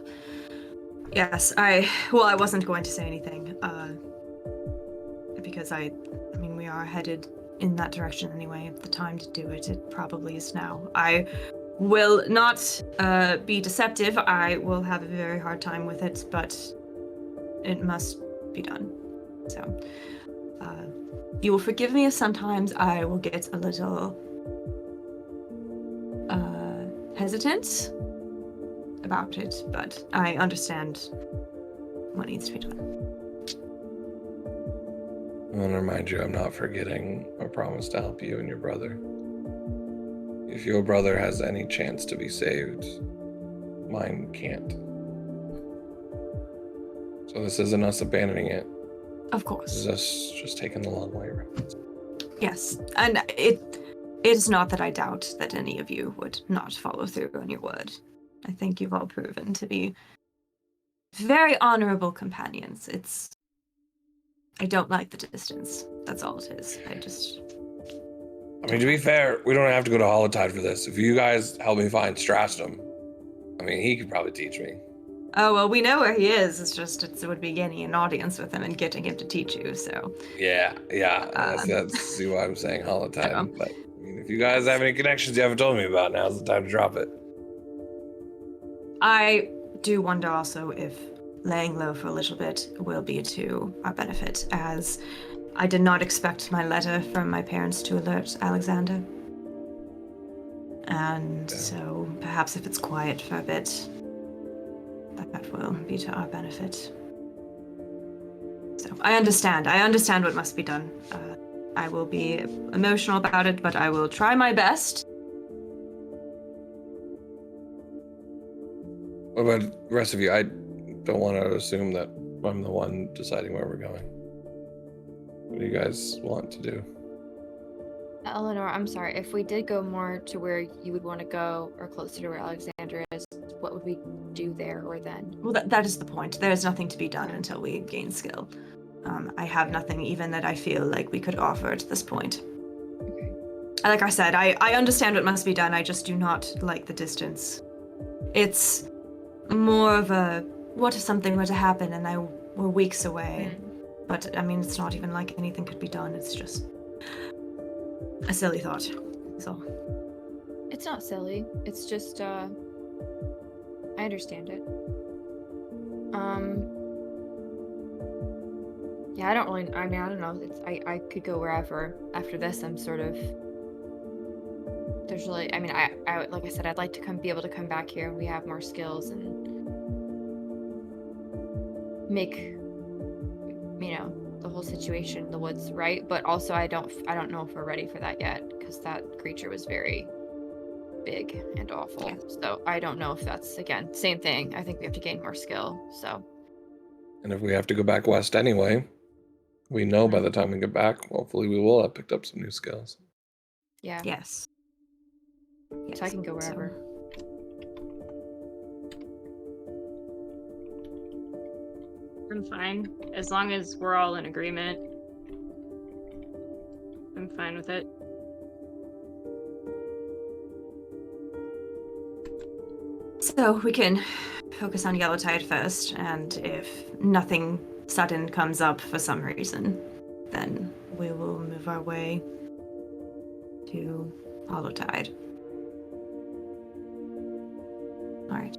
Yes, I wasn't going to say anything, because we are headed in that direction anyway. If the time to do it, it probably is now. I will not be deceptive. I will have a very hard time with it, but it must be done. So, you will forgive me if sometimes I will get a little hesitant about it, but I understand what needs to be done. I want to remind you, I'm not forgetting our promise to help you and your brother. If your brother has any chance to be saved, mine can't. So this isn't us abandoning it. Of course. This is us just taking the long way around. Yes, and it is not that I doubt that any of you would not follow through on your word. I think you've all proven to be very honorable companions. I don't like the distance. That's all it is. I mean, to be fair, we don't have to go to Holotide for this. If you guys help me find Strastum, he could probably teach me. Oh, well, we know where he is. It would be getting an audience with him and getting him to teach you, so. Yeah. That's why I'm saying Holotide. But if you guys have any connections you haven't told me about, now's the time to drop it. I do wonder also if laying low for a little bit will be to our benefit, as I did not expect my letter from my parents to alert Alexander. And so perhaps if it's quiet for a bit, that will be to our benefit. So I understand what must be done. I will be emotional about it, but I will try my best. What about the rest of you? I don't want to assume that I'm the one deciding where we're going. What do you guys want to do? Eleanor, I'm sorry. If we did go more to where you would want to go, or closer to where Alexander is, what would we do there or then? Well, that is the point. There is nothing to be done until we gain skill. I have nothing even that I feel like we could offer at this point. Okay. Like I said, I understand what must be done. I just do not like the distance. It's more of a, what if something were to happen and we're weeks away? But, it's not even like anything could be done. It's just a silly thought. So. It's not silly. It's just, I understand it. Yeah, I don't know. I could go wherever. After this, I'm sort of, there's really, I like I said, I'd like to be able to come back here and we have more skills and make, the whole situation in the woods right. But also I don't know if we're ready for that yet, because that creature was very big and awful. Yeah. So I don't know if that's, again, same thing. I think we have to gain more skill. So. And if we have to go back west anyway, we know by the time we get back, hopefully we will have picked up some new skills. Yeah. Yes. So I can go wherever. I'm fine, as long as we're all in agreement. I'm fine with it. So we can focus on Yellowtide first, and if nothing sudden comes up for some reason, then we will move our way to Hollowtide. All right.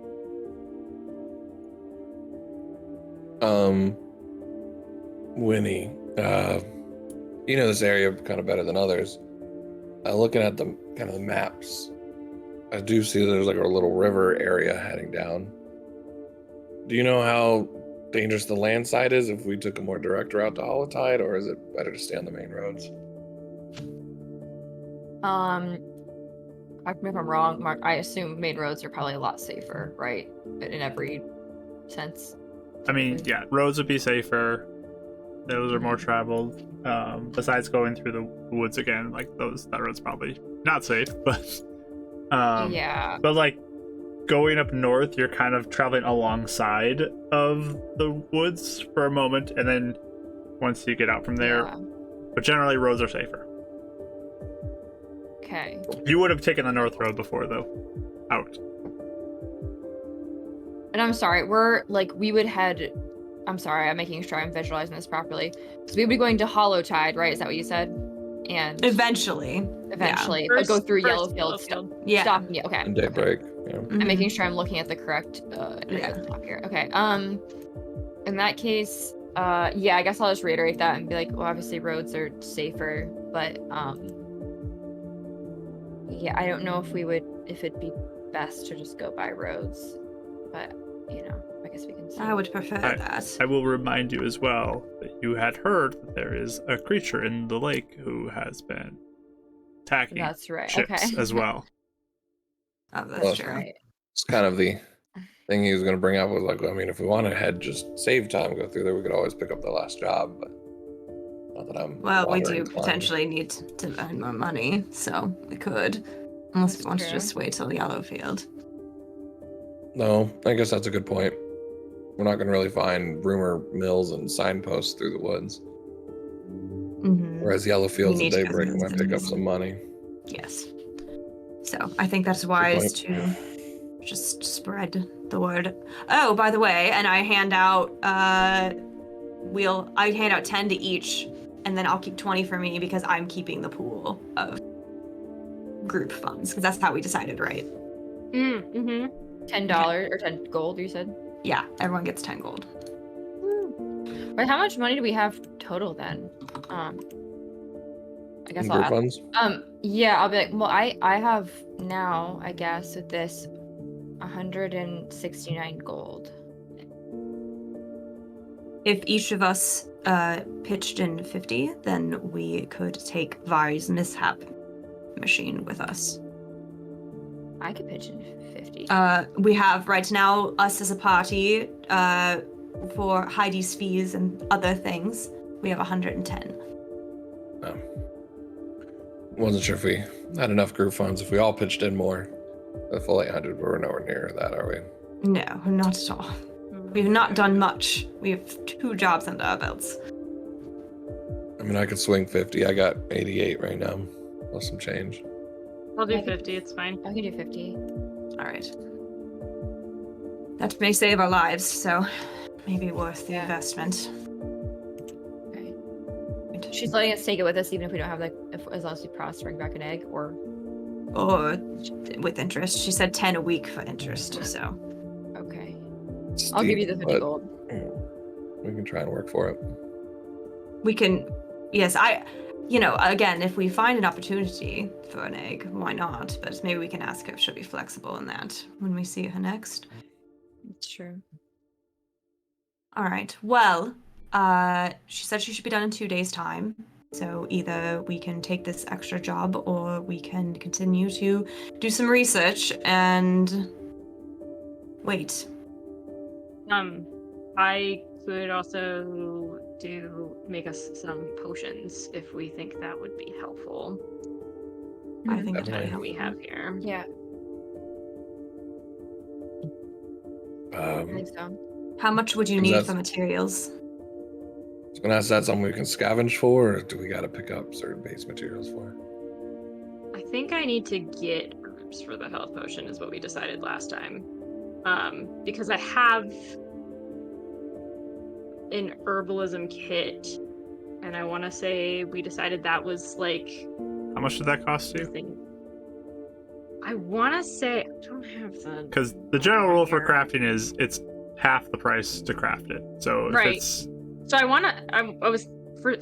Winnie, you know this area kind of better than others. Looking at the kind of the maps, I do see there's like a little river area heading down. Do you know how dangerous the land side is if we took a more direct route to Hollowtide, or is it better to stay on the main roads? Correct me if I'm wrong, Mark. I assume main roads are probably a lot safer, right? In every sense. I mean, yeah, roads would be safer. Those are more traveled. Besides going through the woods again, like that road's probably not safe, but yeah. But like going up north, you're kind of traveling alongside of the woods for a moment, and then once you get out from there, but generally roads are safer. Okay. You would have taken the north road before, though. Out. And I'm sorry, we would head. I'm sorry, I'm making sure I'm visualizing this properly. So we would be going to Hollowtide, right? Is that what you said? And Eventually, I'd go through Yellowfield. Stop. Yeah. Okay. And Daybreak. Yeah. I'm making sure I'm looking at the correct top here. Okay. In that case, I guess I'll just reiterate that and be like, well, obviously roads are safer, but I don't know if it'd be best to just go by roads, but I guess we can see. I would prefer that. I will remind you as well that you had heard that there is a creature in the lake who has been attacking ships as well. Oh, that's true. Right. It's kind of the thing he was going to bring up was like, I mean, if we want to head, just save time, go through there, we could always pick up the last job, but not that I'm. Well, we do potentially need to earn more money, so we could. Unless we want to just wait till Yellowfield. No, I guess that's a good point. We're not going to really find rumor mills and signposts through the woods. Mm-hmm. Whereas Yellowfields and Daybreak might pick up some money. Yes. So I think that's wise to just spread the word. Oh, by the way, and I hand out I hand out 10 to each, and then I'll keep 20 for me because I'm keeping the pool of group funds, because that's how we decided, right? Mm-hmm. $10 or 10 gold, you said? Yeah, everyone gets 10 gold. But how much money do we have total then? I guess I'll group ask. funds? Yeah, I'll be like, well, I have now, I guess, with this 169 gold. If each of us pitched in 50, then we could take Vari's mishap machine with us. I could pitch in 50. We have right now, us as a party, for Heidi's fees and other things, we have 110. Wasn't sure if we had enough group funds. If we all pitched in more, the full 800, but we're nowhere near that, are we? No, not at all. We've not done much. We have 2 jobs under our belts. I mean, I could swing 50. I got 88 right now, plus some change. I'll do 50. It's fine. I can do 50. All right. That may save our lives, so maybe worth the investment. Okay. She's letting us take it with us, even if we don't have as long as we promise to bring back an egg, or with interest. She said 10 a week for interest, so. Okay. Steep, I'll give you the 50 gold. We can try and work for it. We can, yes, again, if we find an opportunity for an egg, why not? But maybe we can ask her if she'll be flexible in that when we see her next. It's true. All right. Well, she said she should be done in 2 days' time. So either we can take this extra job or we can continue to do some research and wait. I could also make us some potions if we think that would be helpful. I think that's what we have here. Yeah. I think so. How much would you need for materials? was gonna ask, that something we can scavenge for, or do we gotta pick up certain base materials for? I think I need to get herbs for the health potion is what we decided last time. Because I have an herbalism kit, and I want to say we decided that was like... How much did that cost you? I want to say... I don't have the... Because the general rule for crafting is it's half the price to craft it. So if it's... So I want to...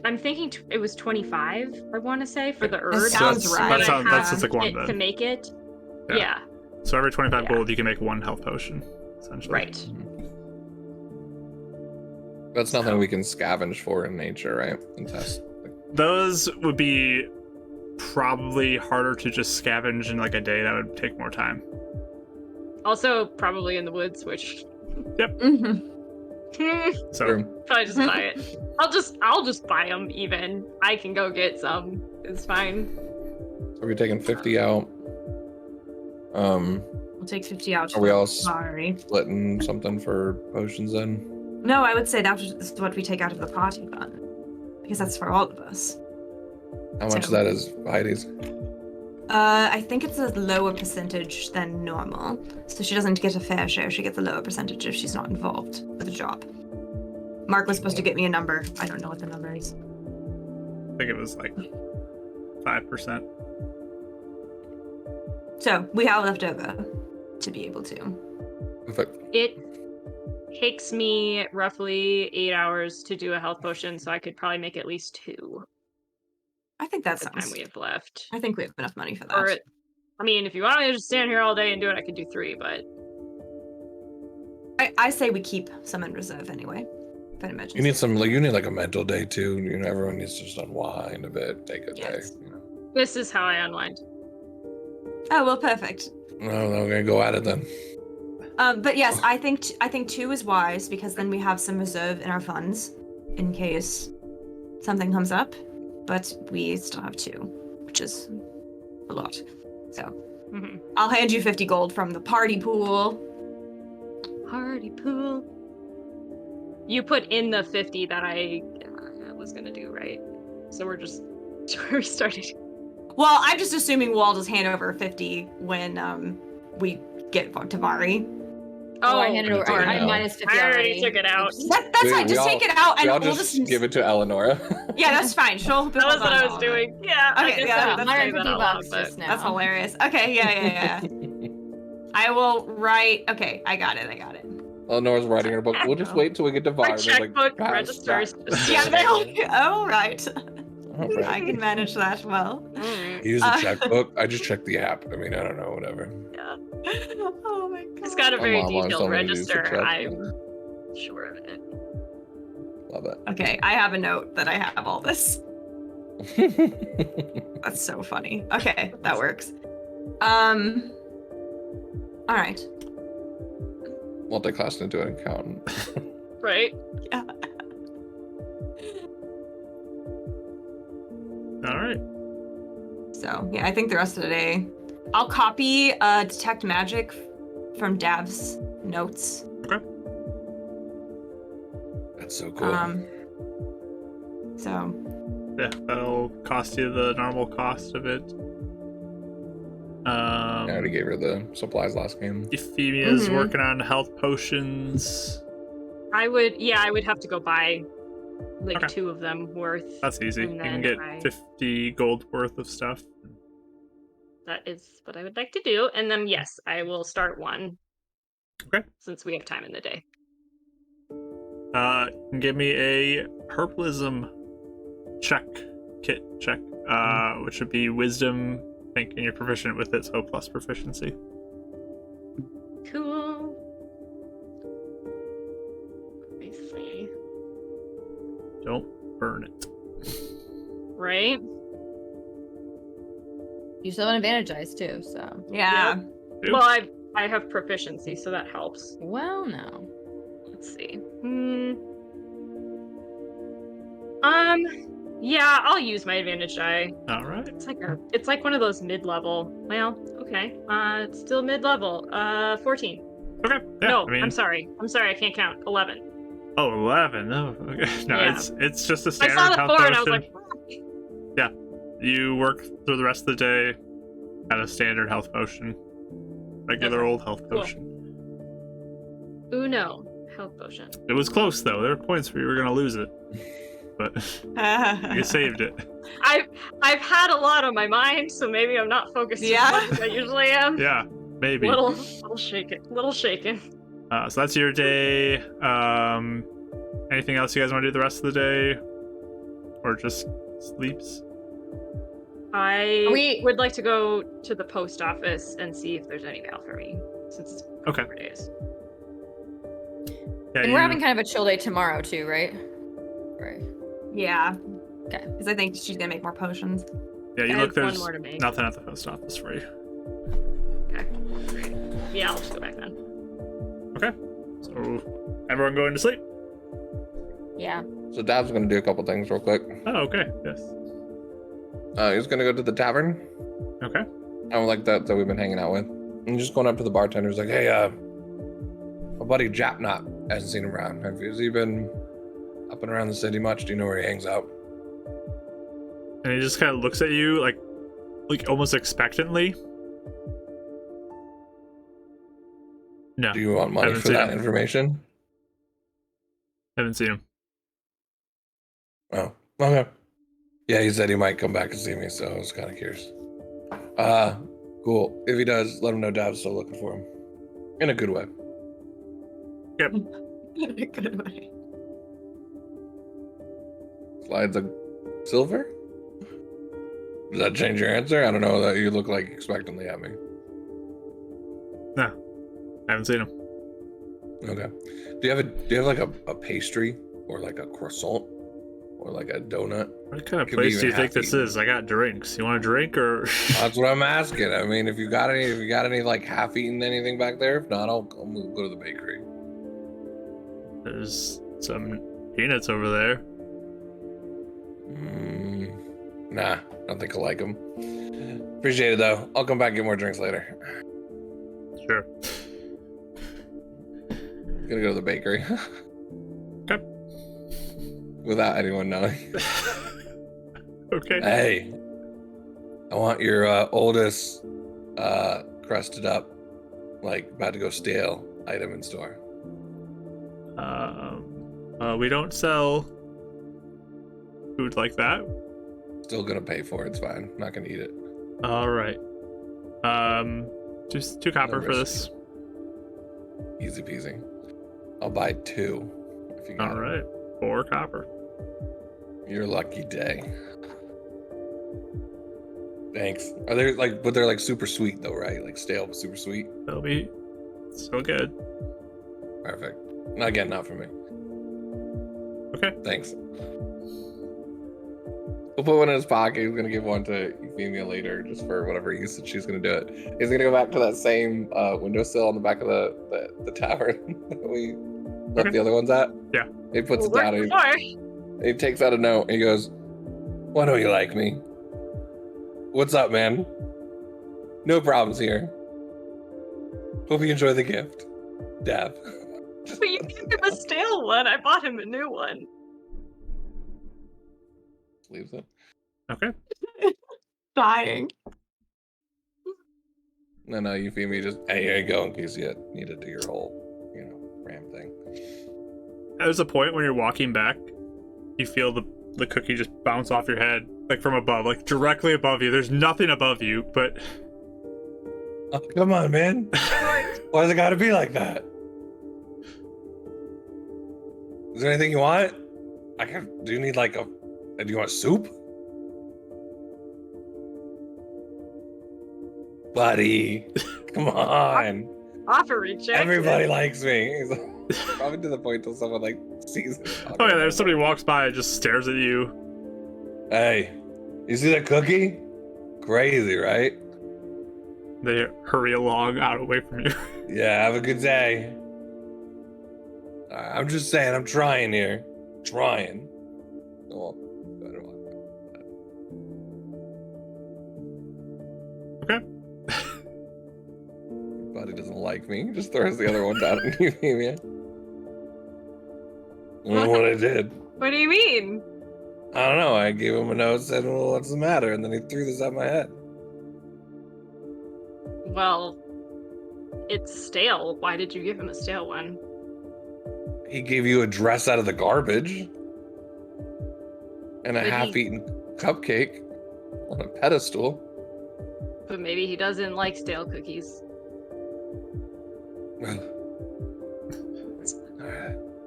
I'm thinking it was 25, I want to say, for the herbs. Sounds right. That's just like one then. To make it. Yeah. So every 25 gold, you can make 1 health potion, essentially. Right. That's nothing we can scavenge for in nature, right? And test. Those would be probably harder to just scavenge in like a day. That would take more time. Also, probably in the woods, which... Yep. So probably just buy it. I'll just buy them even. I can go get some. It's fine. Are we taking 50 out? We'll take 50 out. Are we all Sorry. splitting something for potions then? No, I would say that's what we take out of the party fund. Because that's for all of us. How much of that is Heidi's? I think it's a lower percentage than normal. So she doesn't get a fair share. She gets a lower percentage if she's not involved with the job. Mark was supposed to get me a number. I don't know what the number is. I think it was like 5%. So we have left over to be able to. Perfect. It takes me roughly 8 hours to do a health potion, so I could probably make at least 2. I think that's the time we have left. I think we have enough money for that. Or, I mean, if you want me to just stand here all day and do it, I could do 3, but... I say we keep some in reserve anyway. For an emergency. You need like a mental day too. You know, everyone needs to just unwind a bit, take a day. You know. This is how I unwind. Oh well, perfect. No, we're gonna go at it then. But yes, I think 2 is wise because then we have some reserve in our funds in case something comes up. But we still have 2, which is a lot. So I'll hand you 50 gold from the party pool. Party pool. You put in the 50 that I was gonna do, right? So we're just restarted. Well, I'm just assuming we'll just hand over 50 when we get to Mari. Oh, I handed over. I minus 50 I already took it out. That's fine. Just take it out, and we'll just give it to Eleonora. Yeah, that's fine. She'll. That was what I was doing. Yeah. Okay. Yeah. $150 That's hilarious. Okay. Yeah. I will write. Okay, I got it. Eleanor's writing her book. We'll just wait till we get to VAR. My checkbook registers. Yeah, oh, right. I can manage that well. Use the checkbook. I just checked the app. I mean, I don't know, whatever. Yeah. Oh my god. It's got a very detailed register. I'm sure of it. Love it. Okay, I have a note that I have all this. That's so funny. Okay, that works. All right. Multi-class into an accountant. Right? Yeah. All right. So, yeah, I think the rest of the day, I'll copy Detect Magic from Dav's notes. Okay. That's so cool. So. Yeah, that'll cost you the normal cost of it. I already gave her the supplies last game. Euphemia's working on health potions. I would have to go buy like 2 of them worth. That's easy. You can get 50 gold worth of stuff. That is what I would like to do. And then, yes, I will start 1. Okay. Since we have time in the day. Give me a herbalism kit check, which would be wisdom, I think, and you're proficient with it, so plus proficiency. Cool. Let me see. Don't burn it. Right? You still have an advantage dice too, so. Yeah. Well, I have proficiency, so that helps. Well, no. Let's see. Yeah, I'll use my advantage die. All right. It's like one of those mid-level. Well, okay. It's still mid-level. 14. Okay. Yeah, No, I'm sorry. I can't count. 11. Oh, 11. No, okay. No, Yeah. it's just a I standard saw the health 4 potion. and I was like, Yeah. You work through the rest of the day at a standard health potion. Regular Okay, old health cool. potion. Uno health potion. It was close though. There were points where you were gonna lose it. But you saved it. I've had a lot on my mind, so maybe I'm not focused as much as I usually am. Yeah, maybe. Little shaken. So that's your day. Anything else you guys want to do the rest of the day? Or just sleeps? I would like to go to the post office and see if there's any mail for me, since it's Okay. 4 days. Yeah, And we're having kind of a chill day tomorrow too, right? Right. Yeah. Okay. Because I think she's gonna make more potions. Yeah, you I look, have one there's more to make. nothing at the post office for you. Okay, great. Yeah, I'll just go back then. Okay. So, everyone going to sleep? Yeah. So Dav's gonna do a couple things real quick. Oh, okay. Yes. He's gonna go to the tavern. Okay. I don't like that we've been hanging out with. And just going up to the bartender. He's like, hey, my buddy Japnot hasn't seen him around. Has he been up and around the city much? Do you know where he hangs out? And he just kind of looks at you like almost expectantly. No. Do you want money Haven't for seen that him. information? Haven't seen him. Oh, okay. Yeah, he said he might come back and see me, so I was kind of curious. Cool. If he does, let him know Dav's still looking for him. In a good way. Yep. Good way. Slides of silver? Does that change your answer? I don't know. That you look like expectantly at me. No. Haven't seen him. Okay. Do you have like a pastry or like a croissant or like a donut? What kind of Could be place do you even think this half-eaten. is? I got drinks. You want a drink or? That's what I'm asking. I mean, if you got any like half-eaten anything back there, if not, I'll go to the bakery. There's some peanuts over there. Nah, I don't think I'll like them. Appreciate it though. I'll come back and get more drinks later. Sure. Gonna go to the bakery. Okay. Without anyone knowing. Okay. Hey, I want your oldest crusted up, like about to go stale item in store. We don't sell food like that. Still gonna pay for it. It's fine. I'm not gonna eat it. All right. Just 2 copper for this. Easy peasy. I'll buy 2. If you got All it. right. 4 copper. Your lucky day. Thanks. Are they like, but they're like super sweet though, right? Like stale but super sweet. They'll be so good. Perfect. And again, not for me. Okay. Thanks. We'll put one in his pocket. He's gonna give one to Euphemia later, just for whatever usage she's gonna do it. He's gonna go back to that same windowsill on the back of the tavern that we left the other ones at. Yeah. He puts it down. He takes out a note. And he goes, "Why don't you like me? What's up, man? No problems here. Hope you enjoy the gift, Dav." But you gave him a stale one. I bought him a new one. Leaves it. Okay. Dying. No, Euphemia just, hey, here you go in case you need to do your whole, ram thing. There's a point when you're walking back, you feel the cookie just bounce off your head, like from above, like directly above you. There's nothing above you, but Oh, come on, man. Why's it gotta be like that? Is there anything you want? Do you need like do you want soup? Buddy, come on. Offer rejected. Everybody likes me. He's probably to the point till someone like sees it. oh yeah, there's somebody walks by and just stares at you. Hey, you see that cookie? Crazy, right? They hurry along out away from you. Yeah, have a good day. I'm just saying, I'm trying here. Trying. Well, I don't want Okay. Your buddy doesn't like me. He just throws the other one down at Euphemia. What I did. What do you mean? I don't know. I gave him a note, said, well, what's the matter? And then he threw this at my head. Well, it's stale. Why did you give him a stale one? He gave you a dress out of the garbage. And a half-eaten cupcake on a pedestal. But maybe he doesn't like stale cookies. Alright,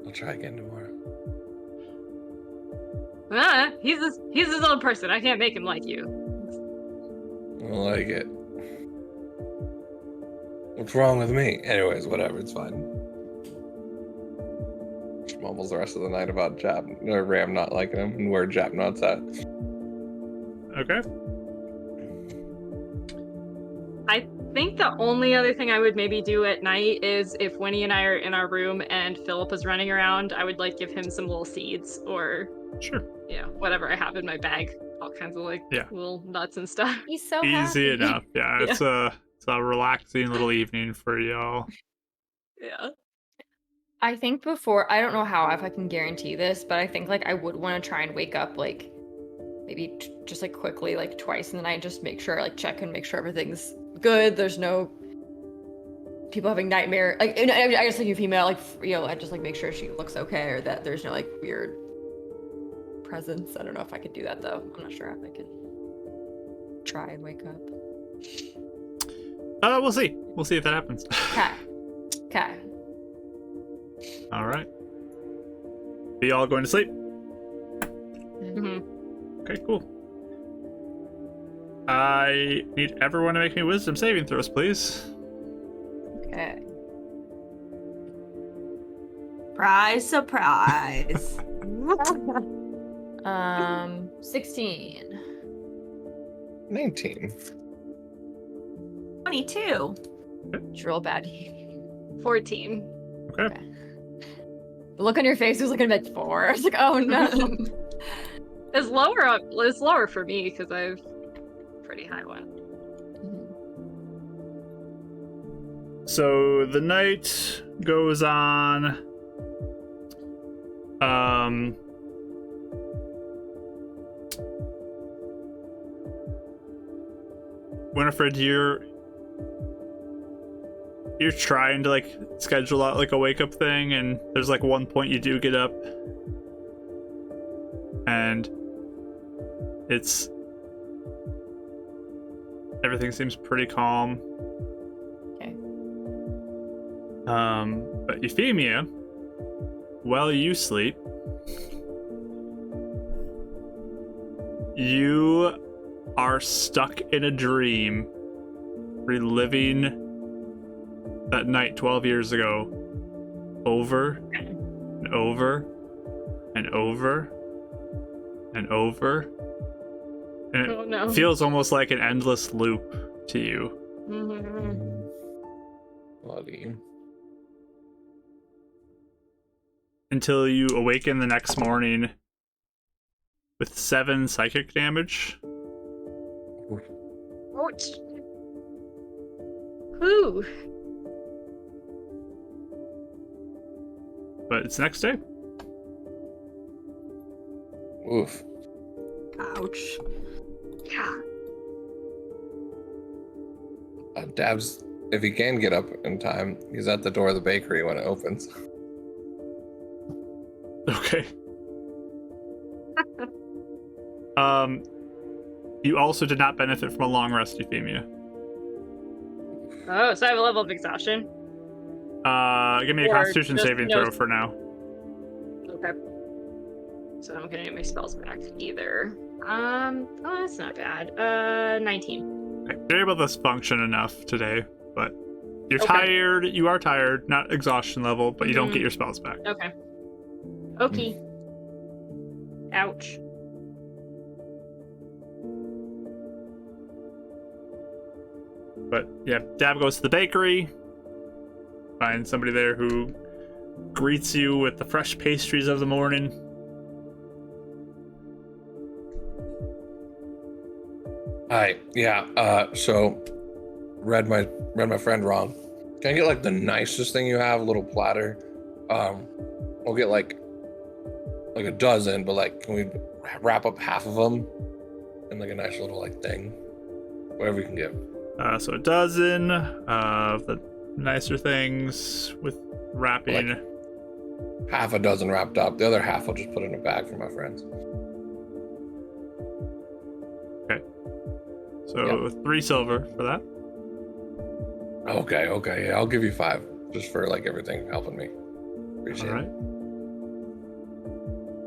I'll try again tomorrow. He's his own person. I can't make him like you. I like it. What's wrong with me? Anyways, whatever, it's fine. She mumbles the rest of the night about Ram not liking him and where Japnot's at. Okay. I think the only other thing I would maybe do at night is if Winnie and I are in our room and Philip is running around, I would like give him some little seeds or whatever I have in my bag. All kinds of little nuts and stuff. He's so easy happy. enough. Yeah, it's a relaxing little evening for y'all. Yeah. I think before, I don't know how, if I can guarantee this, but I think I would want to try and wake up maybe just quickly twice in the night, just make sure check and make sure everything's good. There's no people having nightmare. I just think Euphemia, I just make sure she looks okay or that there's no weird presence. I don't know if I could do that though. I'm not sure if I could try and wake up. We'll see. We'll see if that happens. Okay. All right. Be all going to sleep? Mm-hmm. Okay, cool. I need everyone to make me wisdom saving throws, please. Okay. Surprise. 16. 19. 22. Just roll bad. 14. Okay. The look on your face was looking at 4. I was oh no. It's lower for me because I've pretty high one. So the night goes on. Winifred, you're trying to schedule out a wake up thing, and there's one point you do get up, and everything seems pretty calm. Okay. But Euphemia, while you sleep, you are stuck in a dream, reliving that night 12 years ago, over and over and over and over. And it feels almost like an endless loop to you. Mm-hmm. Bloody. Until you awaken the next morning with 7 psychic damage. Ouch. Whew. But it's next day. Oof. Ouch. Yeah. Dabs, if he can get up in time, he's at the door of the bakery when it opens. Okay. You also did not benefit from a long rest, Euphemia. Oh, so I have a level of exhaustion. Give me a Constitution saving throw for now. Okay. So I'm gonna get my spells back either. Oh, that's not bad. 19. Okay. You're able to function enough today, but you're Okay. tired. You are tired, not exhaustion level, but you don't get your spells back. Okay. Okay. Ouch. But yeah, Dab goes to the bakery, finds somebody there who greets you with the fresh pastries of the morning. Hi. Yeah. So read my friend wrong. Can I get the nicest thing you have? A little platter. We'll get like a dozen, but like, can we wrap up half of them in like a nice little like thing? Whatever we can give. So a dozen of the nicer things with wrapping. Like half a dozen wrapped up. The other half I'll just put in a bag for my friends. Okay. So 3 silver for that. Okay. Yeah, I'll give you 5 just for like everything helping me. Appreciate All right. it.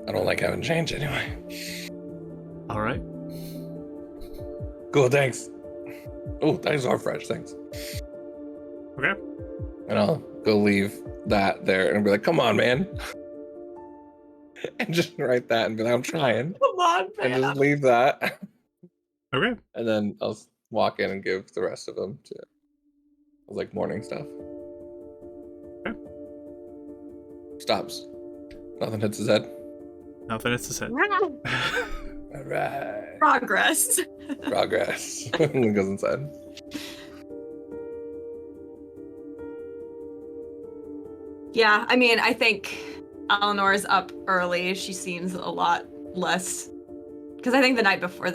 I don't like having change anyway. All right. Cool, thanks. Oh, things are fresh, thanks. Okay. And I'll go leave that there and be like, come on, man. And just write that and be like, I'm trying. Come on, man. And just leave that. Okay. And then I'll walk in and give the rest of them to like morning stuff. Okay. Stops. Nothing hits his head. Nothing hits his head. All right. Progress. Progress. And goes inside. Yeah, I mean, I think Eleanor's up early. She seems a lot less, because I think the night before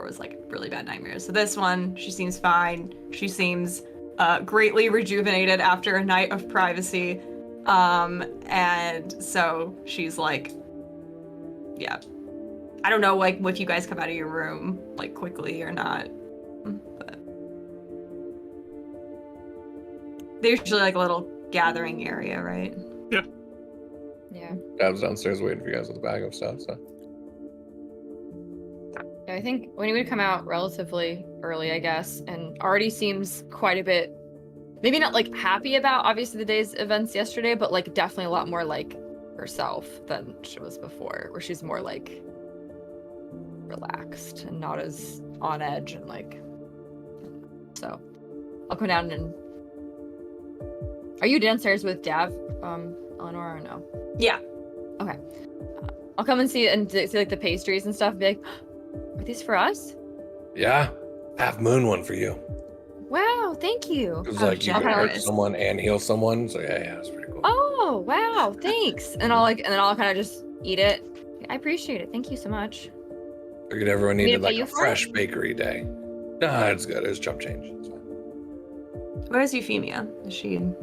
was like really bad nightmares. So this one, she seems fine. She seems greatly rejuvenated after a night of privacy. And so she's like, yeah. I don't know, like, if you guys come out of your room, like, quickly or not. But there's usually, like, a little gathering area, right? Yeah. Yeah. Dad's downstairs waiting for you guys with a bag of stuff, so. Yeah, I think when he would come out relatively early, I guess, and already seems quite a bit, maybe not like happy about obviously the day's events yesterday, but like definitely a lot more like herself than she was before, where she's more like relaxed and not as on edge and like. So I'll come down and. Are you downstairs with Dav, Eleanor, or no? Yeah. Okay. I'll come and see like the pastries and stuff. And be like, are these for us? Yeah. Half moon one for you. Wow, thank you. It's like you can hurt generous. someone and heal someone. So yeah, it's pretty cool. Oh, wow, thanks. And I'll kind of just eat it. I appreciate it. Thank you so much. Figured everyone me to needed pay like you a for fresh it? bakery day. Nah, it's good. It's chump change. It's fine. Where's Euphemia? Is she in?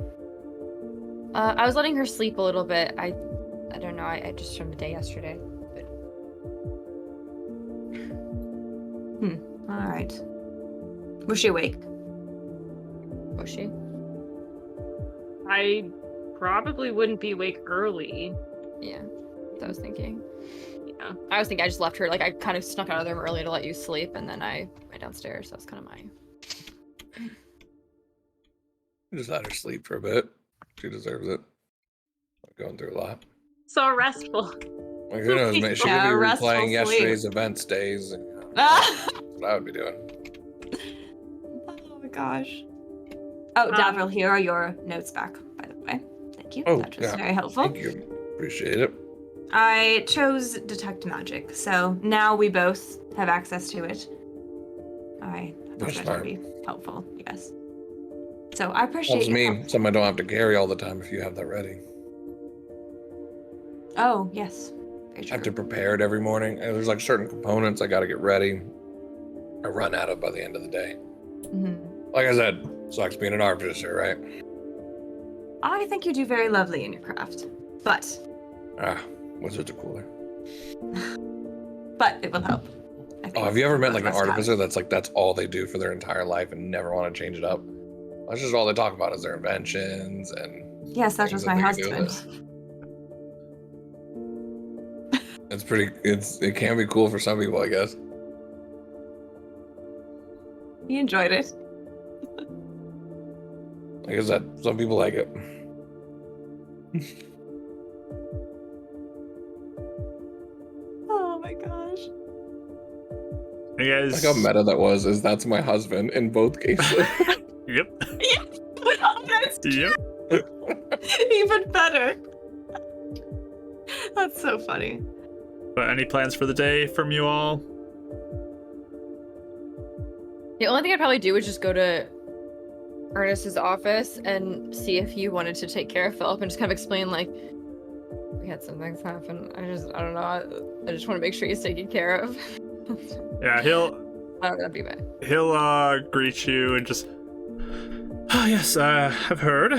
I was letting her sleep a little bit. I don't know. I just from the day yesterday. But... All right. Was she awake? Was she? I probably wouldn't be awake early. Yeah, that's what I was thinking. Yeah. I was thinking I just left her, like I kind of snuck out of the room early to let you sleep, and then I went downstairs. That's kind of my. Just let her sleep for a bit. She deserves it. I'm going through a lot. So restful. Like, who knows, man? She could Yeah, be restful replaying sleep. yesterday's events days. And, that's what I would be doing. Oh my gosh. Oh, Davril, here are your notes back, by the way. Thank you. Oh, that was yeah. very helpful. Thank you. Appreciate it. I chose Detect Magic, so now we both have access to it. I thought That's that smart. would be helpful, yes. So I appreciate Helps your me. help. Something I don't have to carry all the time if you have that ready. Oh, yes. Very I have to true. prepare it every morning. And there's like certain components I got to get ready. I run out of by the end of the day. Mhm. Like I said, sucks being an artificer, right? I think you do very lovely in your craft, but Wizards are cooler. it will help. I think. Oh, have you ever met like an Must have. artificer that's all they do for their entire life and never want to change it up? That's just all they talk about is their inventions and Yes, that things was my they can do with husband. it can be cool for some people, I guess. He enjoyed it. Like I said, some people like it. Oh my gosh. Hey guys. Like how meta that was, is that's my husband in both cases. Yep. That's Yep. even better. That's so funny. But any plans for the day from you all? The only thing I'd probably do is just go to Ernest's office and see if he wanted to take care of Philip and just kind of explain, like, we had some things happen. I don't know. I just want to make sure he's taken care of. Yeah, That'd be bad. he'll greet you and just, oh yes, I've heard.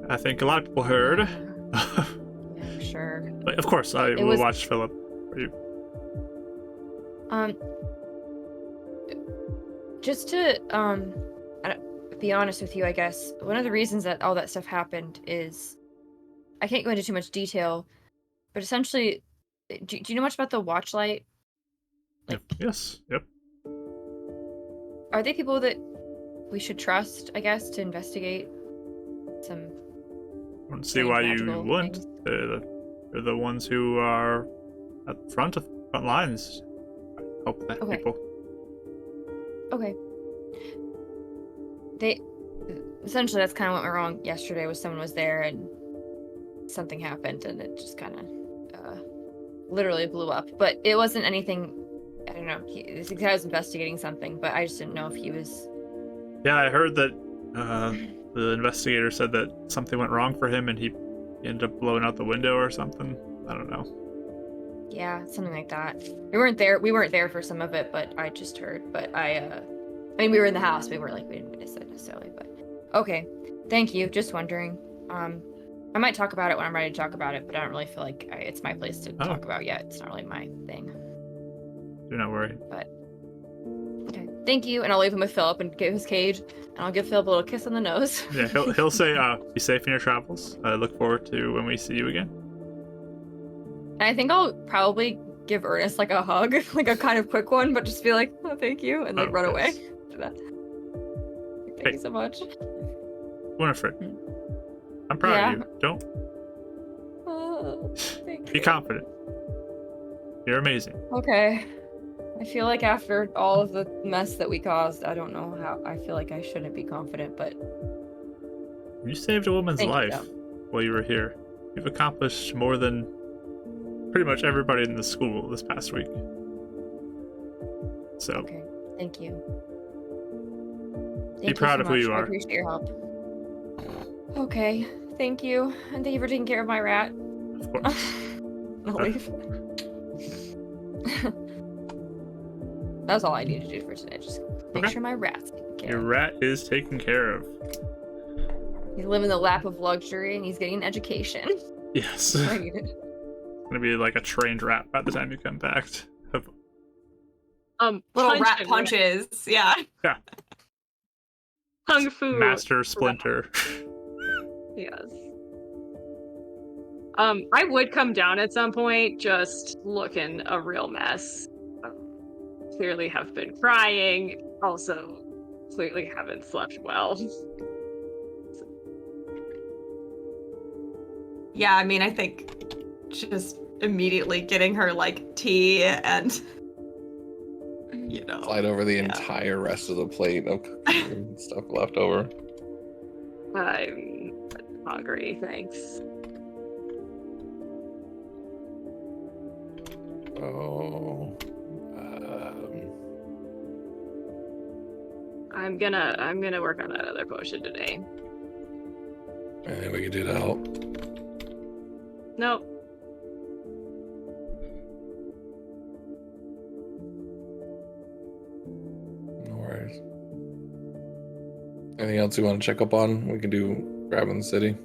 I think a lot of people heard. Yeah, sure. But of course, I will watch Philip for you. Just to be honest with you, I guess one of the reasons that all that stuff happened is, I can't go into too much detail, but essentially, do you know much about the Watchlight? Like, yes. Yep. Are they people that we should trust, I guess, to investigate some? I don't see why you wouldn't. They're the ones who are at the front lines. Help that people. Okay. Essentially, that's kind of what went wrong yesterday. Was someone was there and something happened, and it just kind of literally blew up. But it wasn't anything. I don't know. This guy was investigating something, but I just didn't know if he was. Yeah, I heard that the investigator said that something went wrong for him, and he ended up blowing out the window or something. I don't know. Yeah, something like that. We weren't there for some of it, but I just heard. But I mean, we were in the house. We didn't witness it necessarily, but okay. Thank you. Just wondering. I might talk about it when I'm ready to talk about it, but I don't really feel like it's my place to talk about yet. It's not really my thing. Do not worry. But okay, thank you, and I'll leave him with Philip and get his cage, and I'll give Philip a little kiss on the nose. Yeah, he'll say, "Be safe in your travels. I look forward to when we see you again." And I think I'll probably give Ernest like a hug, like a kind of quick one, but just be like, "Oh, thank you," and like run away. Thank you so much, Winifred. I'm proud of you. Don't. Thank you. Be confident. You're amazing. Okay. I feel like after all of the mess that we caused, I don't know how. I feel like I shouldn't be confident, but you saved a woman's life while you were here. You've accomplished more than pretty much everybody in the school this past week. So. Okay. Thank you. Be proud of who you are. I appreciate your help. Okay. Thank you. And thank you for taking care of my rat. Of course. I'll leave. That's all I need to do for today. Just make sure my rat's taken care of. Your rat is taken care of. He's living the lap of luxury and he's getting an education. Yes. I need it. It's gonna be like a trained rat by the time you come back. Little rat punches. Yeah. Yeah. Kung Fu. Master Splinter. Yes. I would come down at some point, just looking a real mess. Clearly have been crying. Also, clearly haven't slept well. Yeah, I mean, I think just immediately getting her like tea and slide over the entire rest of the plate of stuff left over. I'm hungry, thanks. Oh. I'm gonna work on that other potion today. Anything we can do to help? Nope. No worries. Anything else you want to check up on? We can do grab in the city.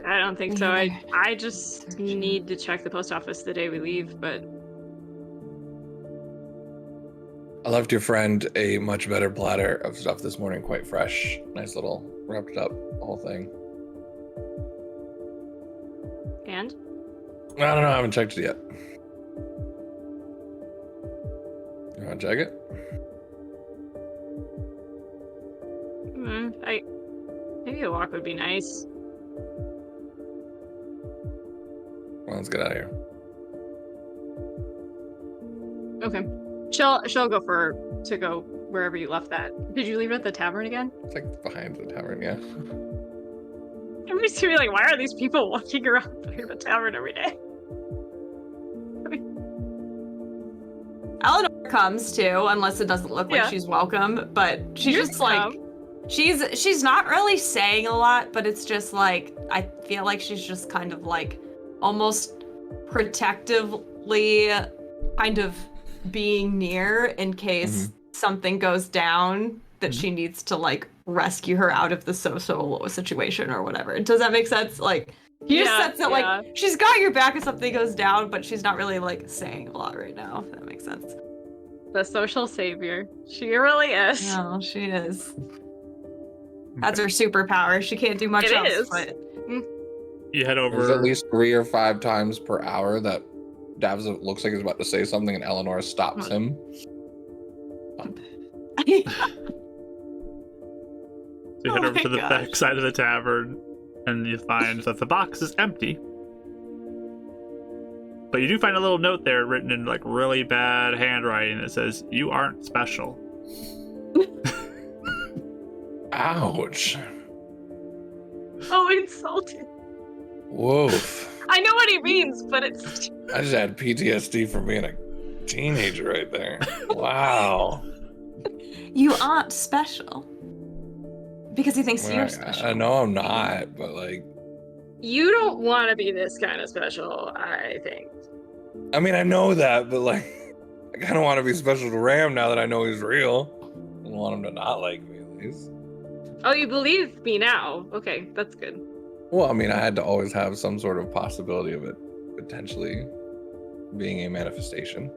I don't think so. I just need to check the post office the day we leave, but I left your friend a much better platter of stuff this morning, quite fresh. Nice little wrapped it up, the whole thing. And? I don't know, I haven't checked it yet. You want to check it? Maybe a walk would be nice. Well, let's get out of here. Okay. She'll go to go wherever you left that. Did you leave it at the tavern again? It's like behind the tavern, yeah. Everybody's gonna be like, why are these people walking around by the tavern every day? Eleanor comes too, unless it doesn't look like she's welcome, but she's just like, She's not really saying a lot, but it's just like I feel like she's just kind of like almost protectively kind of being near in case something goes down that she needs to like rescue her out of the social situation or whatever. Does that make sense? Like you just sense that like she's got your back if something goes down, but she's not really like saying a lot right now, if that makes sense. The social savior. She really is. No, she is. That's her superpower. She can't do much else. Is. But... You head over. There's at least 3 or 5 times per hour that Davs looks like he's about to say something, and Eleanor stops him. So you head over to the back side of the tavern, and you find that the box is empty. But you do find a little note there written in like really bad handwriting that says, "You aren't special." Ouch. Oh, insulted. Woof. I know what he means, but it's... I just had PTSD from being a teenager right there. Wow. You aren't special. Because he thinks you're special. I know I'm not, but like... You don't want to be this kind of special, I think. I mean, I know that, but like... I kind of want to be special to Ram now that I know he's real. I don't want him to not like me, at least. Oh, you believe me now. Okay, that's good. Well, I mean, I had to always have some sort of possibility of it potentially being a manifestation.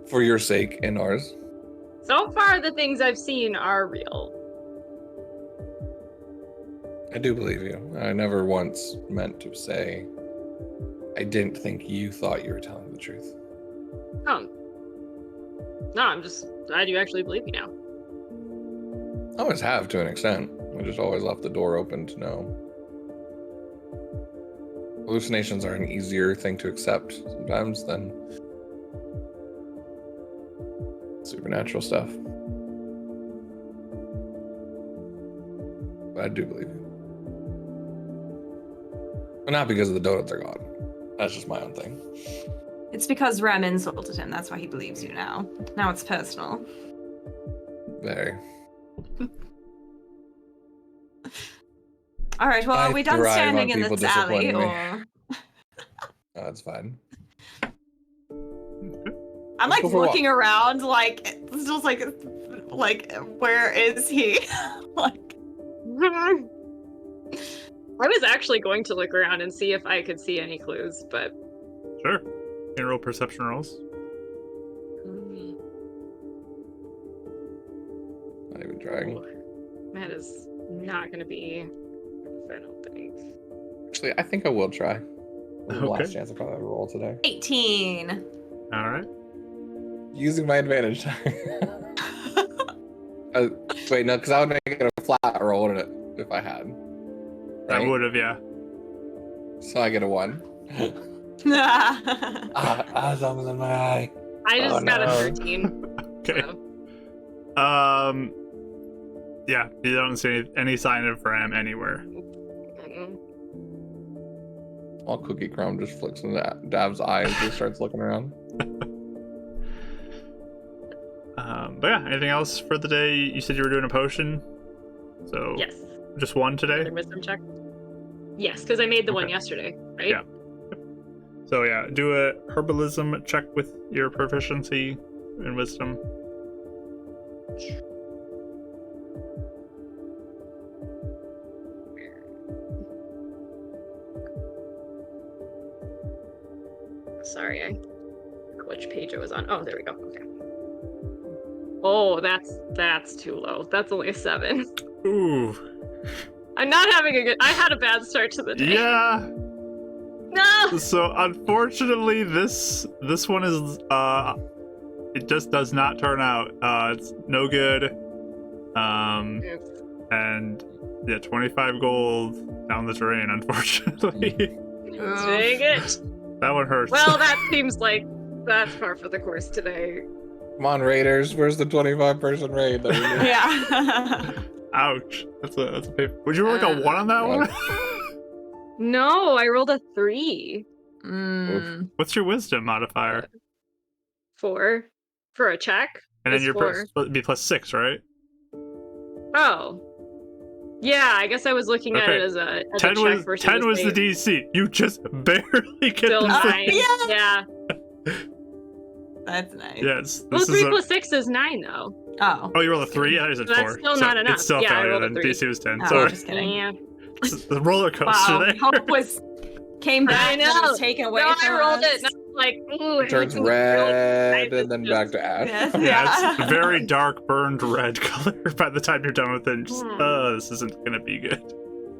For your sake and ours. So far, the things I've seen are real. I do believe you. I never once meant to say I didn't think you thought you were telling the truth. Oh. No, I do actually believe you now. I always have to an extent. I just always left the door open to know. Hallucinations are an easier thing to accept sometimes than supernatural stuff. But I do believe you. But not because of the donuts are gone. That's just my own thing. It's because Rem insulted him. That's why he believes you now. Now it's personal. Very. All right, well, are we done standing in this alley, or...? That's fine. I'm, like, looking around, like, it's just like, where is he? Like... I was actually going to look around and see if I could see any clues, but... Sure. You can roll perception rolls. Not even trying. That is not going to be... I don't think. Actually, I think I will try. This is the Okay. last chance I'll probably roll today. 18. All right. Using my advantage. Wait, no, because I would make it a flat roll, wouldn't it? If I had. I Right? would have, yeah. So I get a 1. Something in my eye. I just got a 13. Okay. So. Yeah, you don't see any sign of Ram anywhere. All Cookie Crumb just flicks into Dav's eyes and just starts looking around. But yeah, anything else for the day? You said you were doing a potion, so Yes. just one today. Another wisdom check. Yes, because I made the one yesterday, right? Yeah. So yeah, do a herbalism check with your proficiency in wisdom. Sorry, I forgot which page I was on. Oh, there we go. Okay. Oh, that's too low. That's only a 7. Ooh. I'm not having a good. I had a bad start to the day. Yeah. No. So unfortunately, this one is it just does not turn out. It's no good. And yeah, 25 gold down the drain. Unfortunately, Dang it. that one hurts. Well, that seems like that's par for the course today. Come on, Raiders. Where's the 25-person raid that we need? Yeah. Ouch. That's a paper. Would you roll like a 1 on that one? No, I rolled a 3. What's your wisdom modifier? 4 for a check. And then is you're 4. supposed to be +6, right? Oh. Yeah, I guess I was looking at it as a 10 check was, versus 10 a was the save. DC. You just barely get Still the 9. save. Yeah. That's nice. Yes. Well, 3 plus 6 is 9, though. Oh. Oh, you rolled a 3? I said 4. That's still not enough. It's still Yeah, I failure rolled a then. 3. DC was 10. Oh, Sorry. just kidding. Yeah. It's the roller coaster Wow. there. Hope came back I and know. was taken away No, from I rolled us. it, and I was like, ooh. It turns everything's red really and then back to ash. Yes. Yeah, it's very dark, burned red color by the time you're done with it. Just, Hmm. this isn't going to be good.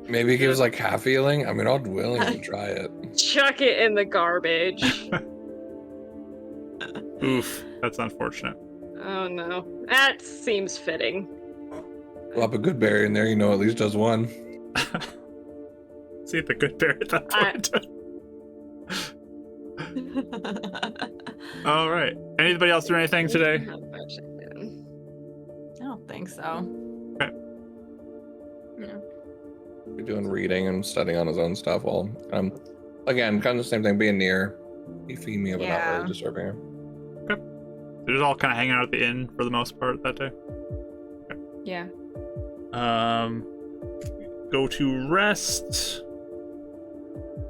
Maybe it gives like half healing. I mean, I'd willingly try it. Chuck it in the garbage. Oof, that's unfortunate. Oh no. That seems fitting. Drop a good berry in there, you know, at least does one. See if the good bear at that point. All right. Anybody else do anything today? I don't think so. Be doing reading and studying on his own stuff while again, kind of the same thing, being near Euphemia, but not Yeah. really disturbing her. They're just all kind of hanging out at the inn for the most part that day. Yeah. Go to rest.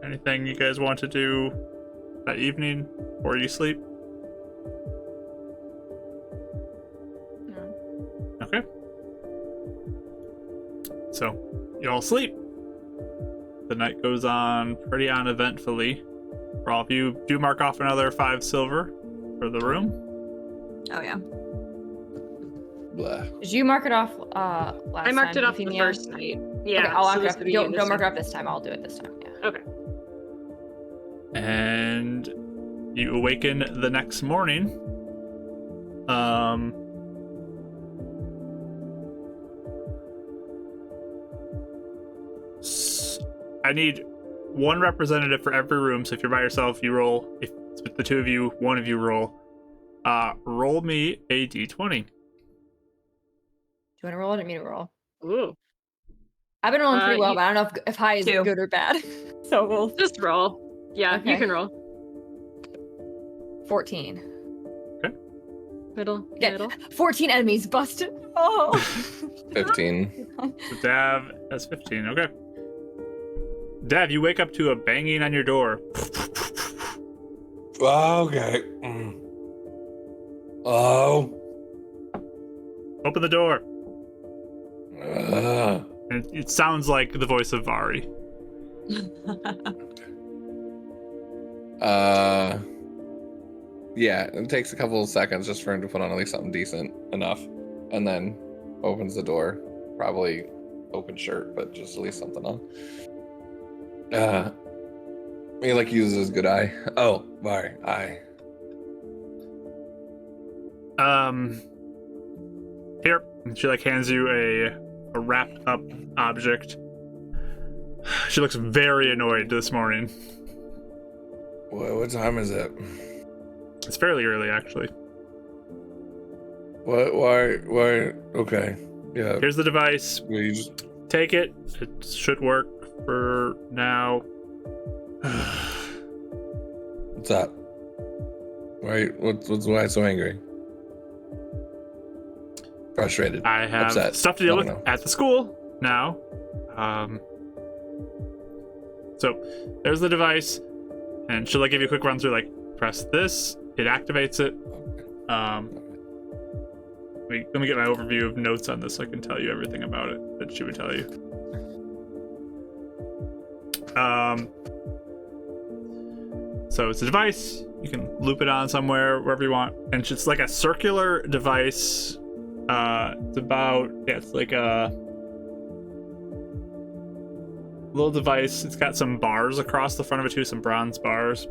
Anything you guys want to do that evening before you sleep? No. Okay. So, you all sleep. The night goes on pretty uneventfully. For all of you, do mark off another 5 silver for the room. Oh yeah. Blah. Did you mark it off last I marked time, it off the Euphemia? first night. Yeah. Okay, I'll so mark it this up. would be Don't this mark it time. up this time. I'll do it this time. Yeah. Okay. And you awaken the next morning. I need one representative for every room. So if you're by yourself, you roll. If it's with the two of you, one of you roll. Roll me a d20. Do you want to roll it or me to roll? Ooh. I've been rolling pretty well, you- but I don't know if high is 2. good or bad. So we'll Just roll. Yeah, you Okay. can roll. 14. Middle. Yeah. Middle. 14 enemies busted. Oh. 15. So Dav has 15. Okay. Dav, you wake up to a banging on your door. Okay. Oh. Open the door. Uh, And it sounds like the voice of Vari. yeah, it takes a couple of seconds just for him to put on at least something decent enough, and then opens the door. Probably open shirt, but just at least something on. He like uses his good eye. Oh, sorry, eye. Here. And she like hands you a wrapped up object. She looks very annoyed this morning. What time is it? It's fairly early, actually. What? Why? Okay. Yeah. Here's the device. We just Take it. It should work for now. what's up? Why? What's why so angry? Frustrated. I have Upset. stuff to deal Let with me know. at the school now. So there's the device, and she'll like give you a quick run through. Like, press this, it activates it. Let me get my overview of notes on this so I can tell you everything about it that she would tell you. So it's a device. You can loop it on somewhere, wherever you want. And it's just like a circular device. It's about, yeah, it's like a little device. It's got some bars across the front of it too, some bronze bars.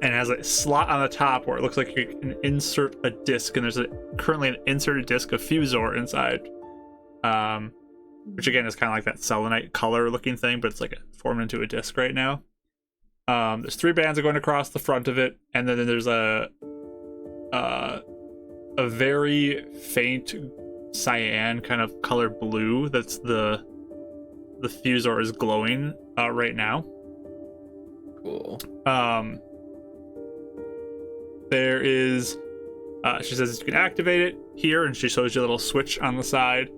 And it has a slot on the top where it looks like you can insert a disc, and there's currently an inserted disc of Fusor inside. Which again is kind of like that selenite color looking thing, but it's like formed into a disc right now. There's 3 bands going across the front of it, and then there's a very faint cyan kind of color blue that's the Fusor is glowing right now. Cool. There is she says you can activate it here, and she shows you a little switch on the side.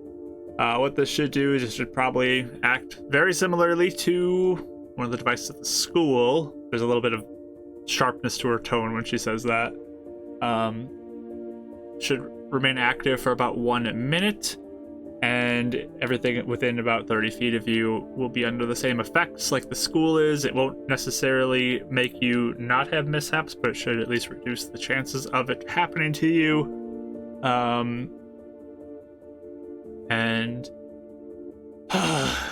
What this should do is it should probably act very similarly to one of the devices at the school. There's a little bit of sharpness to her tone when she says that. Should remain active for about 1 minute, and everything within about 30 feet of you will be under the same effects like the school is. It won't necessarily make you not have mishaps, but it should at least reduce the chances of it happening to you. And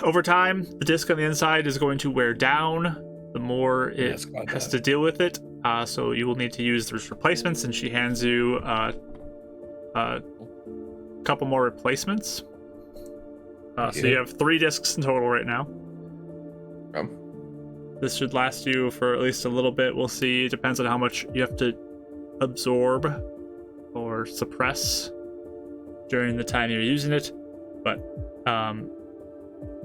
over time, the disc on the inside is going to wear down the more it has to deal with it. So you will need to use those replacements, and she hands you a couple more replacements. So you have 3 discs in total right now. This should last you for at least a little bit. We'll see. It depends on how much you have to absorb or suppress during the time you're using it. But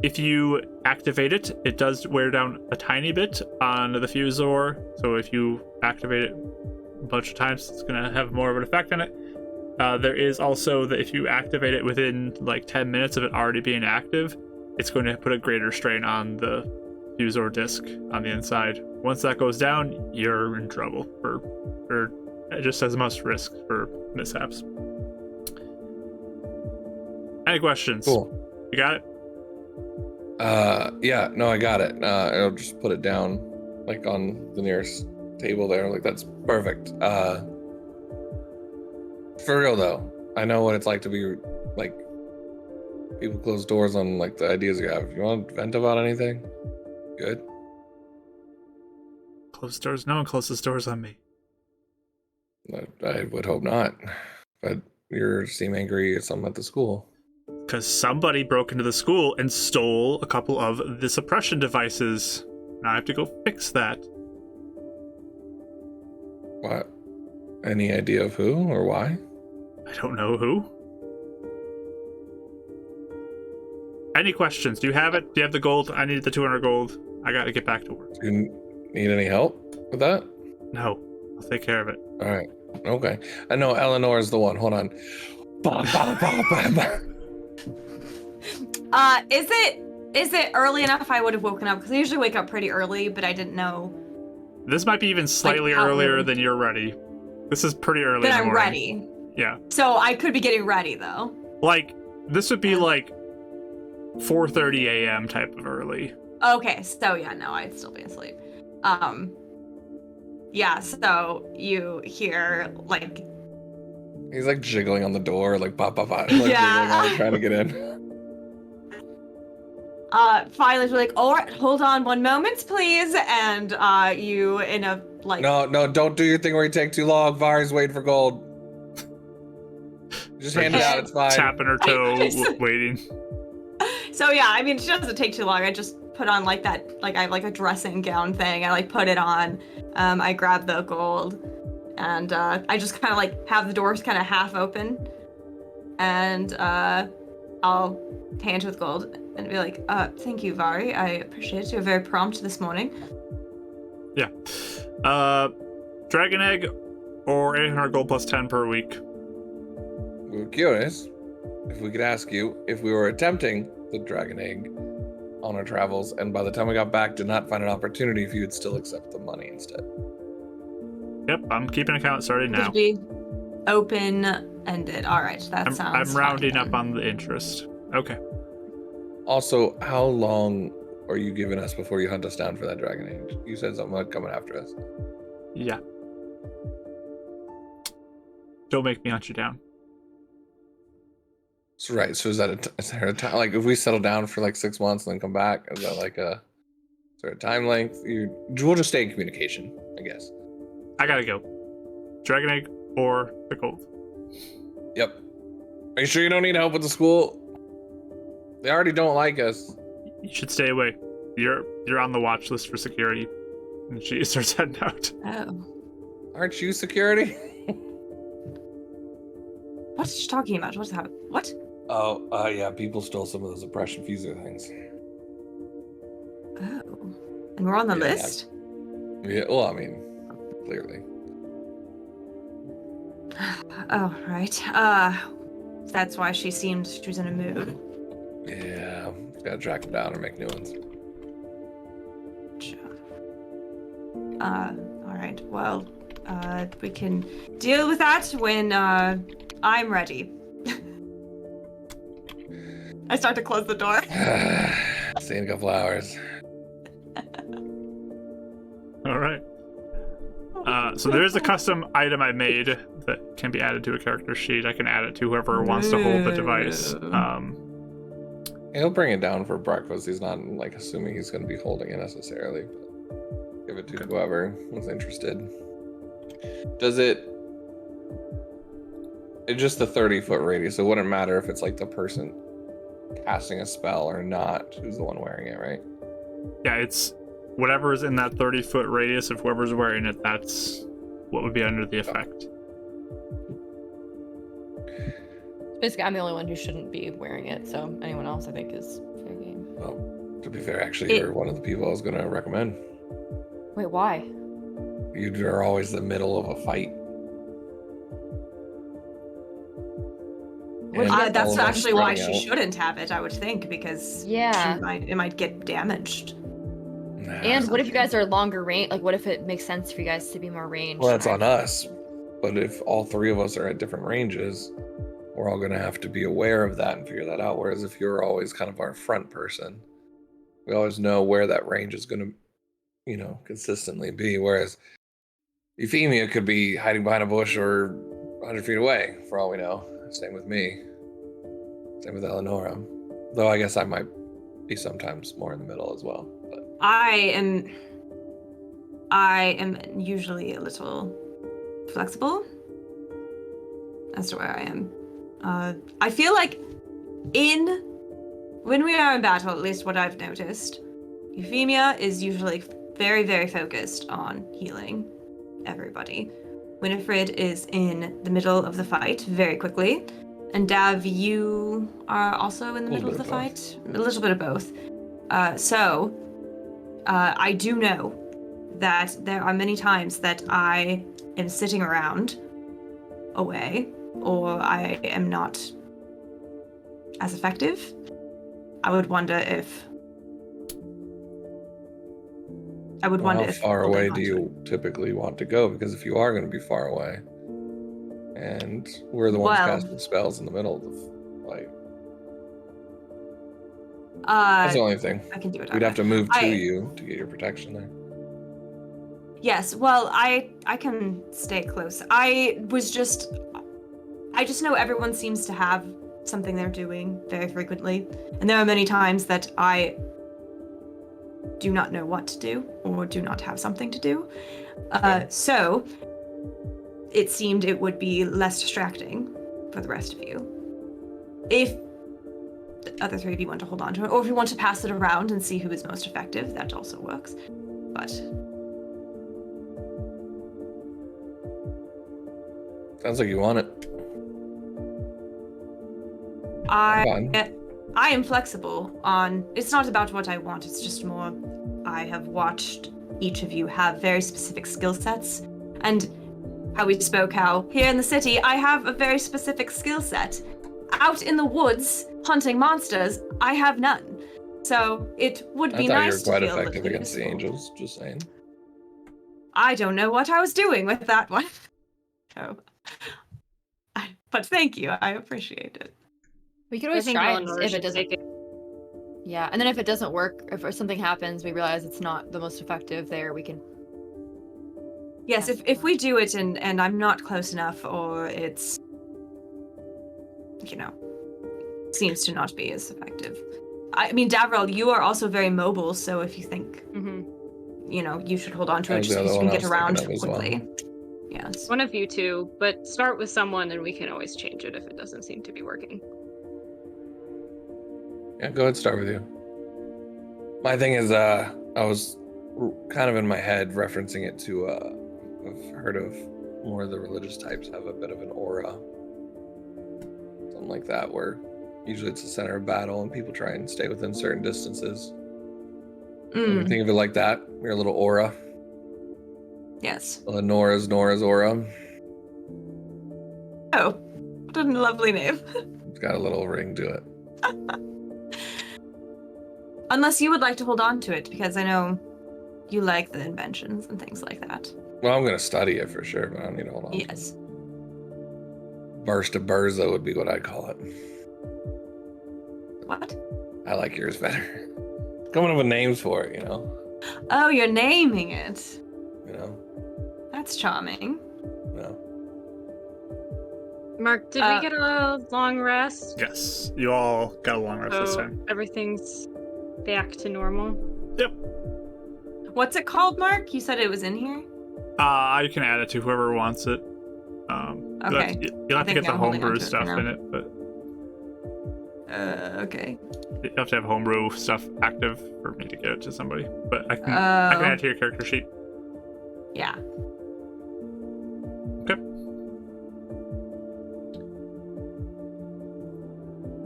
if you activate it, it does wear down a tiny bit on the fusor. So if you activate it a bunch of times, it's going to have more of an effect on it. There is also that if you activate it within like 10 minutes of it already being active, it's going to put a greater strain on the fusor disc on the inside. Once that goes down, you're in trouble or just as much risk for mishaps. Any questions? Cool. You got it? Yeah, no, I got it. I'll just put it down like on the nearest table there. Like, that's perfect. For real though, I know what it's like to be like, people close doors on like the ideas you have. If you want to vent about anything, good. Closed doors? No one closes doors on me. I would hope not. But you seem angry at something at the school. Because somebody broke into the school and stole a couple of the suppression devices. Now I have to go fix that. What? Any idea of who or why? I don't know who. Any questions? Do you have it? Do you have the gold? I need the 200 gold. I gotta get back to work. Do you need any help with that? No, I'll take care of it. All right. Okay. I know Eleanor is the one. Hold on. Is it early enough I would have woken up? Because I usually wake up pretty early, but I didn't know. This might be even slightly earlier than you're ready. This is pretty early in the morning. I'm ready. Yeah. So I could be getting ready though. Like, this would be like 4:30 a.m. type of early. Okay, so yeah, no, I'd still be asleep. Yeah, so you hear like he's like jiggling on the door, like pop, like yeah, trying to get in. Finally, we're like, all right, hold on 1 moment, please, and you in a like. No, don't do your thing where you take too long. Vari's waiting for gold. Just hand it out. It's fine. Tapping her toe, waiting. So yeah, I mean, she doesn't take too long. I just put on like that, like I have like a dressing gown thing. I like put it on. I grab the gold, and I just kind of like have the doors kind of half open, and I'll hand her the gold and be like, thank you, Vari. I appreciate it. You're very prompt this morning. Yeah. Dragon egg or 800 gold plus 10 per week. We were curious if we could ask you if we were attempting the dragon egg on our travels, and by the time we got back did not find an opportunity, if you would still accept the money instead. Yep, I'm keeping account starting now. It'd be open-ended. All right, that sounds I'm rounding fine. up on the interest. Okay. Also, how long are you giving us before you hunt us down for that dragon egg? You said something about coming after us. Yeah. Don't make me hunt you down. So, right. So is there a time, like if we settle down for like 6 months and then come back, is that like is there a time length? We'll just stay in communication, I guess. I gotta go. Dragon egg or the gold. Yep. Are you sure you don't need help with the school? They already don't like us. You should stay away. You're on the watch list for security. And she starts heading out. Oh. Aren't you security? What is she talking about? What's happening? What? Oh, yeah, people stole some of those oppression fuser things. Oh. And we're on the list? Yeah, well, I mean, clearly. Oh, right. That's why she was in a mood. Yeah, gotta track them down or make new ones. All right. Well, we can deal with that when I'm ready. I start to close the door. See you in a couple hours. All right. So there's a custom item I made that can be added to a character sheet. I can add it to whoever wants to hold the device. He'll bring it down for breakfast. He's not like assuming he's going to be holding it necessarily. But give it to whoever was interested. Does it? It's just the 30-foot radius. It wouldn't matter if it's like the person casting a spell or not who's the one wearing it, right? Yeah, it's whatever is in that 30-foot radius of whoever's wearing it. That's what would be under the effect. Basically, I'm the only one who shouldn't be wearing it, so anyone else I think is fair game. Well, to be fair, actually, you're one of the people I was going to recommend. Wait, why? You are always the middle of a fight. That's actually why she shouldn't have it, I would think, because it might get damaged. And what if you guys are longer range? Like, what if it makes sense for you guys to be more ranged? Well, that's on us. But if all three of us are at different ranges, we're all going to have to be aware of that and figure that out. Whereas if you're always kind of our front person, we always know where that range is going to, consistently be. Whereas Euphemia could be hiding behind a bush or 100 feet away, for all we know. Same with me. Same with Eleonora. Though I guess I might be sometimes more in the middle as well. But I am usually a little flexible as to where I am. I feel like when we are in battle, at least what I've noticed, Euphemia is usually very, very focused on healing everybody. Winifred is in the middle of the fight very quickly. And Dav, you are also in the middle of the fight? A little bit of both. So I do know that there are many times that I am sitting around away, or I am not as effective. I would wonder if... How far away do you typically want to go? Because if you are going to be far away, and we're the ones casting spells in the middle of the fight. That's the only thing. I can do it. We'd have to move to you to get your protection there. Yes, well, I can stay close. I just know everyone seems to have something they're doing very frequently. And there are many times that I do not know what to do or do not have something to do. So it seemed it would be less distracting for the rest of you. If the other three of you want to hold on to it, or if you want to pass it around and see who is most effective, that also works. But sounds like you want it. I am flexible on... It's not about what I want, it's just more... I have watched each of you have very specific skill sets, and how we spoke how here in the city, I have a very specific skill set. Out in the woods, hunting monsters, I have none. So it would be nice to feel... I thought you were quite effective against the angels, just saying. I don't know what I was doing with that one. So, but thank you, I appreciate it. We could always try it if it doesn't. Yeah, and then if it doesn't work, if something happens, we realize it's not the most effective there, we can... Yes, if we do it and I'm not close enough, or it's, seems to not be as effective. I mean, Davril, you are also very mobile, so if you think, you should hold on to it just because you can get around quickly. Well. Yes. One of you two, but start with someone and we can always change it if it doesn't seem to be working. Yeah, go ahead, start with you. My thing is, I was kind of in my head referencing it to, I've heard of more of the religious types have a bit of an aura. Something like that, where usually it's the center of battle and people try and stay within certain distances. You think of it like that, your little aura. Yes. Nora's aura. Oh, what a lovely name. It's got a little ring to it. Unless you would like to hold on to it, because I know you like the inventions and things like that. Well, I'm gonna study it for sure, but I don't need to hold on. Yes. Burst of Burza would be what I'd call it. What? I like yours better. Coming up with names for it, you know. Oh, you're naming it. You know. That's charming. No. Mark, did we get a long rest? Yes, you all got a long rest this time. Everything's back to normal? Yep. What's it called, Mark? You said it was in here? You can add it to whoever wants it. Okay. You'll have to get the homebrew stuff in it, but... Okay. You have to have homebrew stuff active for me to get it to somebody. But I can add it to your character sheet. Yeah. Okay.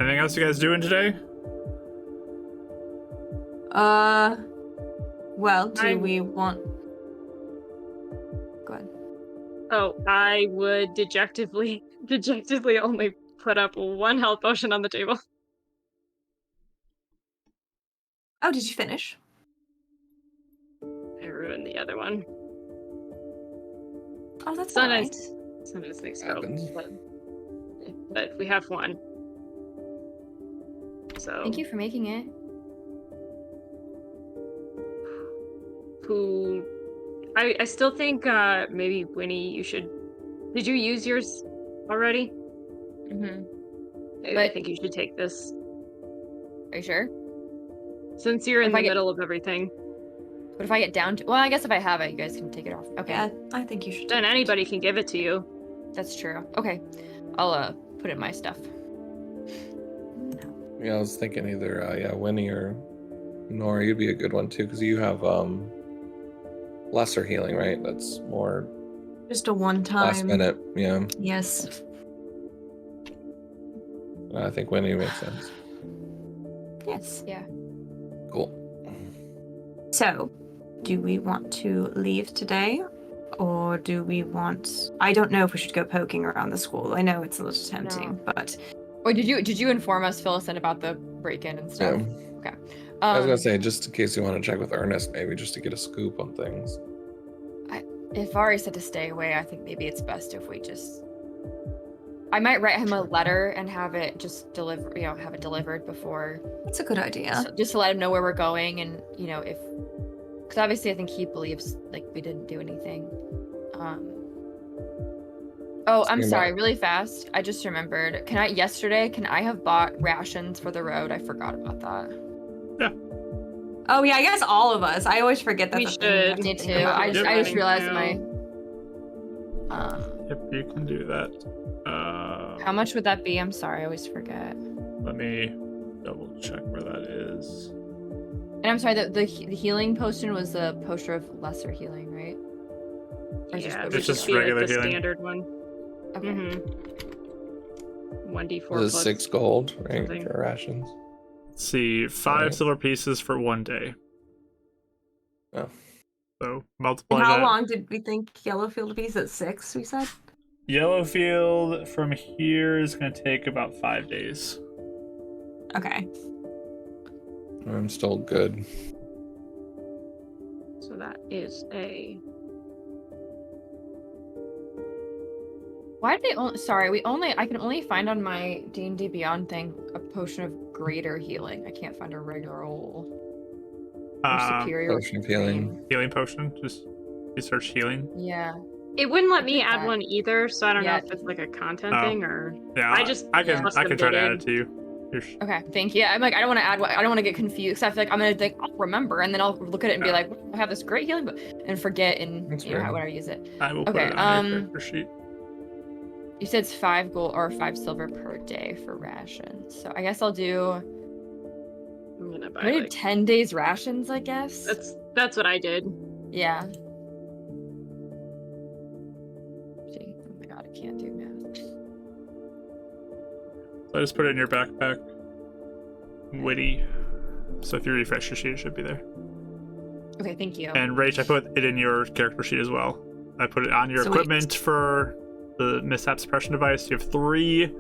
Anything else you guys doing today? Well, do we want... Go ahead. Oh, I would dejectedly only put up one health potion on the table. Oh, did you finish? I ruined the other one. Oh, that's Sometimes things go. But we have one. So Thank you for making it. I still think maybe Winnie, you should. Did you use yours already? Mm-hmm. I think you should take this. Are you sure? Since you're in the middle of everything. But if I get down to... Well, I guess if I have it, you guys can take it off. Okay. Yeah, I think you should. Then anybody can give it to you. That's true. Okay. I'll put it in my stuff. Yeah, I was thinking either Winnie or Nora, you'd be a good one too, because you have lesser healing, right? That's more Just a one-time. last minute, yeah. Yes. I think Winnie makes sense. Yes. Yeah. Cool. So, do we want to leave today? Or do we want... I don't know if we should go poking around the school. I know it's a little tempting, but... Wait, did you inform us, Phyllis, about the break-in and stuff? Yeah. Okay. I was gonna say, just in case you want to check with Ernest, maybe just to get a scoop on things. If Ari said to stay away, I think maybe it's best if we just... I might write him a letter and have it just have it delivered before. That's a good idea. Just to let him know where we're going, and if, because obviously I think he believes like we didn't do anything. Oh, I'm sorry, really fast. I just remembered. Can I have bought rations for the road? I forgot about that. Yeah. Oh yeah, I guess all of us. I always forget that. We should. Me too. I just realized my. Yep, you can do that. How much would that be? I'm sorry, I always forget. Let me double check where that is. And I'm sorry, the healing potion was the potion of lesser healing, right? Or Yeah, it's just be regular like the healing. standard one. Okay. 1d4 This is plus 6 gold, right, something. for rations. Let's see, 5 silver pieces for 1 day. Oh. So multiply And how that. long did we think Yellowfield would be? Is it 6, we said? Yellowfield from here is going to take about 5 days. Okay. I'm still good. So that is a... Why did they only... Sorry, I can only find on my D&D Beyond thing a potion of greater healing. I can't find a regular old. Or superior. Potion of healing. Healing potion? Just you search healing? Yeah. It wouldn't let me think add that- one either, so I don't know Yeah. if it's like a content Oh. thing or... Yeah, I just I can custom try to add bidded. it to you. Okay, thank you. I'm like, I don't want to add. I don't want to get confused. 'Cause I feel like I'm gonna think I'll remember, and then I'll look at it and be Yeah. like, I have this great healing, and forget, and That's you know fair. when I use it. I will put Okay, it on your character sheet. You said it's 5 gold or 5 silver per day for rations. So I guess I'll do. I'm gonna buy I'm gonna do like... 10 days rations, I guess. That's what I did. Yeah. Gee, oh my god, I can't do math. So I just put it in your backpack. Witty. So if you refresh your sheet, it should be there. Okay, thank you. And Rach, I put it in your character sheet as well. I put it on your Sweet. equipment for the Mishaps suppression device. You have 3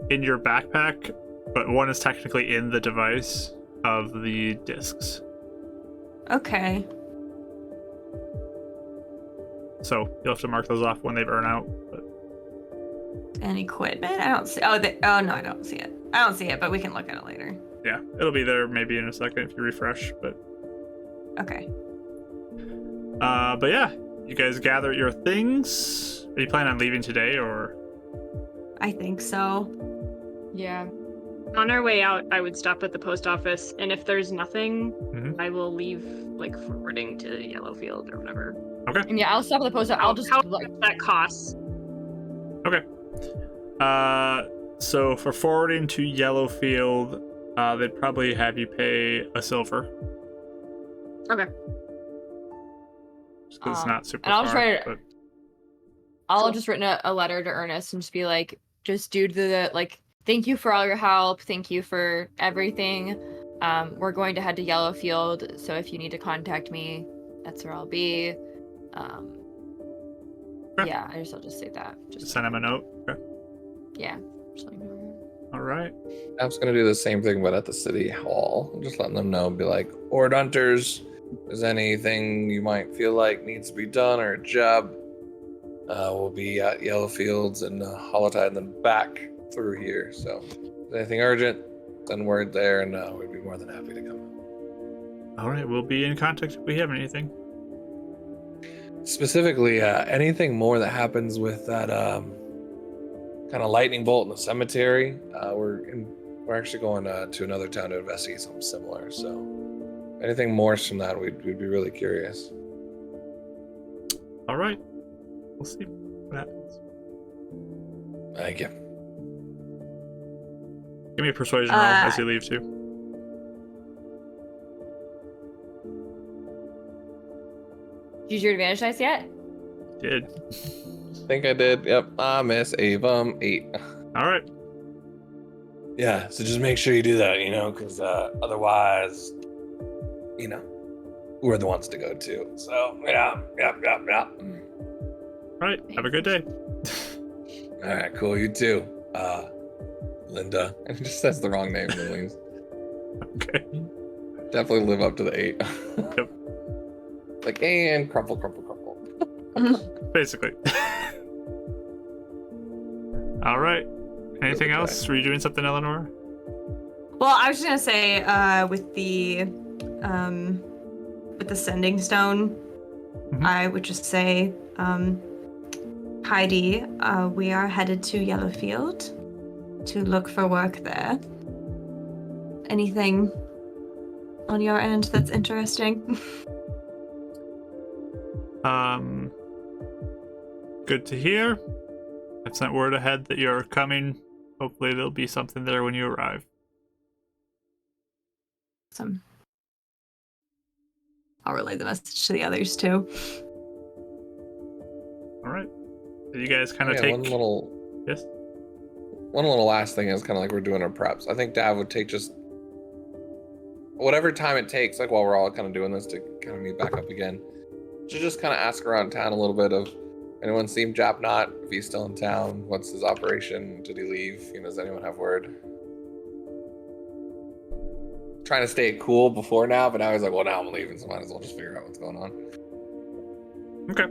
in your backpack, but 1 is technically in the device. of the discs. Okay. So you'll have to mark those off when they burn out. But... And equipment? I don't see. Oh, no, I don't see it. I don't see it, but we can look at it later. Yeah, it'll be there maybe in a second if you refresh. But okay. But yeah, you guys gather your things. Are you planning on leaving today, or? I think so. Yeah. On our way out, I would stop at the post office, and if there's nothing, Mm-hmm. I will leave, like, forwarding to Yellowfield or whatever. Okay. And yeah, I'll stop at the post. I'll just How like. much that costs. Okay. So for forwarding to Yellowfield, they'd probably have you pay a silver. Okay. Just 'cause it's not super and I'll far. just write it. But... I'll just written a letter to Ernest and just be like, just due to the like, thank you for all your help. Thank you for everything. We're going to head to Yellowfield, so if you need to contact me, that's where I'll be. Okay. Yeah, I'll just say that. Just Send him a note. Okay. yeah. Just let me know. All right. I was gonna do the same thing, but at the city hall, just letting them know, be like, Horde Hunters, is anything you might feel like needs to be done or a job? We'll be at Yellowfields and Holotide and then back through here. So, if there's anything urgent, send word there, and we'd be more than happy to come. All right. We'll be in contact if we have anything. Specifically, anything more that happens with that kind of lightning bolt in the cemetery. We're actually going to another town to investigate something similar. So, anything more from that, we'd be really curious. All right. We'll see what happens. Thank you. Give me a persuasion roll as you leave too. Did you use your advantage dice yet? Did. Think I did. Yep. I miss Avum 8. All right. Yeah, so just make sure you do that, because otherwise, we're the ones to go to. So, yeah. All right. Have a good day. All right, cool. You too. Linda. And it just says the wrong name. Leaves. Okay. Definitely live up to the 8. Yep. Like, and crumple. Basically. All right. Anything else? Were you doing something, Eleanor? Well, I was just gonna say, with the sending stone, Mhm. I would just say, Heidi, we are headed to Yellowfield to look for work there. Anything on your end that's interesting? Good to hear. I've sent word ahead that you're coming. Hopefully there'll be something there when you arrive. Awesome. I'll relay the message to the others too. All right. So you guys kind of Yeah, take... one little last thing is kind of like we're doing our preps. I think Dav would take just whatever time it takes, like while we're all kind of doing this, to kind of meet back up again. To just kind of ask around town a little bit of, anyone seen Japnot? If he's still in town, what's his operation? Did he leave? Does anyone have word? Trying to stay cool before now, but now he's like, well, now I'm leaving, so might as well just figure out what's going on. Okay.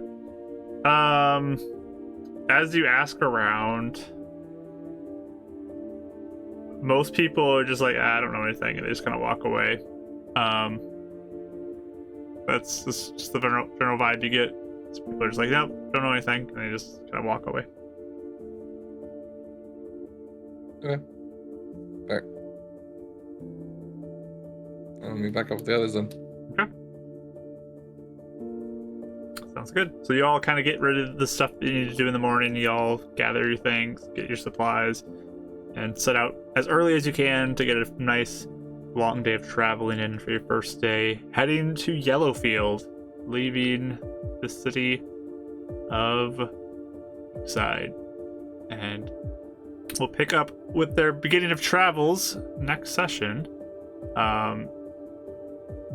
As you ask around, most people are just like, I don't know anything, and they just kind of walk away. That's just the general vibe you get. So people are just like, nope, don't know anything, and they just kind of walk away. Okay. Fair. I'll meet back up with the others then. Okay. Sounds good. So you all kind of get rid of the stuff that you need to do in the morning. You all gather your things, get your supplies, and set out as early as you can to get a nice long day of traveling in for your first day. Heading to Yellowfield, leaving the city of Side. And we'll pick up with their beginning of travels next session.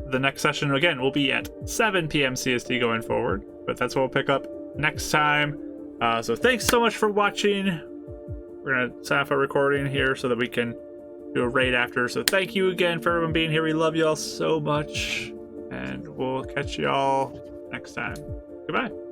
The next session, again, will be at 7 PM CST going forward, but that's what we'll pick up next time. So thanks so much for watching. We're going to sign off our recording here so that we can do a raid after. So thank you again for everyone being here. We love you all so much. And we'll catch you all next time. Goodbye.